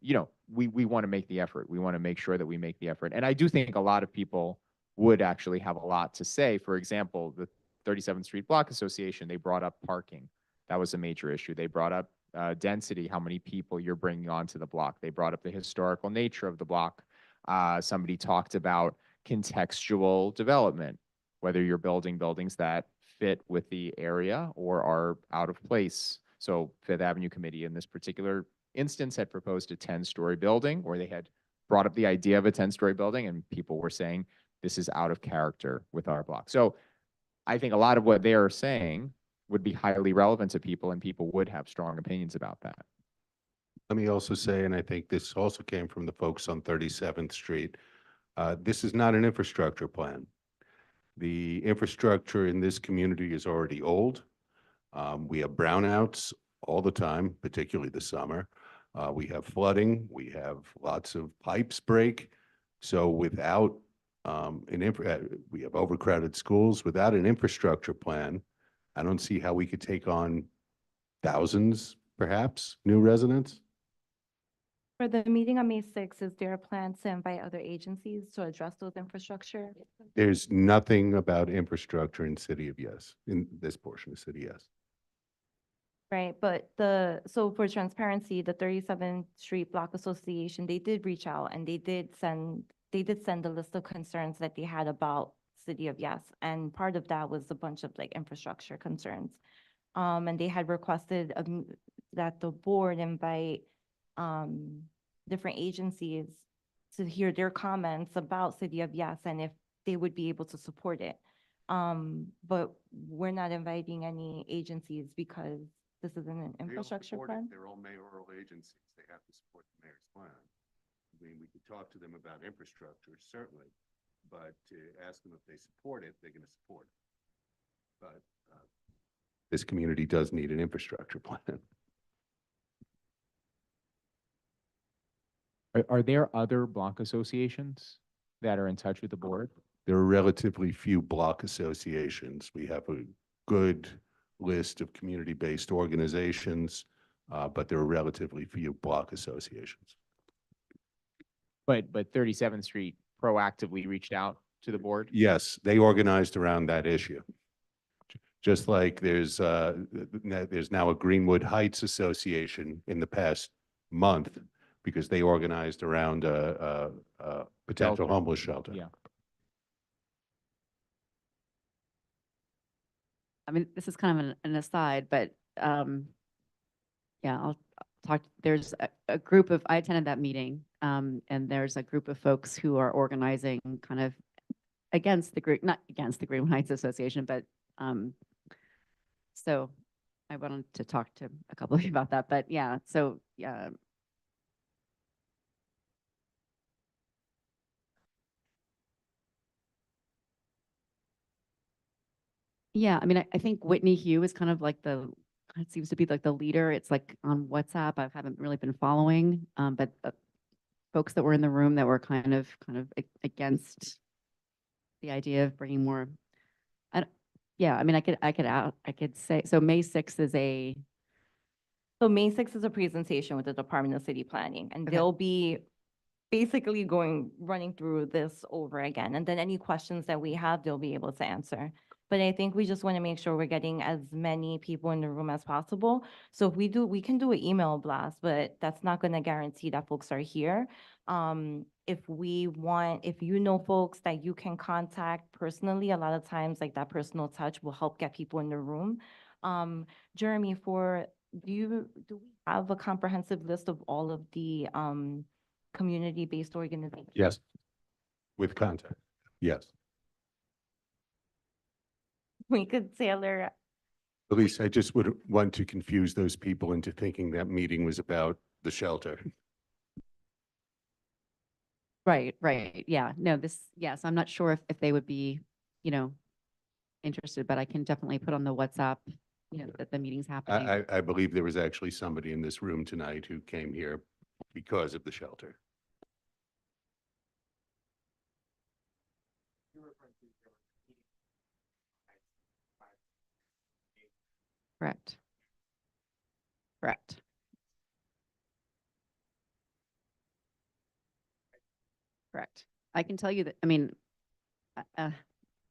D: you know, we want to make the effort. We want to make sure that we make the effort. And I do think a lot of people would actually have a lot to say. For example, the 37th Street Block Association, they brought up parking. That was a major issue. They brought up density, how many people you're bringing onto the block. They brought up the historical nature of the block. Somebody talked about contextual development, whether you're building buildings that fit with the area or are out of place. So Fifth Avenue Committee in this particular instance had proposed a 10-story building, or they had brought up the idea of a 10-story building, and people were saying this is out of character with our block. So I think a lot of what they are saying would be highly relevant to people, and people would have strong opinions about that.
B: Let me also say, and I think this also came from the folks on 37th Street, this is not an infrastructure plan. The infrastructure in this community is already old. We have brownouts all the time, particularly the summer. We have flooding. We have lots of pipes break. So without we have overcrowded schools. Without an infrastructure plan, I don't see how we could take on thousands, perhaps, new residents.
A: For the meeting on May 6th, is there a plan to invite other agencies to address those infrastructure?
B: There's nothing about infrastructure in City of Yes, in this portion of City Yes.
A: Right, but so for transparency, the 37th Street Block Association, they did reach out and they did send a list of concerns that they had about City of Yes. And part of that was a bunch of like infrastructure concerns. And they had requested that the board invite different agencies to hear their comments about City of Yes and if they would be able to support it. But we're not inviting any agencies because this isn't an infrastructure plan.
B: They're all mayoral agencies. They have to support the mayor's plan. I mean, we could talk to them about infrastructure, certainly, but to ask them if they support it, they're going to support it. But this community does need an infrastructure plan.
D: Are there other block associations that are in touch with the board?
B: There are relatively few block associations. We have a good list of community-based organizations, but there are relatively few block associations.
D: But 37th Street proactively reached out to the board?
B: Yes, they organized around that issue. Just like there's now a Greenwood Heights Association in the past month because they organized around a potential
D: Shelter.
B: homeless shelter.
D: Yeah.
M: I mean, this is kind of an aside, but yeah, I'll talk. There's a group of, I attended that meeting, and there's a group of folks who are organizing kind of against the group, not against the Greenwood Heights Association, but so I wanted to talk to a couple of you about that. But yeah, so yeah. Yeah, I mean, I think Whitney Hugh is kind of like it seems to be like the leader. It's like on WhatsApp. I haven't really been following, but folks that were in the room that were kind of against the idea of bringing more. Yeah, I mean, I could say, so May 6th is a.
A: So May 6th is a presentation with the Department of City Planning, and
M: Okay.
A: they'll be basically running through this over again. And then any questions that we have, they'll be able to answer. But I think we just want to make sure we're getting as many people in the room as possible. So if we can do an email blast, but that's not going to guarantee that folks are here. If you know folks that you can contact personally, a lot of times like that personal touch will help get people in the room. Jeremy, do we have a comprehensive list of all of the community-based organization.
B: Yes. With contact. Yes.
A: We could tailor,
B: Elise, I just would want to confuse those people into thinking that meeting was about the shelter.
M: Right, right. Yeah, no, yes, I'm not sure if they would be, you know, interested, but I can definitely put on the WhatsApp, you know, that the meeting's happening.
B: I believe there was actually somebody in this room tonight who came here because of the shelter.
M: Correct. Correct. Correct. I can tell you that, I mean,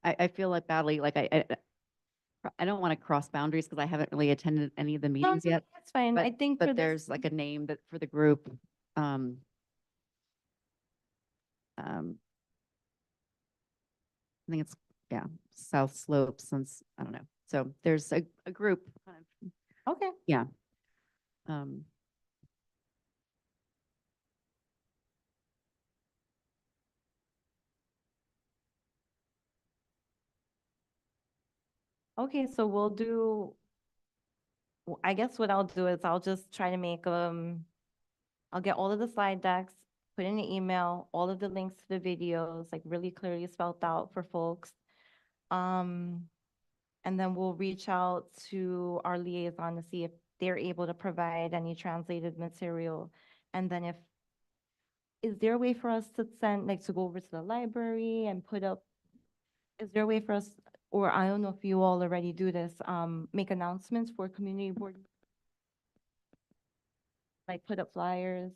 M: I feel like badly, like I don't want to cross boundaries because I haven't really attended any of the
A: no,
M: meetings
A: no,
M: yet.
A: that's fine. I think for
M: But
A: this,
M: there's like a name that for the group. Um, I think it's, yeah, South Slopes, since, I don't know. So there's a group, kind of,
A: okay.
M: yeah. Um,
A: Okay, so we'll do, I guess what I'll do is I'll just try to make, I'll get all of the slide decks, put in an email, all of the links to the videos, like really clearly spelled out for folks. And then we'll reach out to our liaison to see if they're able to provide any translated material. And then is there a way for us to send, like, to go over to the library and put up, is there a way for us, or I don't know if you all already do this, make announcements for community board? Like put up flyers?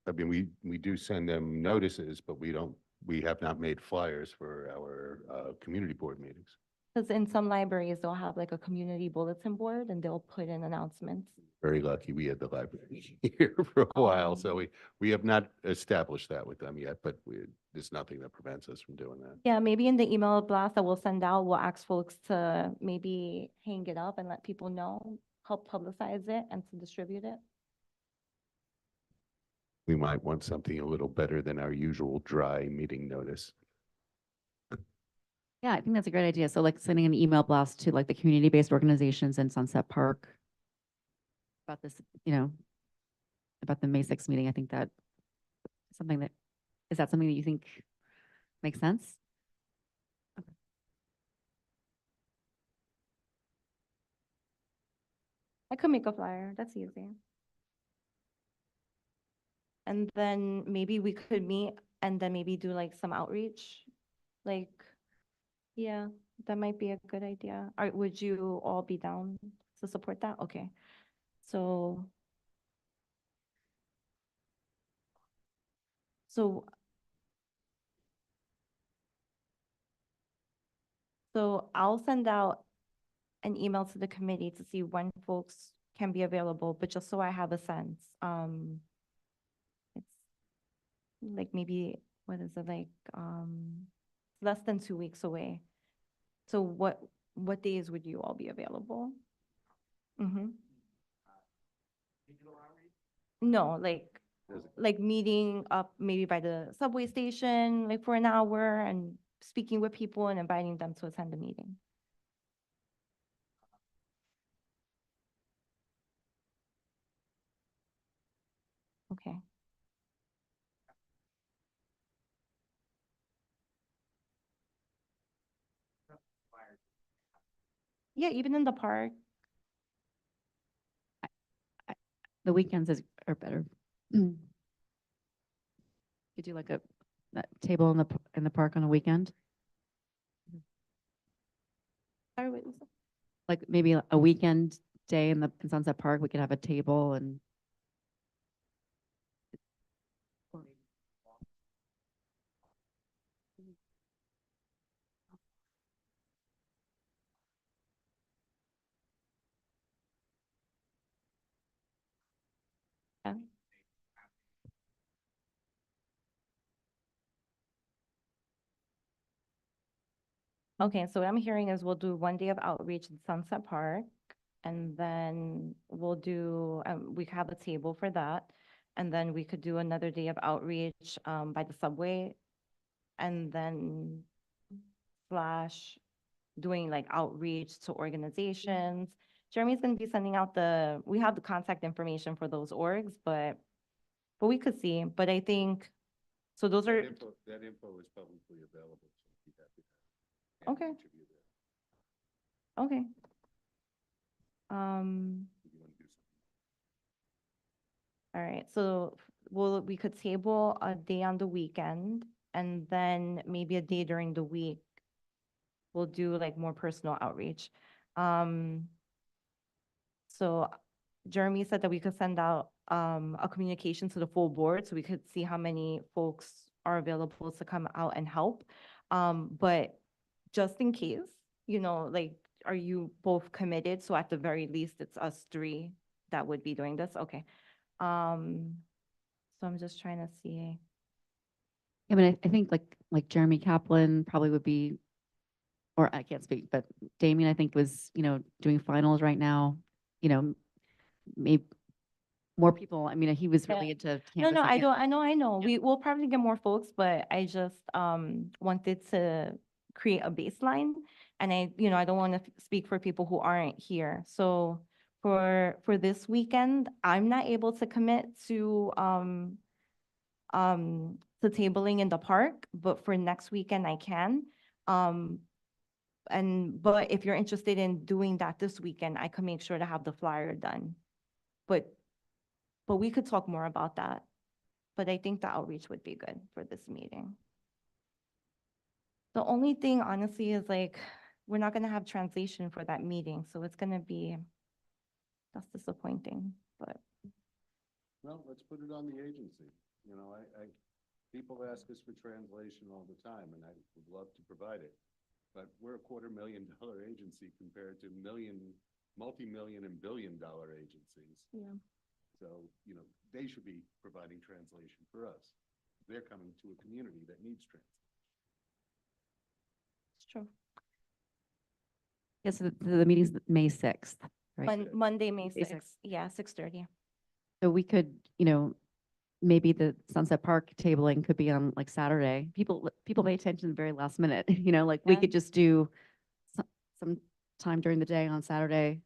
B: I mean, we do send them notices, but we have not made flyers for our community board meetings.
A: Because in some libraries, they'll have like a community bulletin board and they'll put in announcements.
B: Very lucky we had the library here for a while, so
A: Um,
B: we have not established that with them yet, but there's nothing that prevents us from doing that.
A: Yeah, maybe in the email blast that we'll send out, we'll ask folks to maybe hang it up and let people know, help publicize it and to distribute it.
B: We might want something a little better than our usual dry meeting notice.
M: yeah, I think that's a great idea. So like sending an email blast to like the community-based organizations in Sunset Park about this, you know, about the May 6th meeting. I think that something that, is that something that you think makes sense?
A: I could make a flyer, that's easy. And then maybe we could meet and then maybe do like some outreach. Like, yeah, that might be a good idea. Would you all be down to support that? Okay. So. So. So I'll send out an email to the committee to see when folks can be available, but just so I have a sense, it's like maybe, what is it, like, less than 2 weeks away. So what days would you all be available? Mm-hmm. No, like meeting up maybe by the subway station, like for an hour and speaking with people and inviting them to attend the meeting. Okay. Yeah, even in the park.
M: The weekends are better. You do like a table in the park on a weekend,
A: Sorry, what was that?
M: like maybe a weekend day in Sunset Park. We could have a table and.
A: Yeah. Okay, so what I'm hearing is we'll do 1 day of outreach in Sunset Park, and then we'll do, we have a table for that. And then we could do another day of outreach by the subway. And then slash doing like outreach to organizations. Jeremy's gonna be sending out we have the contact information for those orgs, but we could see, but I think, so those are,
B: That info is publicly available. So we'd be happy to have
A: Okay.
B: each of you there.
A: okay. Um,
B: If you want to do something.
A: all right, so we could table a day on the weekend and then maybe a day during the week. We'll do like more personal outreach. So Jeremy said that we could send out a communication to the full board so we could see how many folks are available to come out and help. But just in case, like, are you both committed? So at the very least, it's us three that would be doing this. Okay. So I'm just trying to see.
M: I mean, I think like Jeremy Kaplan probably would be, or I can't speak, but Damien, I think was, doing finals right now, maybe more people. I mean, he was really
A: Yeah.
M: into
A: No,
M: campus.
A: I don't, I know. We'll probably get more folks, but I just wanted to create a baseline. And I don't want to speak for people who aren't here. So for this weekend, I'm not able to commit to tabling in the park, but for next weekend I can. But if you're interested in doing that this weekend, I can make sure to have the flyer done. But we could talk more about that. But I think the outreach would be good for this meeting. The only thing honestly is like, we're not gonna have translation for that meeting, so it's gonna be, that's disappointing, but.
B: Well, let's put it on the agency. People ask us for translation all the time, and I would love to provide it. But we're a $250,000 agency compared to multi-million and billion-dollar agencies.
A: Yeah.
B: So, they should be providing translation for us. They're coming to a community that needs translation.
A: It's true.
M: Yes, the meeting's May 6th, right?
A: Monday, May
M: May
A: 6th, yeah, 6:30.
M: So we could, maybe the Sunset Park tabling could be on like Saturday. People pay attention to the very last minute, like we
A: Yeah.
M: could just do some time during the day on Saturday,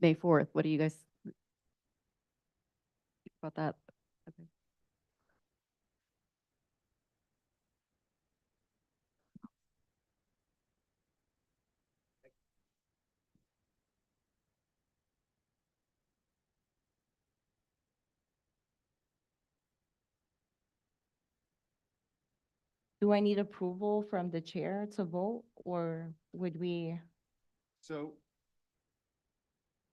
M: May 4th. What do you guys think about that? Okay.
A: Do I need approval from the chair to vote, or would we?
B: So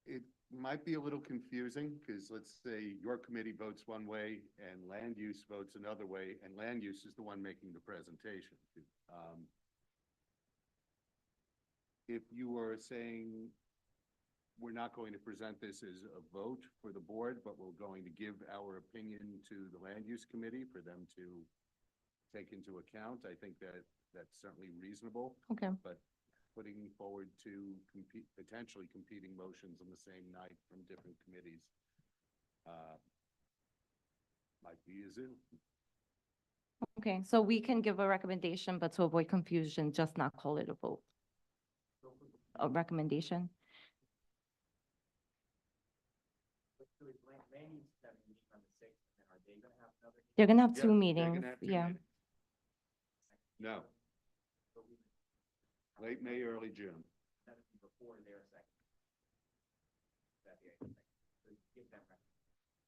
B: it might be a little confusing because let's say your committee votes one way and land use votes another way, and land use is the one making the presentation. If you are saying we're not going to present this as a vote for the board, but we're going to give our opinion to the land use committee for them to take into account, I think that that's certainly reasonable.
A: Okay.
B: But putting forward two potentially competing motions on the same night from different committees might be a zoo.
A: Okay, so we can give a recommendation, but to avoid confusion, just not call it a vote. A recommendation. They're gonna have
B: Yeah,
A: two
B: they're
A: meetings,
B: gonna have two
A: yeah.
B: meetings. No. Late May, early June.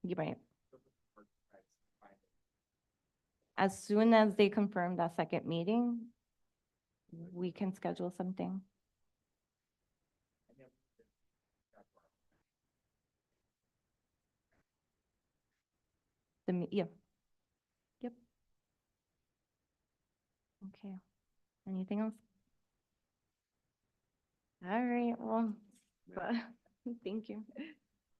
A: You're right. As soon as they confirm that second meeting, we can schedule something. Yeah. Yep. Okay. Anything else? All right, well, thank you.